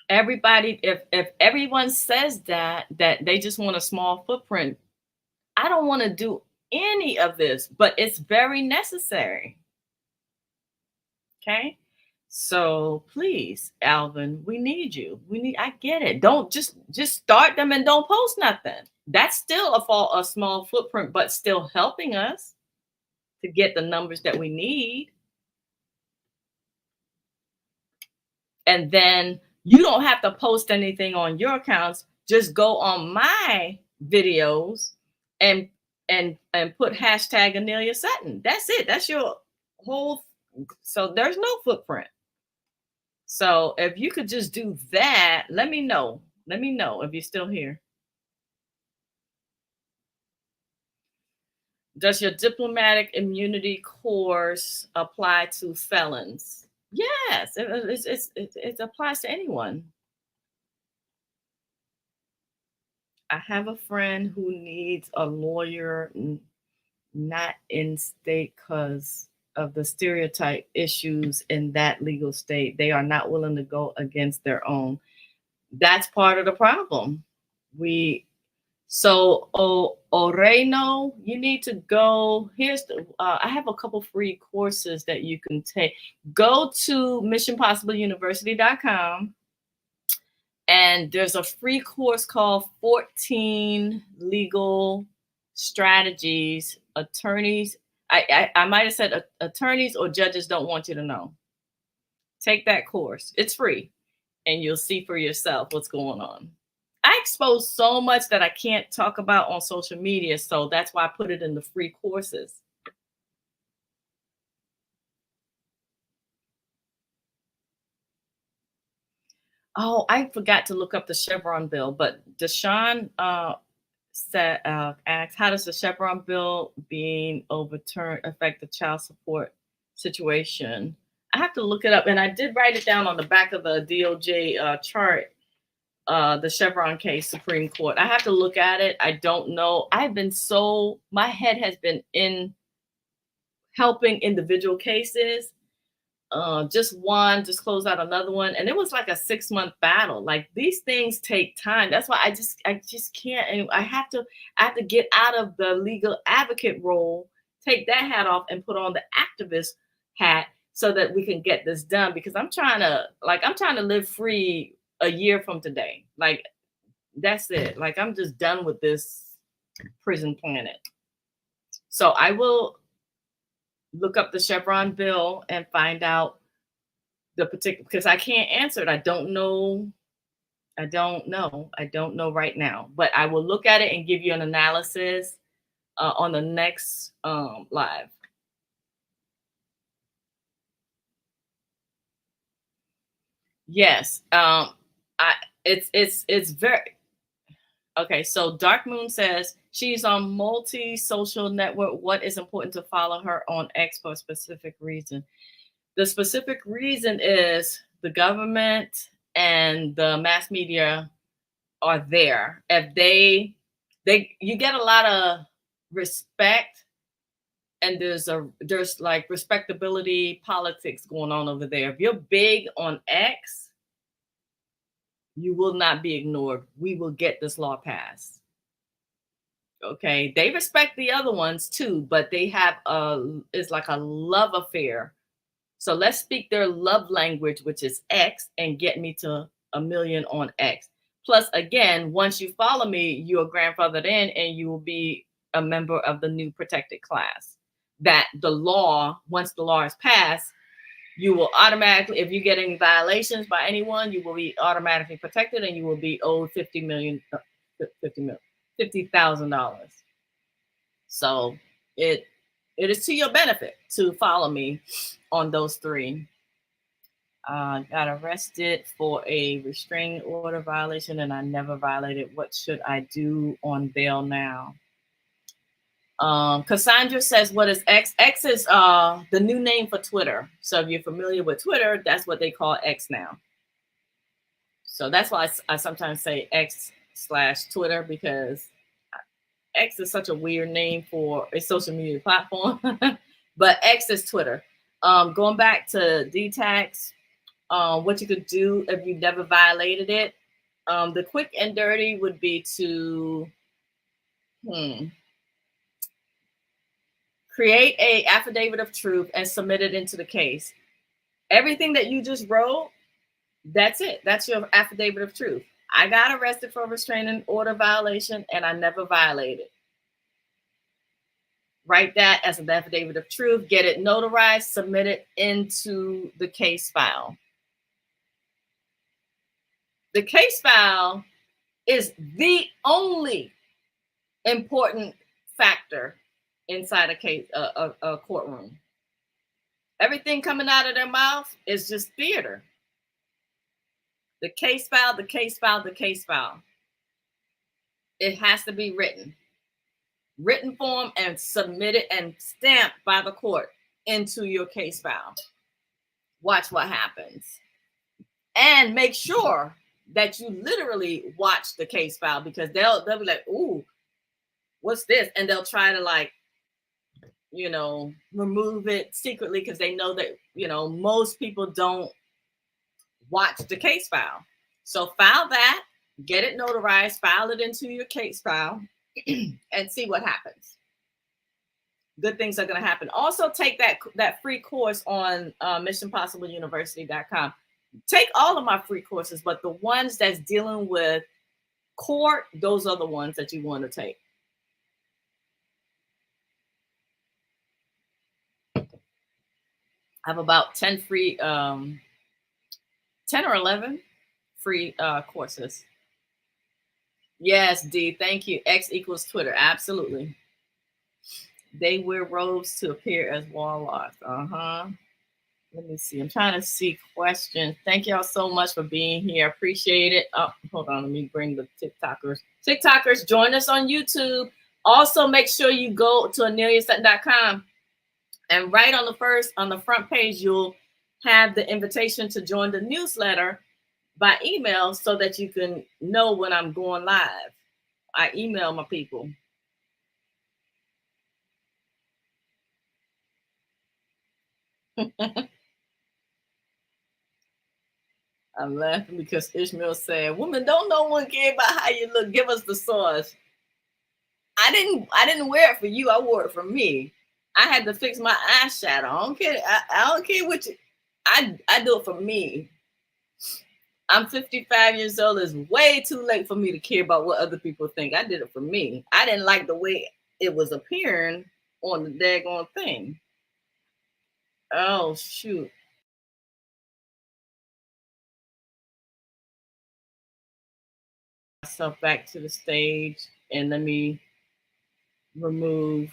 Everybody, if everyone says that they just want a small footprint, I don't want to do any of this, but it's very necessary. Okay? So please, Alvin, we need you. I get it. Don't just start them and don't post nothing. That's still a small footprint, but still helping us to get the numbers that we need. And then you don't have to post anything on your accounts. Just go on my videos and put hashtag Anelia Sutton. That's it. That's your whole. So there's no footprint. So if you could just do that, let me know. Let me know if you're still here. Does your diplomatic immunity course apply to felons? Yes, it applies to anyone. I have a friend who needs a lawyer, not in state because of the stereotype issues in that legal state. They are not willing to go against their own. That's part of the problem. Oreno, you need to go. I have a couple free courses that you can take. Go to missionpossibleuniversity.com, and there's a free course called 14 Legal Strategies Attorneys. I might have said attorneys or judges don't want you to know. Take that course. It's free, and you'll see for yourself what's going on. I expose so much that I can't talk about on social media, so that's why I put it in the free courses. Oh, I forgot to look up the Chevron bill, but Deshaun asked, how does the Chevron bill being overturned affect the child support situation? I have to look it up, and I did write it down on the back of the DOJ chart. The Chevron case, Supreme Court. I have to look at it. I don't know. My head has been in helping individual cases. Just closed out another one. And it was like a 6-month battle. Like, these things take time. That's why I just can't. And I have to get out of the legal advocate role, take that hat off and put on the activist hat so that we can get this done, because I'm trying to live free a year from today. Like, that's it. Like, I'm just done with this prison planet. So I will look up the Chevron bill and find out the particular, because I can't answer it. I don't know I don't know. I don't know right now, but I will look at it and give you an analysis on the next live. Yes. I it's very okay. So Dark Moon says she's on multi-social network. What is important to follow her on X for a specific reason? The specific reason is the government and the mass media are there. If they you get a lot of respect, and there's like respectability politics going on over there. If you're big on X, you will not be ignored. We will get this law passed. Okay, they respect the other ones too, but they have it's like a love affair. So let's speak their love language, which is X, and get me to a million on X. Plus, again, once you follow me, you're grandfathered in and you will be a member of the new protected class. That the law, once the law is passed, you will automatically, if you get any violations by anyone, you will be automatically protected and you will be owed $50,000. So it is to your benefit to follow me on those three. Got arrested for a restraining order violation and I never violated. What should I do on bail now? Cassandra says, what is X? X is the new name for Twitter. So if you're familiar with Twitter, that's what they call X now. So that's why I sometimes say X/Twitter, because X is such a weird name for a social media platform. But X is Twitter. Going back to DTax, what you could do if you never violated it. The quick and dirty would be to create a affidavit of truth and submit it into the case. Everything that you just wrote, that's it. That's your affidavit of truth. I got arrested for a restraining order violation and I never violated. Write that as an affidavit of truth, get it notarized, submit it into the case file. The case file is the only important factor inside a case, a courtroom. Everything coming out of their mouth is just theater. The case file, the case file, the case file. It has to be written form and submitted and stamped by the court into your case file. Watch what happens. And make sure that you literally watch the case file, because they'll be like, ooh, what's this? And they'll try to, like, remove it secretly, because they know that, most people don't watch the case file. So file that, get it notarized, file it into your case file, and see what happens. Good things are going to happen. Also, take that free course on missionpossibleuniversity.com. Take all of my free courses, but the ones that's dealing with court, those are the ones that you want to take. I have about 10 free, 10 or 11 free courses. Yes, D, thank you. X equals Twitter. Absolutely. They wear robes to appear as warlocks. Let me see. I'm trying to see questions. Thank y'all so much for being here. Appreciate it. Oh, hold on. Let me bring the TikTokers. TikTokers, join us on YouTube. Also, make sure you go to AneliaSutton.com, and right on the front page, you'll have the invitation to join the newsletter by email, so that you can know when I'm going live. I email my people. I'm laughing because Ishmael said, "Woman, don't no one care about how you look. Give us the source." I didn't wear it for you. I wore it for me. I had to fix my eyeshadow. I don't care. I don't care what you. I do it for me. I'm 55 years old. It's way too late for me to care about what other people think. I did it for me. I didn't like the way it was appearing on the daggone thing. Oh, shoot. myself back to the stage and let me remove.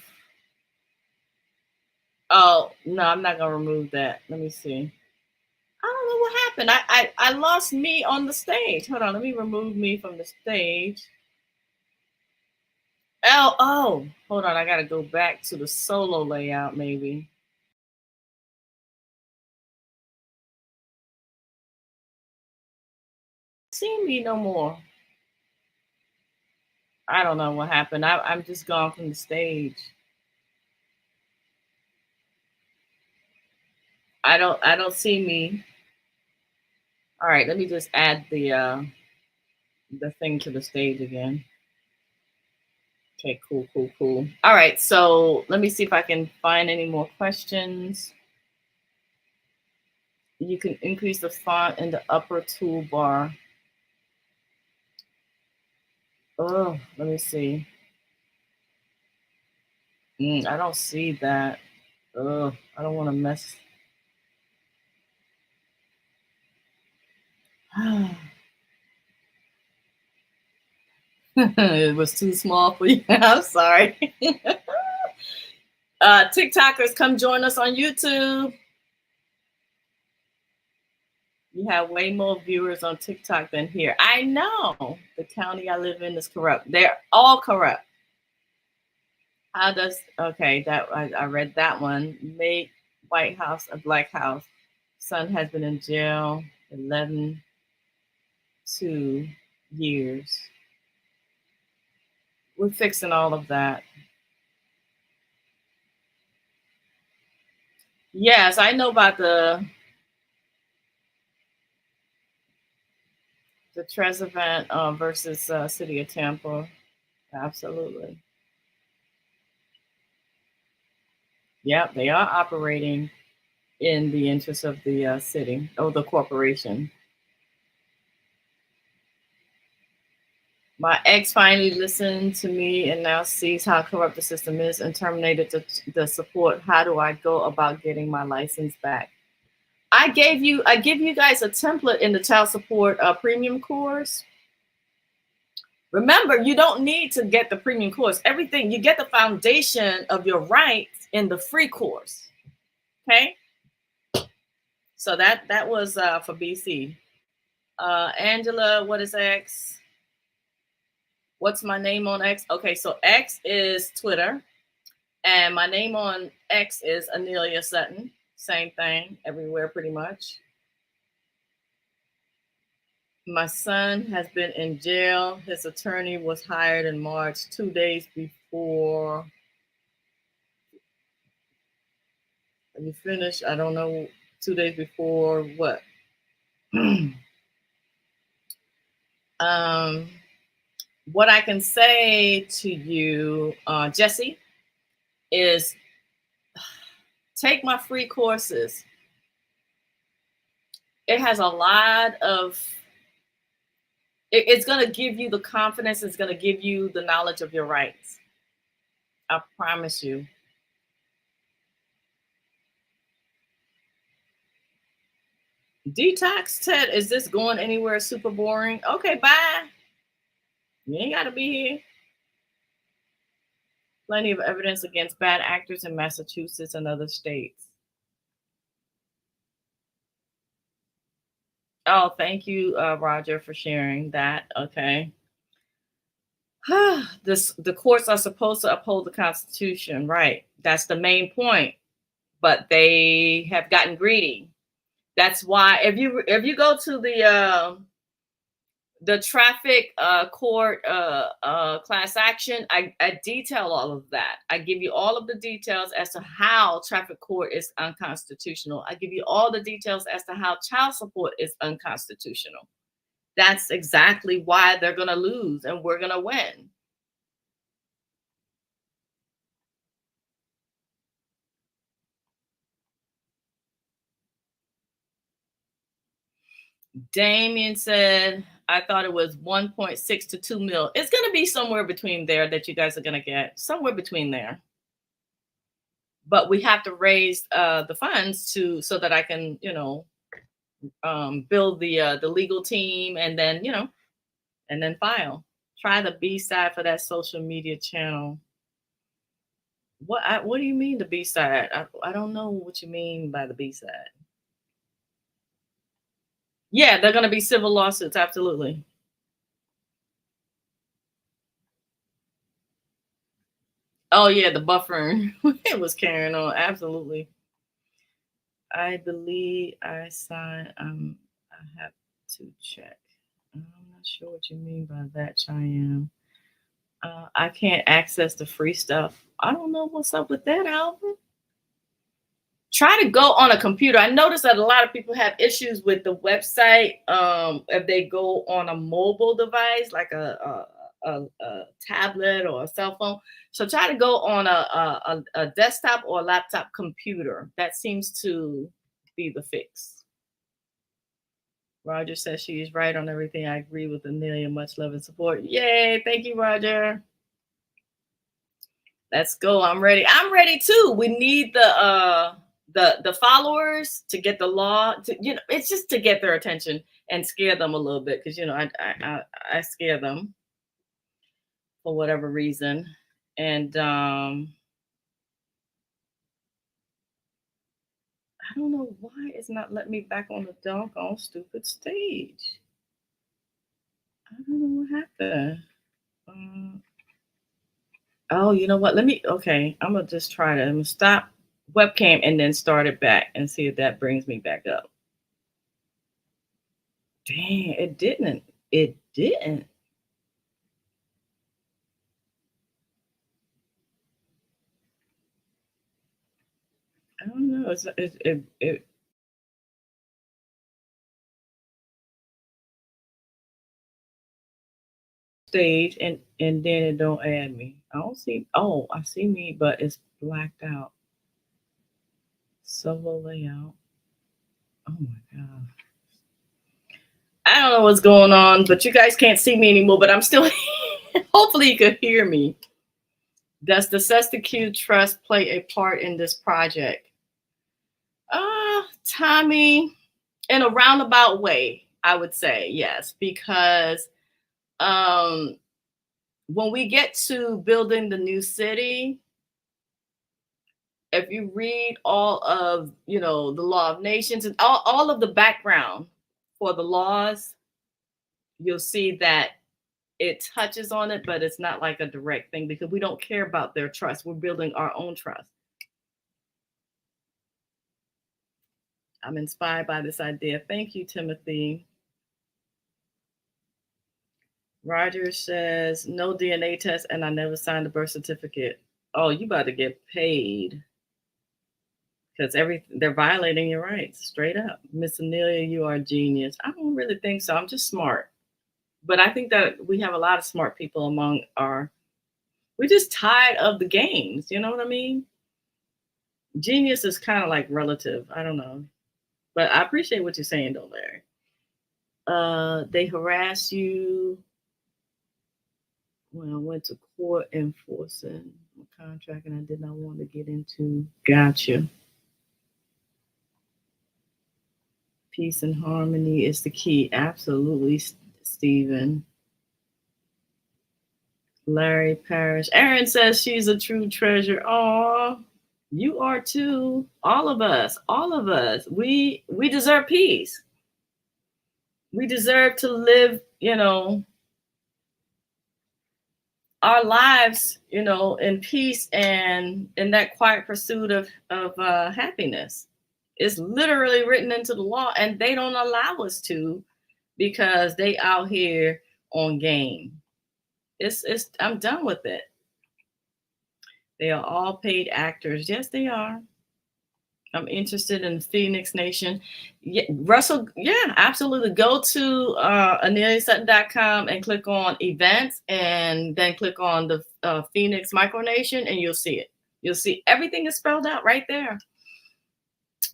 Oh, no, I'm not going to remove that. Let me see. I don't know what happened. I lost me on the stage. Hold on. Let me remove me from the stage. Oh, hold on. I got to go back to the solo layout maybe. See me no more. I don't know what happened. I'm just gone from the stage. I don't see me. All right, let me just add the thing to the stage again. Okay, cool. All right, so let me see if I can find any more questions. You can increase the font in the upper toolbar. Oh, let me see. I don't see that. Oh, I don't want to mess. It was too small for you. I'm sorry. TikTokers, come join us on YouTube. You have way more viewers on TikTok than here. I know the county I live in is corrupt. They're all corrupt. How does, okay, that I read that one. Make White House a black house. Son has been in jail 2 years. We're fixing all of that. Yes, I know about the Trezevant versus City of Tampa. Absolutely. Yep, they are operating in the interest of the city or the corporation. My ex finally listened to me and now sees how corrupt the system is and terminated the support. How do I go about getting my license back? I give you guys a template in the child support premium course. Remember, you don't need to get the premium course. Everything, you get the foundation of your rights in the free course. Okay. So that was for BC. Angela, what is X? What's my name on X? Okay, so X is Twitter. And my name on X is Anelia Sutton. Same thing everywhere pretty much. My son has been in jail. His attorney was hired in March, 2 days before. You finished? I don't know. 2 days before what? What I can say to you, Jesse, is take my free courses. It has a lot of, it's going to give you the confidence. It's going to give you the knowledge of your rights. I promise you. Detox, Ted, is this going anywhere super boring? Okay, bye. You ain't got to be here. Plenty of evidence against bad actors in Massachusetts and other states. Oh, thank you, Roger, for sharing that. Okay. The courts are supposed to uphold the Constitution, right? That's the main point. But they have gotten greedy. That's why if you go to the traffic court class action, I detail all of that. I give you all of the details as to how traffic court is unconstitutional. I give you all the details as to how child support is unconstitutional. That's exactly why they're going to lose and we're going to win. Damien said, I thought it was 1.6 to 2 mil. It's going to be somewhere between there that you guys are going to get. Somewhere between there. But we have to raise the funds so that I can, build the legal team and then, and then file. Try the B side for that social media channel. What do you mean the B side? I don't know what you mean by the B side. Yeah, they're going to be civil lawsuits. Absolutely. Oh yeah, the buffering. It was carrying on. Absolutely. I believe I signed. I have to check. I'm not sure what you mean by that, Cheyenne. I can't access the free stuff. I don't know what's up with that, Alvin. Try to go on a computer. I noticed that a lot of people have issues with the website. If they go on a mobile device, like a tablet or a cell phone. So try to go on a desktop or a laptop computer. That seems to be the fix. Roger says she's right on everything. I agree with Amelia. Much love and support. Yay. Thank you, Roger. Let's go. I'm ready. I'm ready too. We need the followers to get the law to, it's just to get their attention and scare them a little bit, because I scare them for whatever reason. And I don't know why it's not letting me back on the doggone stupid stage. I don't know what happened. Oh, you know what? Okay, I'm gonna just try to, I'm gonna stop webcam and then start it back and see if that brings me back up. Dang, it didn't. It didn't. I don't know. It stage and then it don't add me. I don't see. Oh, I see me, but it's blacked out. Solo layout. Oh my god. I don't know what's going on, but you guys can't see me anymore. But I'm still. Hopefully, you could hear me. Does the Sister-Q Trust play a part in this project? Tommy, in a roundabout way, I would say yes, because when we get to building the new city, if you read all of the Law of Nations and all of the background for the laws, you'll see that it touches on it, but it's not like a direct thing, because we don't care about their trust. We're building our own trust. I'm inspired by this idea. Thank you, Timothy. Roger says, no DNA test, and I never signed a birth certificate. Oh, you about to get paid. Because they're violating your rights, straight up. Miss Amelia, you are a genius. I don't really think so. I'm just smart. But I think that we have a lot of smart people among we're just tired of the games. You know what I mean? Genius is kind of like relative. I don't know. But I appreciate what you're saying, though, Larry. They harass you when I went to court enforcing a contract, and I did not want to get into. Gotcha. Peace and harmony is the key. Absolutely, Stephen. Larry Parrish. Erin says she's a true treasure. Oh, you are too. All of us. All of us. We deserve peace. We deserve to live, our lives, in peace and in that quiet pursuit of happiness. It's literally written into the law, and they don't allow us to, because they out here on game. I'm done with it. They are all paid actors. Yes, they are. I'm interested in Phoenix Nation. Yeah, Russell, yeah, absolutely. Go to AneliaSutton.com and click on events, and then click on the Phoenix Micronation, and you'll see it. You'll see everything is spelled out right there.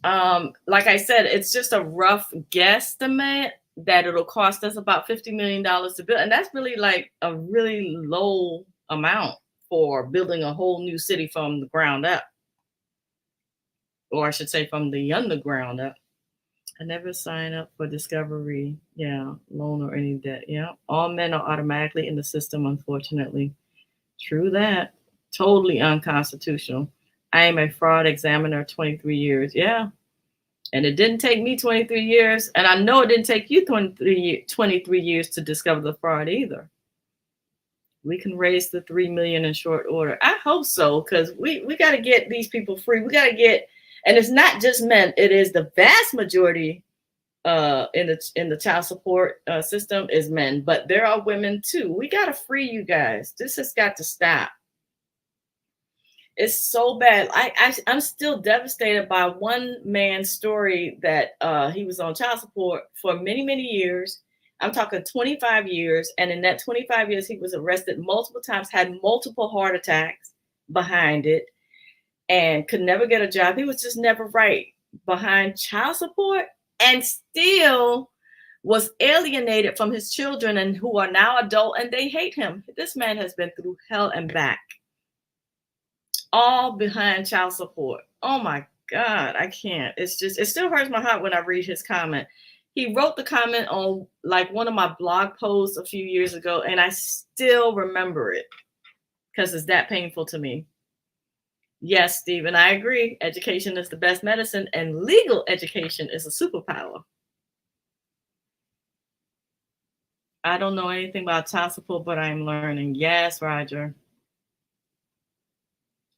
Like I said, it's just a rough guesstimate that it'll cost us about $50 million to build. And that's really like a really low amount for building a whole new city from the ground up. Or I should say from the underground up. I never sign up for Discovery, yeah, loan or any debt. Yeah, all men are automatically in the system, unfortunately. True that. Totally unconstitutional. I am a fraud examiner, 23 years. Yeah, and it didn't take me 23 years, and I know it didn't take you 23 years to discover the fraud either. We can raise the 3 million in short order. I hope so, because we got to get these people free. We got to get, and it's not just men. It is the vast majority in the child support system is men, but there are women too. We got to free you guys. This has got to stop. It's so bad. I'm still devastated by one man's story that he was on child support for many years. I'm talking 25 years, and in that 25 years, he was arrested multiple times, had multiple heart attacks behind it, and could never get a job. He was just never right behind child support, and still was alienated from his children, and who are now adult, and they hate him. This man has been through hell and back, all behind child support. Oh my God, I can't. It's just, it still hurts my heart when I read his comment. He wrote the comment on like one of my blog posts a few years ago, and I still remember it because it's that painful to me. Yes, Stephen, I agree. Education is the best medicine, and legal education is a superpower. I don't know anything about child support, but I'm learning. Yes, Roger.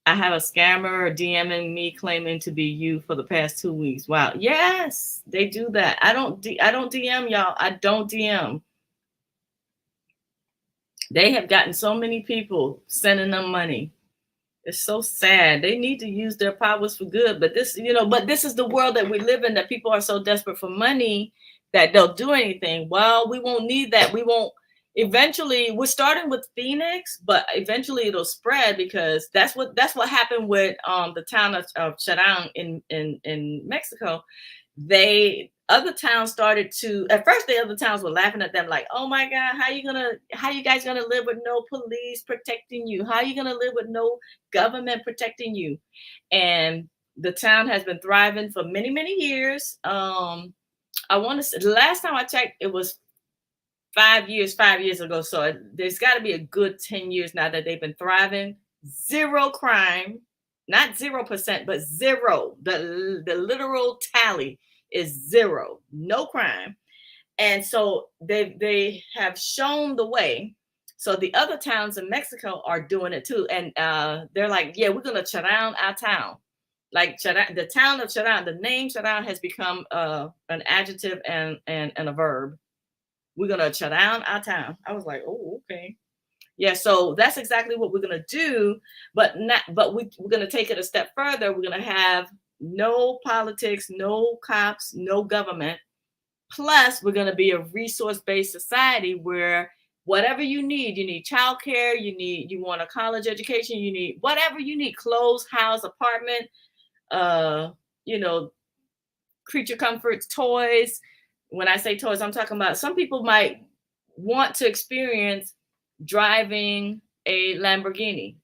I have a scammer DMing me claiming to be you for the past 2 weeks. Wow. Yes, they do that. I don't DM y'all. I don't DM. They have gotten so many people sending them money. It's so sad. They need to use their powers for good. But this, but this is the world that we live in, that people are so desperate for money that they'll do anything. Well, we won't need that. We won't. Eventually, we're starting with Phoenix, but eventually it'll spread, because that's what happened with the town of Cheran in Mexico. Other towns started to, at first the other towns were laughing at them like, oh my God, how you guys gonna live with no police protecting you? How are you gonna live with no government protecting you? And the town has been thriving for many years. I want to say the last time I checked, it was 5 years ago. So there's got to be a good 10 years now that they've been thriving. Zero crime, not 0%, but zero. The literal tally is zero, no crime. And so they have shown the way. So the other towns in Mexico are doing it too. And they're like, yeah, we're going to Cheran our town. Like Cheran, the town of Cheran, the name Cheran has become an adjective and a verb. We're going to Cheran our town. I was like, oh, okay. Yeah, so that's exactly what we're going to do. But we're going to take it a step further. We're going to have no politics, no cops, no government. Plus, we're going to be a resource-based society where whatever you need childcare, you want a college education, you need whatever you need, clothes, house, apartment, creature comforts, toys. When I say toys, I'm talking about, some people might want to experience driving a Lamborghini.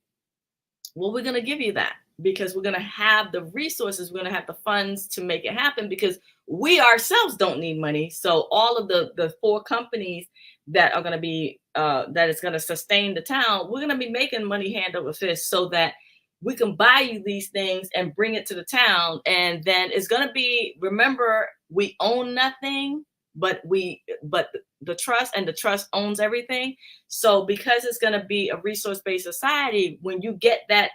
Well, we're going to give you that, because we're going to have the resources, we're going to have the funds to make it happen, because we ourselves don't need money. So all of the 4 companies that are going to be, that is going to sustain the town, we're going to be making money hand over fist, so that we can buy you these things and bring it to the town. And then it's going to be, remember, we own nothing, but the trust, and the trust owns everything. So because it's going to be a resource-based society, when you get that,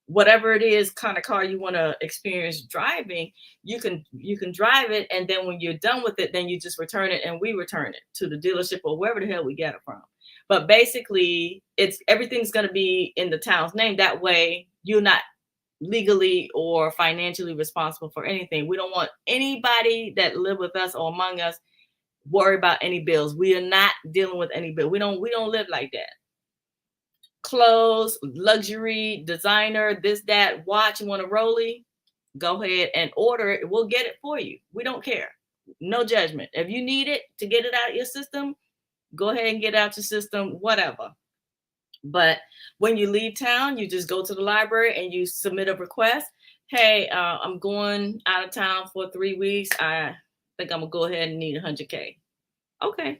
whatever it is kind of car you want to experience driving, you can drive it. And then when you're done with it, then you just return it, and we return it to the dealership or wherever the hell we get it from. But basically, everything's going to be in the town's name. That way you're not legally or financially responsible for anything. We don't want anybody that live with us or among us worry about any bills. We are not dealing with any bill. We don't live like that. Clothes, luxury, designer, this, that, watch, you want a Rollie, go ahead and order it. We'll get it for you. We don't care. No judgment. If you need it to get it out of your system, go ahead and get out your system, whatever. But when you leave town, you just go to the library and you submit a request. hey, I'm going out of town for 3 weeks. I think I'm gonna go ahead and need 100K. Okay.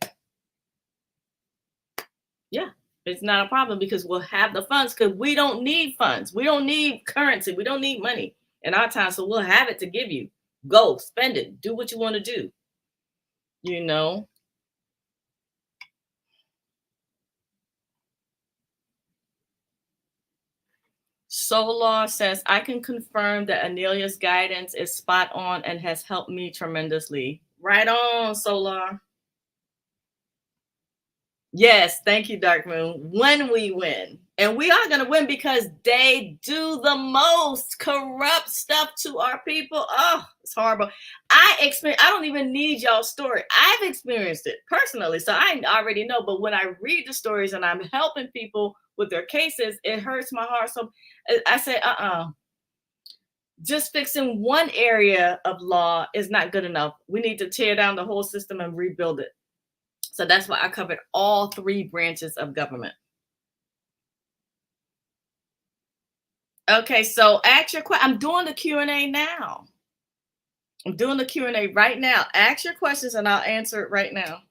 Yeah, it's not a problem because we'll have the funds because we don't need funds. We don't need currency. We don't need money in our time. So we'll have it to give you. Go spend it. Do what you want to do. You know. Solar says, I can confirm that Anelia's guidance is spot on and has helped me tremendously. Right on, Solar. Yes, thank you, Dark Moon. When we win, and we are going to win because they do the most corrupt stuff to our people. Oh, it's horrible. I don't even need y'all's story. I've experienced it personally, so I already know. But when I read the stories and I'm helping people with their cases, it hurts my heart. So I say, just fixing one area of law is not good enough. We need to tear down the whole system and rebuild it. So that's why I covered all 3 branches of government. Okay, so ask your question. I'm doing the Q&A now. I'm doing the Q&A right now. Ask your questions and I'll answer it right now.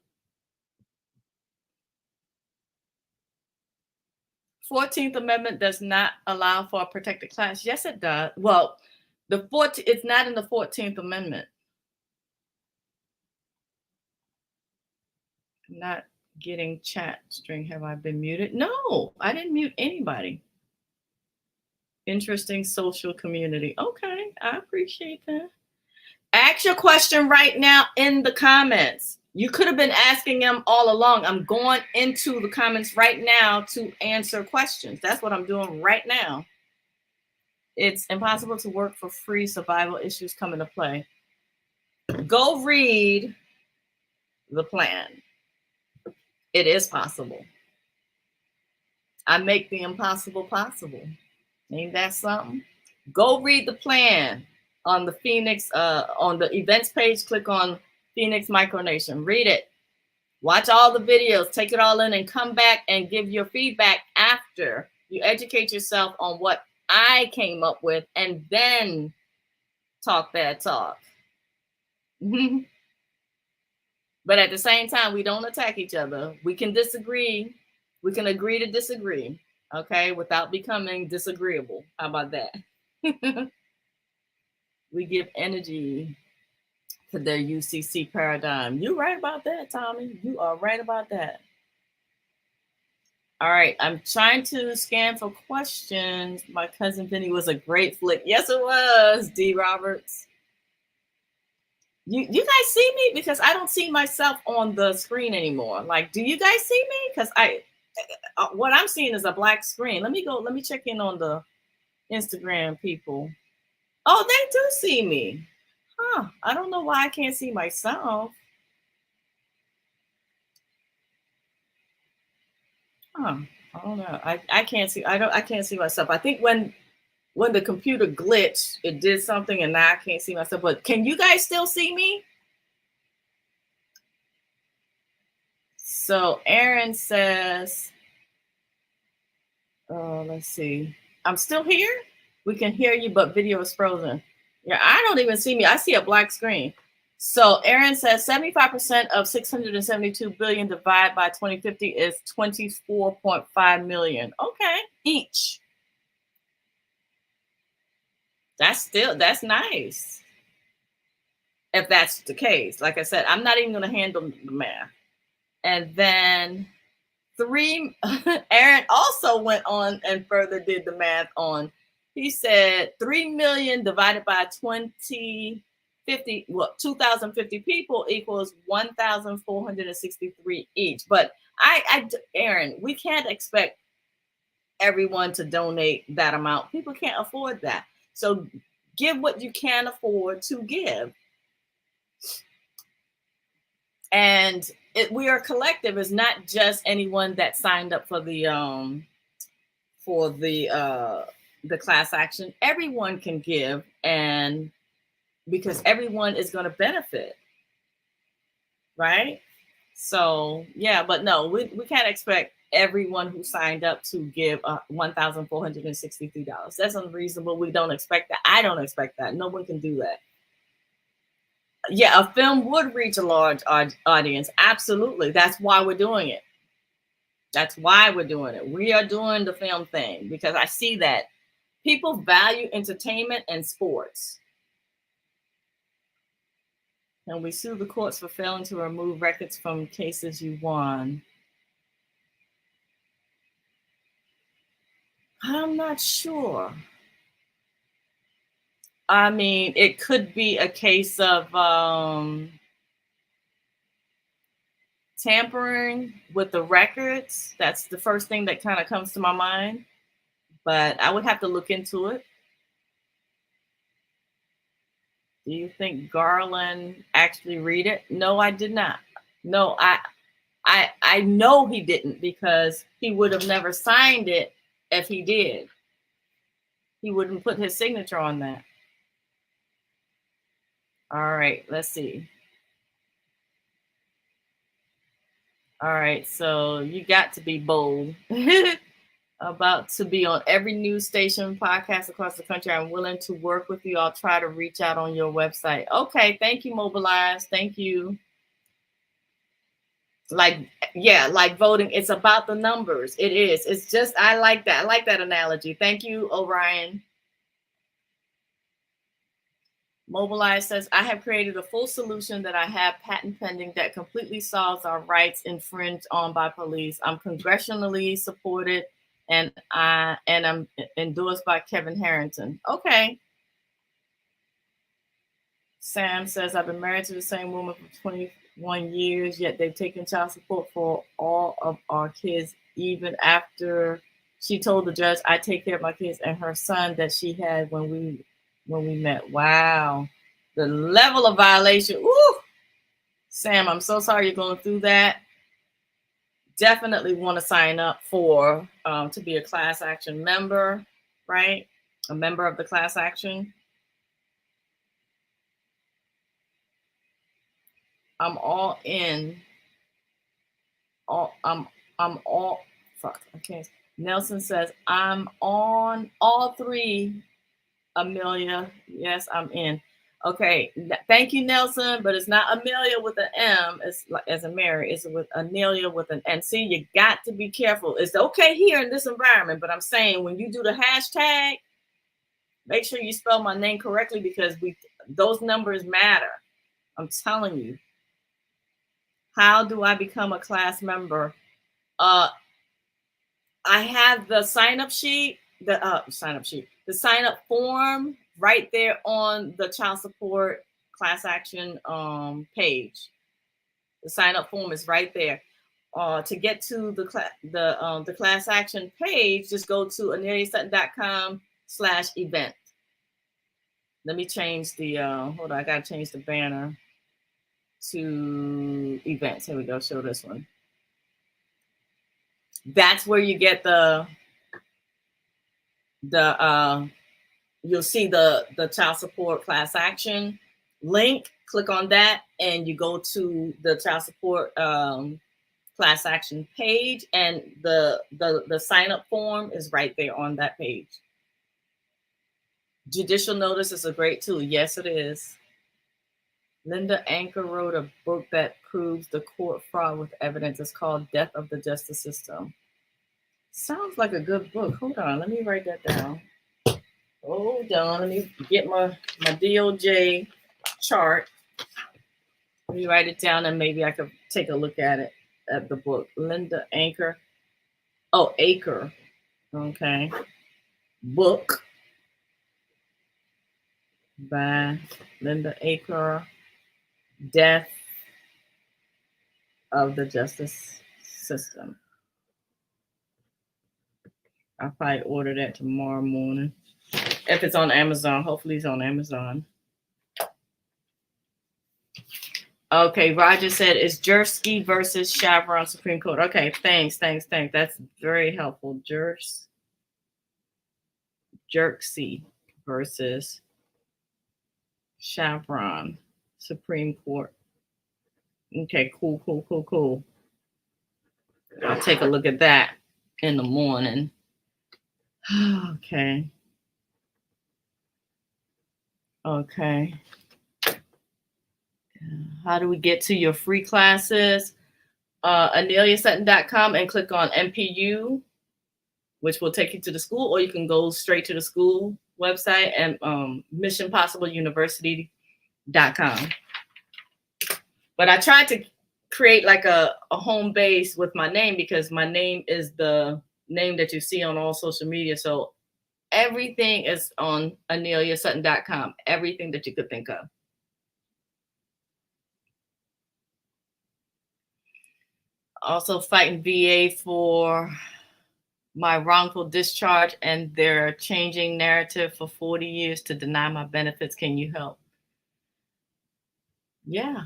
14th Amendment does not allow for a protected class. Yes, it does. Well, it's not in the 14th Amendment. I'm not getting chat string. Have I been muted? No, I didn't mute anybody. Interesting social community. Okay, I appreciate that. Ask your question right now in the comments. You could have been asking them all along. I'm going into the comments right now to answer questions. That's what I'm doing right now. It's impossible to work for free. Survival issues come into play. Go read the plan. It is possible. I make the impossible possible. Ain't that something? Go read the plan on the Phoenix, on the events page. Click on Phoenix Micronation. Read it. Watch all the videos. Take it all in and come back and give your feedback after you educate yourself on what I came up with and then talk that talk. But at the same time, we don't attack each other. We can disagree. We can agree to disagree, okay, without becoming disagreeable. How about that? We give energy to their UCC paradigm. You're right about that, Tommy. You are right about that. All right, I'm trying to scan for questions. My Cousin Vinny was a great flick. Yes, it was, D. Roberts. You guys see me? Because I don't see myself on the screen anymore. Like, do you guys see me? Because what I'm seeing is a black screen. Let me check in on the Instagram people. Oh, they do see me. Huh. I don't know why I can't see myself. Huh. I don't know. I can't see. I can't see myself. I think when the computer glitched, it did something and now I can't see myself. But can you guys still see me? So Aaron says, let's see. I'm still here. We can hear you, but video is frozen. Yeah, I don't even see me. I see a black screen. So Aaron says 75% of 672 billion divided by 2050 is 24.5 million. Okay, each. That's nice. If that's the case, like I said, I'm not even going to handle the math. And then Aaron also went on and further did the math on. He said 3 million divided by 2050, 2,050 people equals 1,463 each. But Aaron, we can't expect everyone to donate that amount. People can't afford that. So give what you can afford to give. And we are collective. It's not just anyone that signed up for the class action. Everyone can give, and because everyone is going to benefit, right? So yeah, but no, we can't expect everyone who signed up to give $1,463. That's unreasonable. We don't expect that. I don't expect that. No one can do that. Yeah, a film would reach a large audience. Absolutely. That's why we're doing it. That's why we're doing it. We are doing the film thing because I see that people value entertainment and sports. And we sue the courts for failing to remove records from cases you won. I'm not sure. I mean, it could be a case of tampering with the records. That's the first thing that kind of comes to my mind. But I would have to look into it. Do you think Garland actually read it? No, I did not. No, I know he didn't because he would have never signed it if he did. He wouldn't put his signature on that. All right, let's see. All right, so you got to be bold. About to be on every news station, podcast across the country. I'm willing to work with you. I'll try to reach out on your website. Okay, thank you, Mobilize. Thank you. Like, yeah, like voting. It's about the numbers. It is. It's just, I like that. I like that analogy. Thank you, Orion. Mobilize says, I have created a full solution that I have patent pending that completely solves our rights infringed on by police. I'm congressionally supported and I'm endorsed by Kevin Harrington. Okay. Sam says, I've been married to the same woman for 21 years, yet they've taken child support for all of our kids, even after she told the judge, I take care of my kids and her son that she had when we met. Wow. The level of violation. Woo! Sam, I'm so sorry you're going through that. Definitely want to sign up for to be a class action member, right? A member of the class action. I'm all in. I'm all fuck. I can't. Nelson says I'm on all three. Amelia, yes, I'm in. Okay, thank you, Nelson. But it's not Amelia with an M. It's like as a Mary. It's with Amelia with an N. See, you got to be careful. It's okay here in this environment, but I'm saying when you do the hashtag, make sure you spell my name correctly because those numbers matter. I'm telling you. How do I become a class member? I have the sign-up sheet, the sign-up form right there on the child support class action page. The sign-up form is right there. To get to the class action page, just go to aneliasutton.com/event. Let me change the hold on, I gotta change the banner to events. Here we go. Show this one. That's where you get you'll see the child support class action link. Click on that and you go to the child support class action page, and the sign up form is right there on that page. Judicial notice is a great tool. Yes, it is. Linda Anchor wrote a book that proves the court fraud with evidence. It's called Death of the Justice System. Sounds like a good book. Hold on, let me write that down. Hold on, let me get my DOJ chart. Let me write it down and maybe I could take a look at it, at the book. Linda Anchor. Oh, Acre. Okay. Book by Linda Acre. Death of the Justice System. I'll probably order that tomorrow morning. If it's on Amazon, hopefully it's on Amazon. Okay, Roger said it's Jersky versus Chevron Supreme Court. Okay, thanks. That's very helpful. Jersky versus Chevron Supreme Court. Okay, cool. I'll take a look at that in the morning. Okay. Okay. How do we get to your free classes? AneliaSutton.com and click on MPU, which will take you to the school, or you can go straight to the school website and MissionPossibleUniversity.com. But I tried to create like a home base with my name, because my name is the name that you see on all social media. So everything is on AneliaSutton.com, everything that you could think of. Also fighting VA for my wrongful discharge, and they're changing narrative for 40 years to deny my benefits. Can you help? Yeah,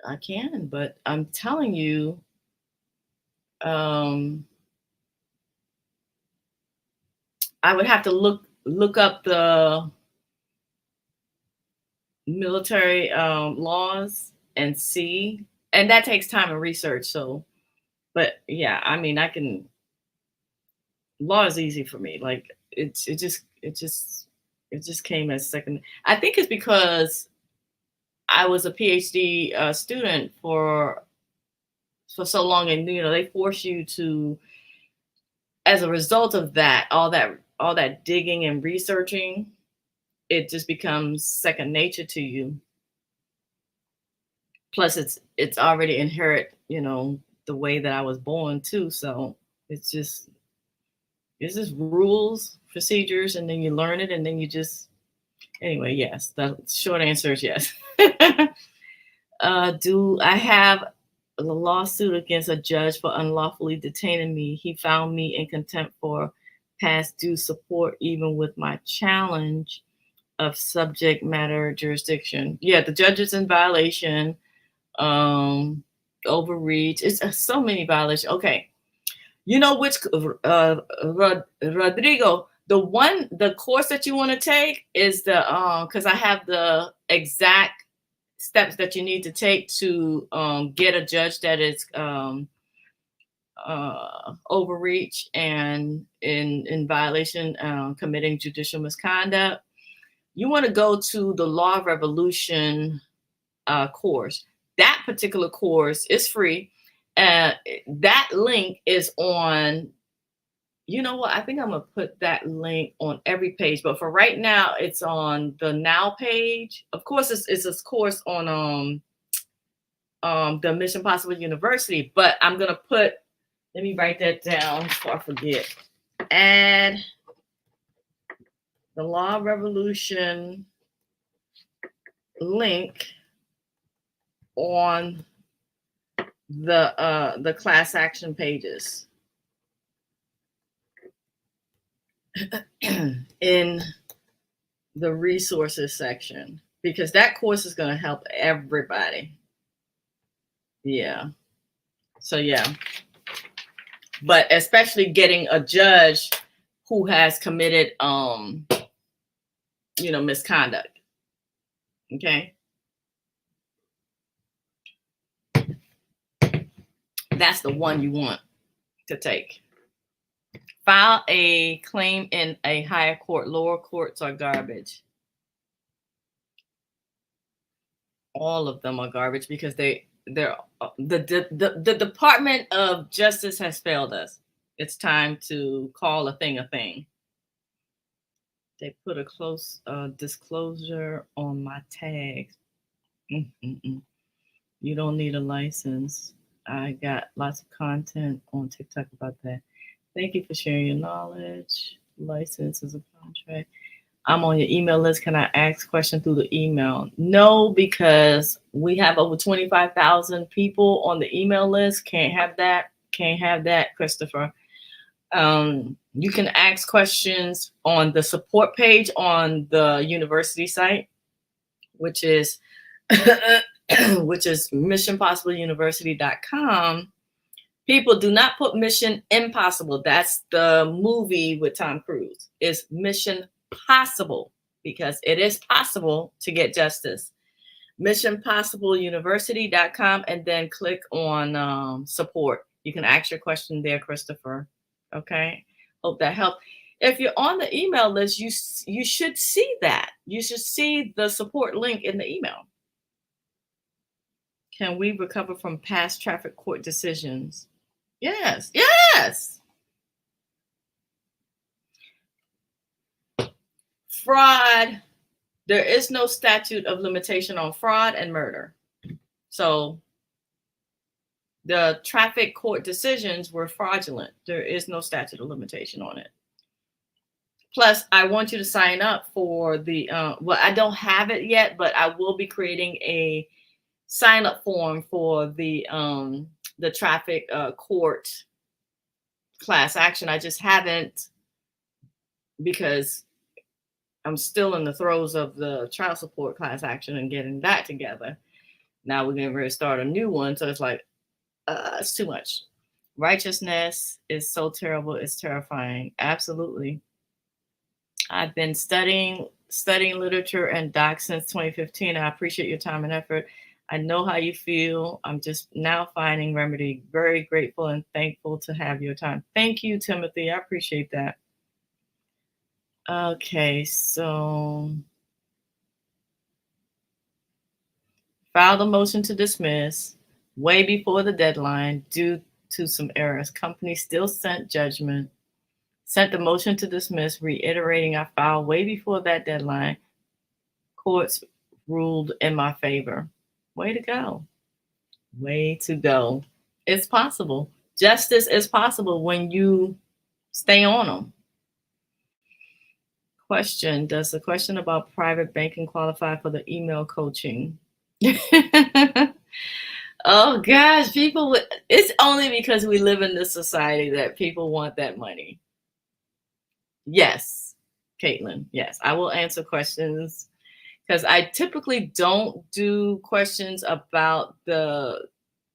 I can, but I'm telling you, I would have to look up the military laws and see, and that takes time and research. So, but yeah, I mean, I can. Law is easy for me. Like it just came as second. I think it's because I was a PhD student for so long, and they force you to, as a result of that, all that digging and researching, it just becomes second nature to you. Plus, it's already inherent, the way that I was born too. So it's just rules, procedures, and then you learn it, and then you just, anyway, yes. The short answer is yes. Do I have a lawsuit against a judge for unlawfully detaining me? He found me in contempt for past due support, even with my challenge of subject matter jurisdiction. Yeah, the judge is in violation. Overreach. It's so many violations. Okay. You know which, Rodrigo, the course that you want to take is the, because I have the exact steps that you need to take to get a judge that is overreach and in violation, committing judicial misconduct. You want to go to the Law of Revolution course. That particular course is free. That link is on, you know what? I think I'm going to put that link on every page, but for right now, it's on the Now page. Of course, it's a course on the Mission Possible University, but I'm going to put, let me write that down before I forget. Add the Law of Revolution link on the class action pages in the resources section, because that course is going to help everybody. Yeah. So yeah, but especially getting a judge who has committed misconduct. Okay. That's the one you want to take. File a claim in a higher court. Lower courts are garbage. All of them are garbage, because the Department of Justice has failed us. It's time to call a thing a thing. They put a close disclosure on my tags. You don't need a license. I got lots of content on TikTok about that. Thank you for sharing your knowledge. License is a contract. I'm on your email list. Can I ask questions through the email? No, because we have over 25,000 people on the email list. Can't have that. Can't have that, Christopher. You can ask questions on the support page on the university site, which is MissionPossibleUniversity.com. People, do not put Mission Impossible. That's the movie with Tom Cruise. It's Mission Possible, because it is possible to get justice. MissionPossibleUniversity.com, and then click on support. You can ask your question there, Christopher. Okay. Hope that helped. If you're on the email list, you should see that. You should see the support link in the email. Can we recover from past traffic court decisions? Yes. Yes. Fraud. There is no statute of limitation on fraud and murder. So the traffic court decisions were fraudulent. There is no statute of limitation on it. Plus, I want you to sign up for the, well, I don't have it yet, but I will be creating a sign up form for the traffic court class action. I just haven't, because I'm still in the throes of the child support class action and getting that together. Now we're going to start a new one. So it's like, it's too much. Righteousness is so terrible. It's terrifying. Absolutely. I've been studying literature and docs since 2015. I appreciate your time and effort. I know how you feel. I'm just now finding remedy. Very grateful and thankful to have your time. Thank you, Timothy. I appreciate that. Okay, so filed a motion to dismiss way before the deadline due to some errors. Company still sent judgment. Sent the motion to dismiss, reiterating I filed way before that deadline. Courts ruled in my favor. Way to go. Way to go. It's possible. Justice is possible when you stay on them. Question. Does the question about private banking qualify for the email coaching? Oh gosh, people, it's only because we live in this society that people want that money. Yes, Caitlin. Yes, I will answer questions because I typically don't do questions about the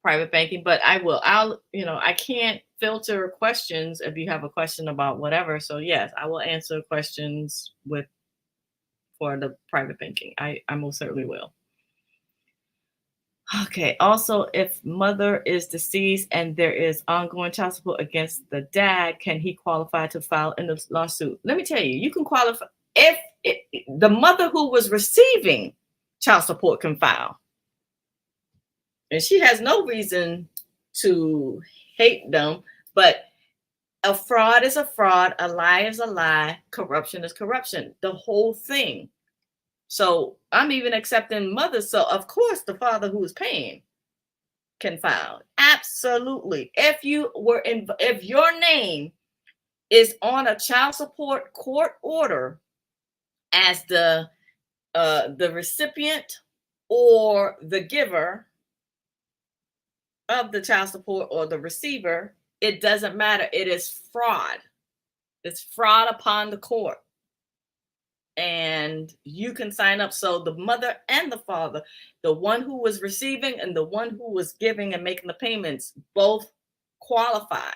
private banking, but I will. I can't filter questions if you have a question about whatever. So yes, I will answer questions for the private banking. I most certainly will. Okay. Also, if mother is deceased and there is ongoing child support against the dad, can he qualify to file in the lawsuit? Let me tell you, you can qualify if the mother who was receiving child support can file. And she has no reason to hate them, but a fraud is a fraud, a lie is a lie, corruption is corruption, the whole thing. So I'm even accepting mothers. So of course the father who is paying can file. Absolutely. If your name is on a child support court order as the recipient or the giver of the child support or the receiver, it doesn't matter. It is fraud. It's fraud upon the court. And you can sign up. So the mother and the father, the one who was receiving and the one who was giving and making the payments, both qualify.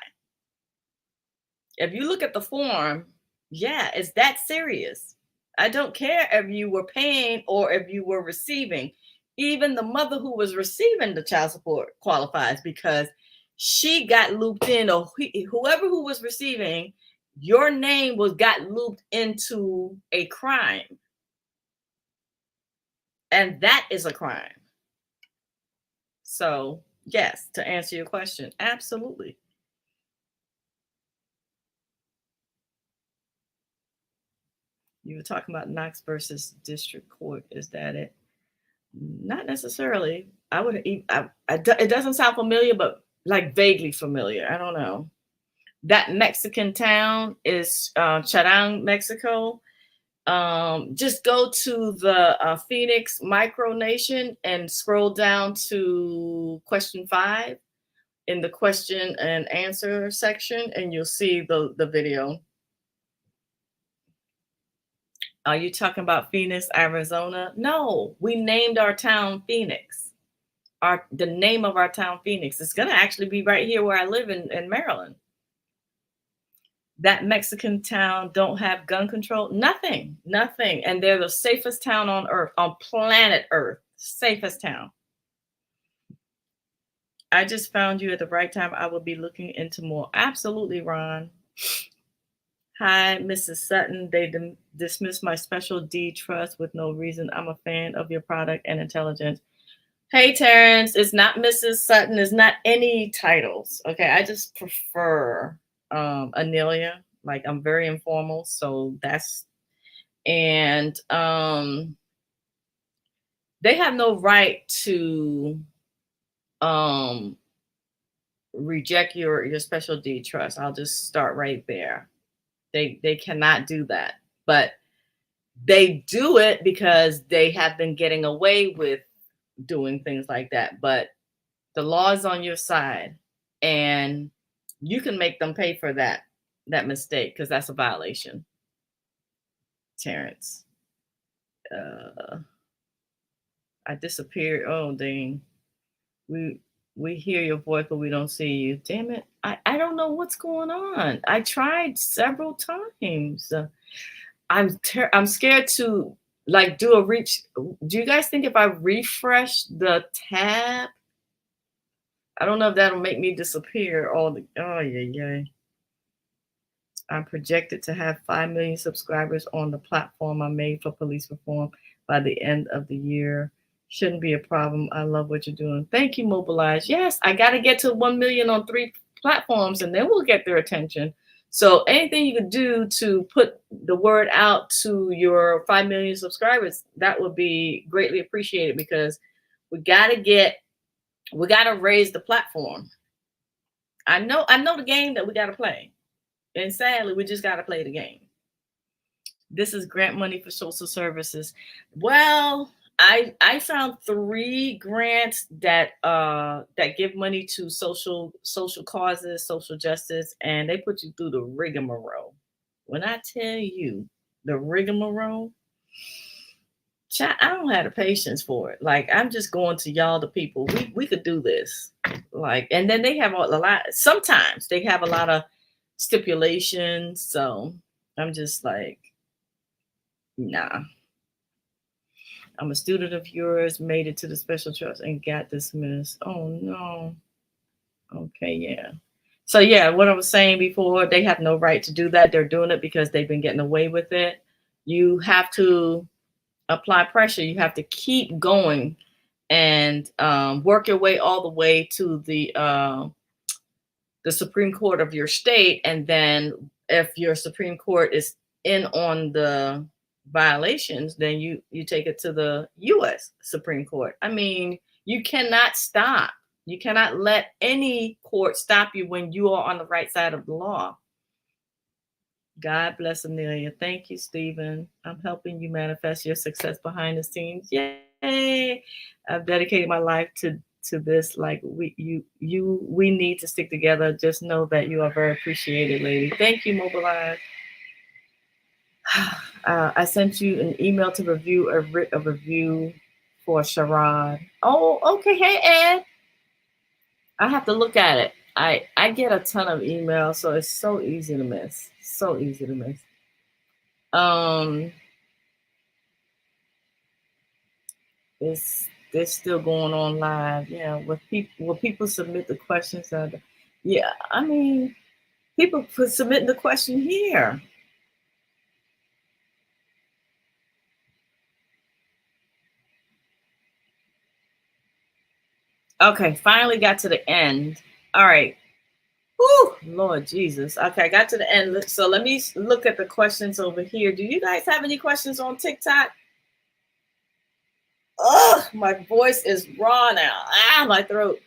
If you look at the form, yeah, it's that serious. I don't care if you were paying or if you were receiving. Even the mother who was receiving the child support qualifies because she got looped in, or whoever who was receiving, your name got looped into a crime. And that is a crime. So, yes, to answer your question, absolutely. You were talking about Knox versus District Court. Is that it? Not necessarily. It doesn't sound familiar, but like vaguely familiar. I don't know. That Mexican town is Charang, Mexico. Just go to the Phoenix micronation and scroll down to question 5 in the question and answer section, and you'll see the video. Are you talking about Phoenix, Arizona? No, we named our town Phoenix. The name of our town, Phoenix. It's going to actually be right here where I live in Maryland. That Mexican town don't have gun control. Nothing. And they're the safest town on earth, on planet Earth. Safest town. I just found you at the right time. I will be looking into more. Absolutely, Ron. Hi, Mrs. Sutton. They dismissed my special D trust with no reason. I'm a fan of your product and intelligence. Hey, Terrence. It's not Mrs. Sutton. It's not any titles. Okay, I just prefer Anelia. Like I'm very informal, so that's and they have no right to um reject your special deed trust. I'll just start right there. They cannot do that. But they do it because they have been getting away with doing things like that. But the law is on your side and you can make them pay for that mistake because that's a violation. Terrence. I disappeared. Oh dang. We we hear your voice, but we don't see you. Damn it. I don't know what's going on. I tried several times. I'm scared to like do a reach. Do you guys think if I refresh the tab, I don't know if that'll make me disappear all the oh yeah. I'm projected to have 5 million subscribers on the platform I made for police reform by the end of the year. Shouldn't be a problem. I love what you're doing. Thank you, Mobilize. Yes, I got to get to 1 million on 3 platforms and then we'll get their attention. So anything you could do to put the word out to your 5 million subscribers, that would be greatly appreciated because we got to raise the platform. I know the game that we got to play. And sadly, we just got to play the game. This is grant money for social services. Well, I found 3 grants that give money to social causes, social justice, and they put you through the rigmarole. When I tell you the rigmarole, I don't have the patience for it. Like I'm just going to y'all, the people. We could do this. Like, and then they have a lot. Sometimes they have a lot of stipulations. So I'm just like, nah. I'm a student of yours, made it to the special trust and got dismissed. Oh no. Okay, yeah. So yeah, what I was saying before, they have no right to do that. They're doing it because they've been getting away with it. You have to apply pressure. You have to keep going and work your way all the way to the Supreme Court of your state, and then if your Supreme Court is in on the violations, then you take it to the U.S. Supreme Court. I mean, you cannot stop. You cannot let any court stop you when you are on the right side of the law. God bless Amelia. Thank you, Stephen. I'm helping you manifest your success behind the scenes. Yay! I've dedicated my life to this. Like we need to stick together. Just know that you are very appreciated, lady. Thank you, Mobilize. I sent you an email to review a review for Sharad. Oh, okay. Hey, Ed. I have to look at it. I get a ton of emails, so it's so easy to miss. So easy to miss. They're still going on live. Yeah, will people submit the questions? Yeah, I mean, people could submit the question here. Okay, finally got to the end. All right. Whew, Lord Jesus. Okay, I got to the end. So let me look at the questions over here. Do you guys have any questions on TikTok? Oh, my voice is raw now. My throat.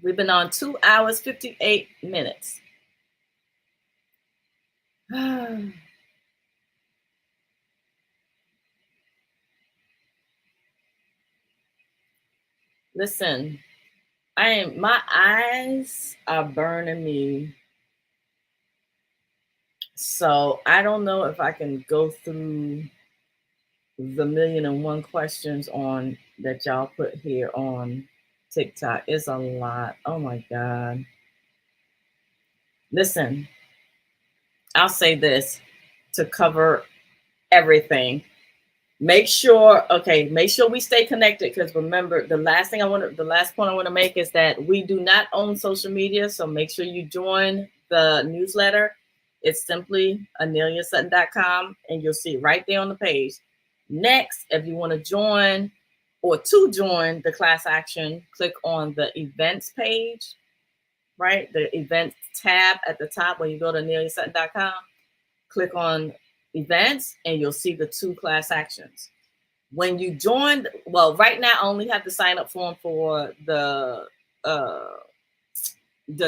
We've been on 2 hours, 58 minutes. Listen, my eyes are burning me. So I don't know if I can go through the 1,000,001 questions on that y'all put here on TikTok. It's a lot. Oh my God. Listen, I'll say this to cover everything. Make sure we stay connected, because remember, the last point I want to make is that we do not own social media. So make sure you join the newsletter. It's simply AneliaSutton.com, and you'll see right there on the page. Next, if you want to join the class action, click on the events page, right? The events tab at the top when you go to AneliaSutton.com. Click on events, and you'll see the 2 class actions. When you join, right now I only have the sign up form for the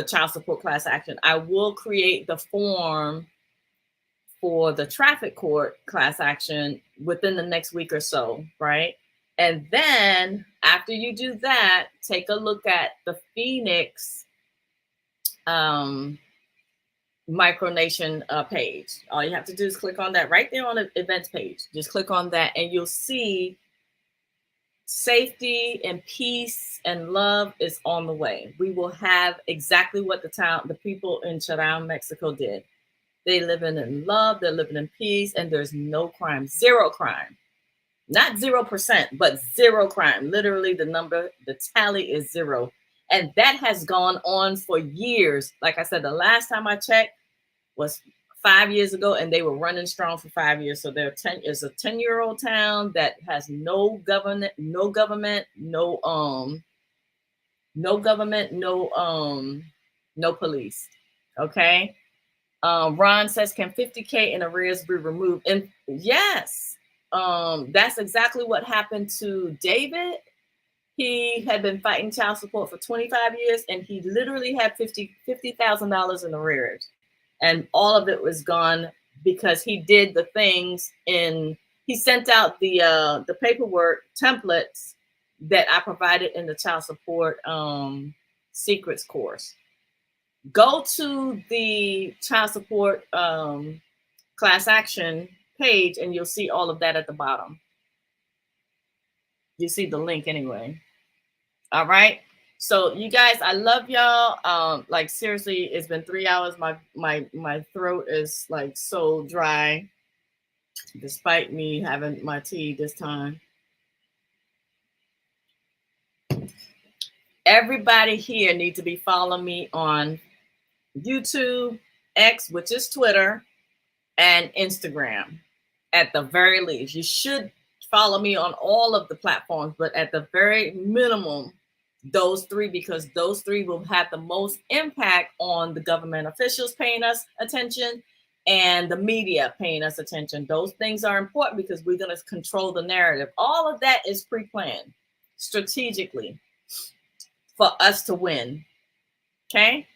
child support class action. I will create the form for the traffic court class action within the next week or so, right? And then after you do that, take a look at the Phoenix micronation page. All you have to do is click on that right there on the events page. Just click on that, and you'll see safety and peace and love is on the way. We will have exactly what the people in Cherán, Mexico did. They living in love, they're living in peace, and there's no crime, 0 crime. Not 0%, but 0 crime. Literally, the tally is 0. And that has gone on for years. Like I said, the last time I checked was 5 years ago, and they were running strong for 5 years. So it's a 10-year-old town that has no government, no police. Okay. Ron says, can 50K in arrears be removed? And yes, that's exactly what happened to David. He had been fighting child support for 25 years, and he literally had $50,000 in arrears. And all of it was gone because he did the things he sent out the paperwork templates that I provided in the child support secrets course. Go to the child support class action page, and you'll see all of that at the bottom. You see the link anyway. All right. So you guys, I love y'all. Like seriously, it's been 3 hours. My throat is like so dry, despite me having my tea this time. Everybody here needs to be following me on YouTube, X, which is Twitter, and Instagram. At the very least, you should follow me on all of the platforms, but at the very minimum, those 3, because those 3 will have the most impact on the government officials paying us attention and the media paying us attention. Those things are important because we're going to control the narrative. All of that is pre-planned strategically for us to win. Okay.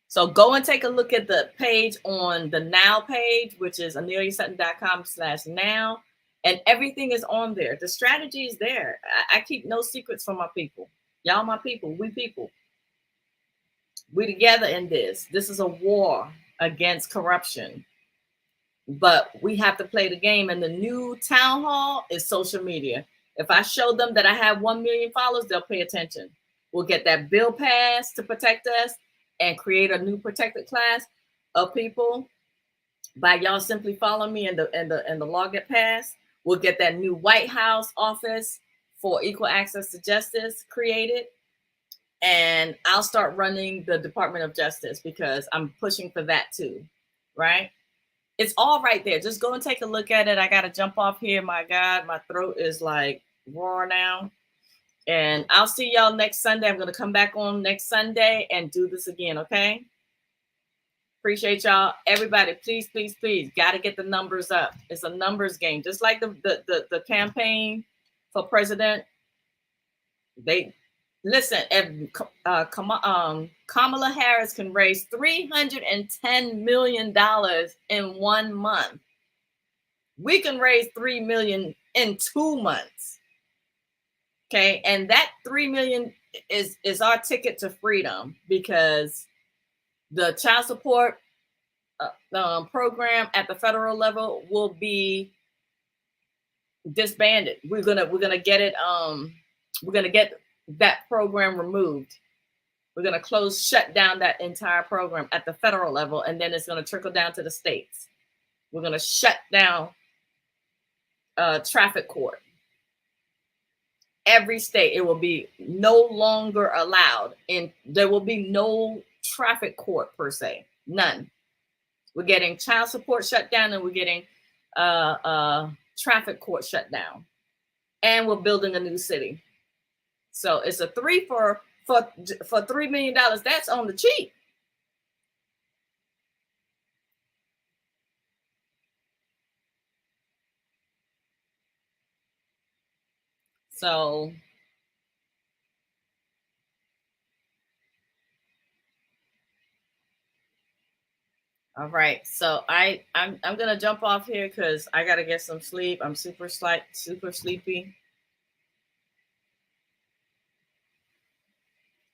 So go and take a look at the page on the Now page, which is AneliaSutton.com/now. And everything is on there. The strategy is there. I keep no secrets from my people. Y'all my people. We people. We together in this. This is a war against corruption. But we have to play the game. And the new town hall is social media. If I show them that I have 1 million followers, they'll pay attention. We'll get that bill passed to protect us and create a new protected class of people by y'all simply follow me and the law get passed. We'll get that new White House office for equal access to justice created. And I'll start running the Department of Justice because I'm pushing for that too, right? It's all right there. Just go and take a look at it. I got to jump off here. My God, my throat is like raw now. And I'll see y'all next Sunday. I'm going to come back on next Sunday and do this again, okay? Appreciate y'all. Everybody, please, please, please, got to get the numbers up. It's a numbers game. Just like the campaign for president. Listen, if Kamala Harris can raise $310 million in 1 month, we can raise $3 million in 2 months. Okay, and that $3 million is our ticket to freedom, because the child support program at the federal level will be disbanded. We're gonna get it. We're gonna get that program removed. We're gonna shut down that entire program at the federal level, and then it's gonna trickle down to the states. We're gonna shut down traffic court. Every state, it will be no longer allowed, and there will be no traffic court per se. None. We're getting child support shut down, and we're getting traffic court shut down, and we're building a new city. So it's a three for $3 million. That's on the cheap. So all right. So I'm gonna jump off here because I gotta get some sleep. I'm super sleepy.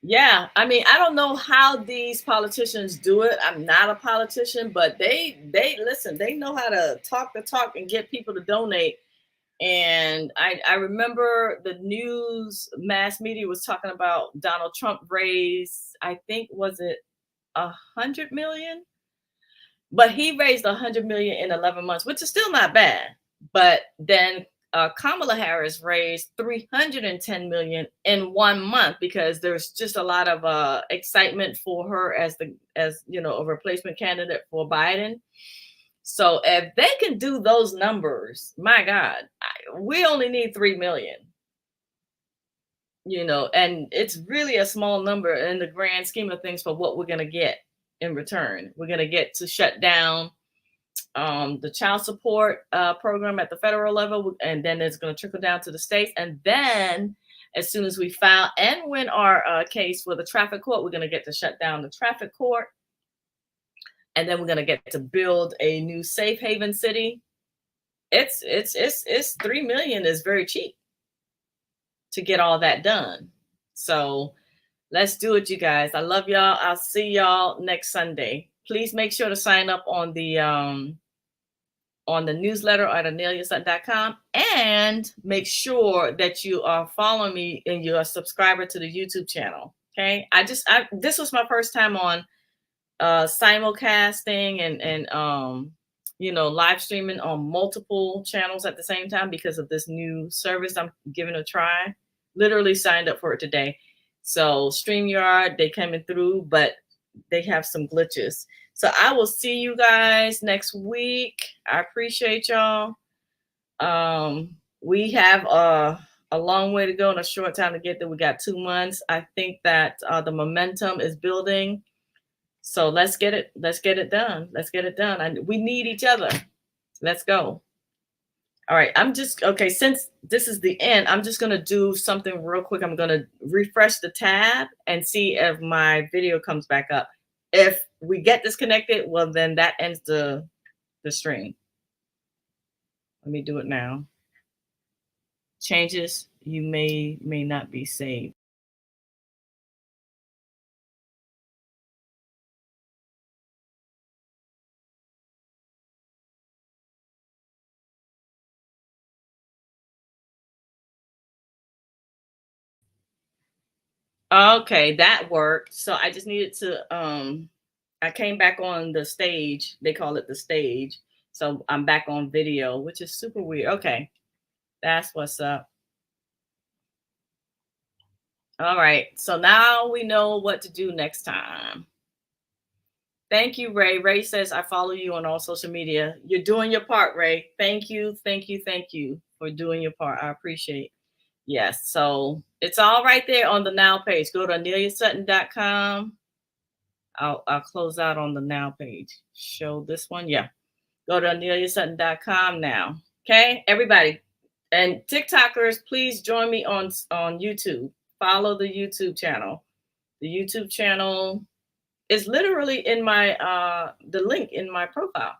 Yeah, I mean, I don't know how these politicians do it. I'm not a politician, but they listen, they know how to talk the talk and get people to donate. And I remember the news mass media was talking about Donald Trump raised, I think, was it 100 million? But he raised 100 million in 11 months, which is still not bad. But then Kamala Harris raised 310 million in 1 month because there's just a lot of excitement for her as a replacement candidate for Biden. So if they can do those numbers, my God, we only need 3 million. And it's really a small number in the grand scheme of things for what we're going to get in return. We're going to get to shut down the child support program at the federal level, and then it's going to trickle down to the states. And then as soon as we file and win our case for the traffic court, we're going to get to shut down the traffic court. And then we're going to get to build a new safe haven city. It's 3 million is very cheap to get all that done. So let's do it, you guys. I love y'all. I'll see y'all next Sunday. Please make sure to sign up on the newsletter at AneliaSutton.com, and make sure that you are following me and you're a subscriber to the YouTube channel. Okay. This was my first time on simulcasting and live streaming on multiple channels at the same time because of this new service I'm giving a try. Literally signed up for it today. So StreamYard, they coming through, but they have some glitches. So I will see you guys next week. I appreciate y'all. We have a long way to go and a short time to get there. We got 2 months. I think that the momentum is building. So let's get it done. Let's get it done. We need each other. Let's go. All right. Since this is the end, I'm just going to do something real quick. I'm going to refresh the tab and see if my video comes back up. If we get disconnected, well, then that ends the stream. Let me do it now. Changes you may not be saved. Okay, that worked. So I just needed to I came back on the stage. They call it the stage. So I'm back on video, which is super weird. Okay. That's what's up. All right. So now we know what to do next time. Thank you, Ray. Ray says, I follow you on all social media. You're doing your part, Ray. Thank you. Thank you. Thank you for doing your part. I appreciate it. Yes. So it's all right there on the Now page. Go to AneliaSutton.com. I'll close out on the Now page. Show this one. Yeah. Go to AneliaSutton.com now. Okay, everybody. And TikTokers, please join me on YouTube. Follow the YouTube channel. The YouTube channel is literally in my the link in my profile.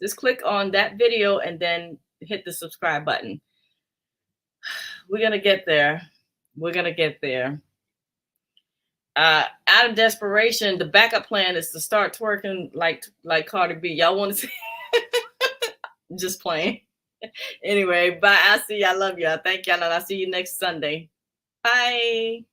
Just click on that video and then hit the subscribe button. We're gonna get there. We're gonna get there. Out of desperation, the backup plan is to start twerking like Cardi B. Y'all want to see? Just playing. Anyway, bye. I see you. I love you. Thank y'all. And I'll see you next Sunday. Bye.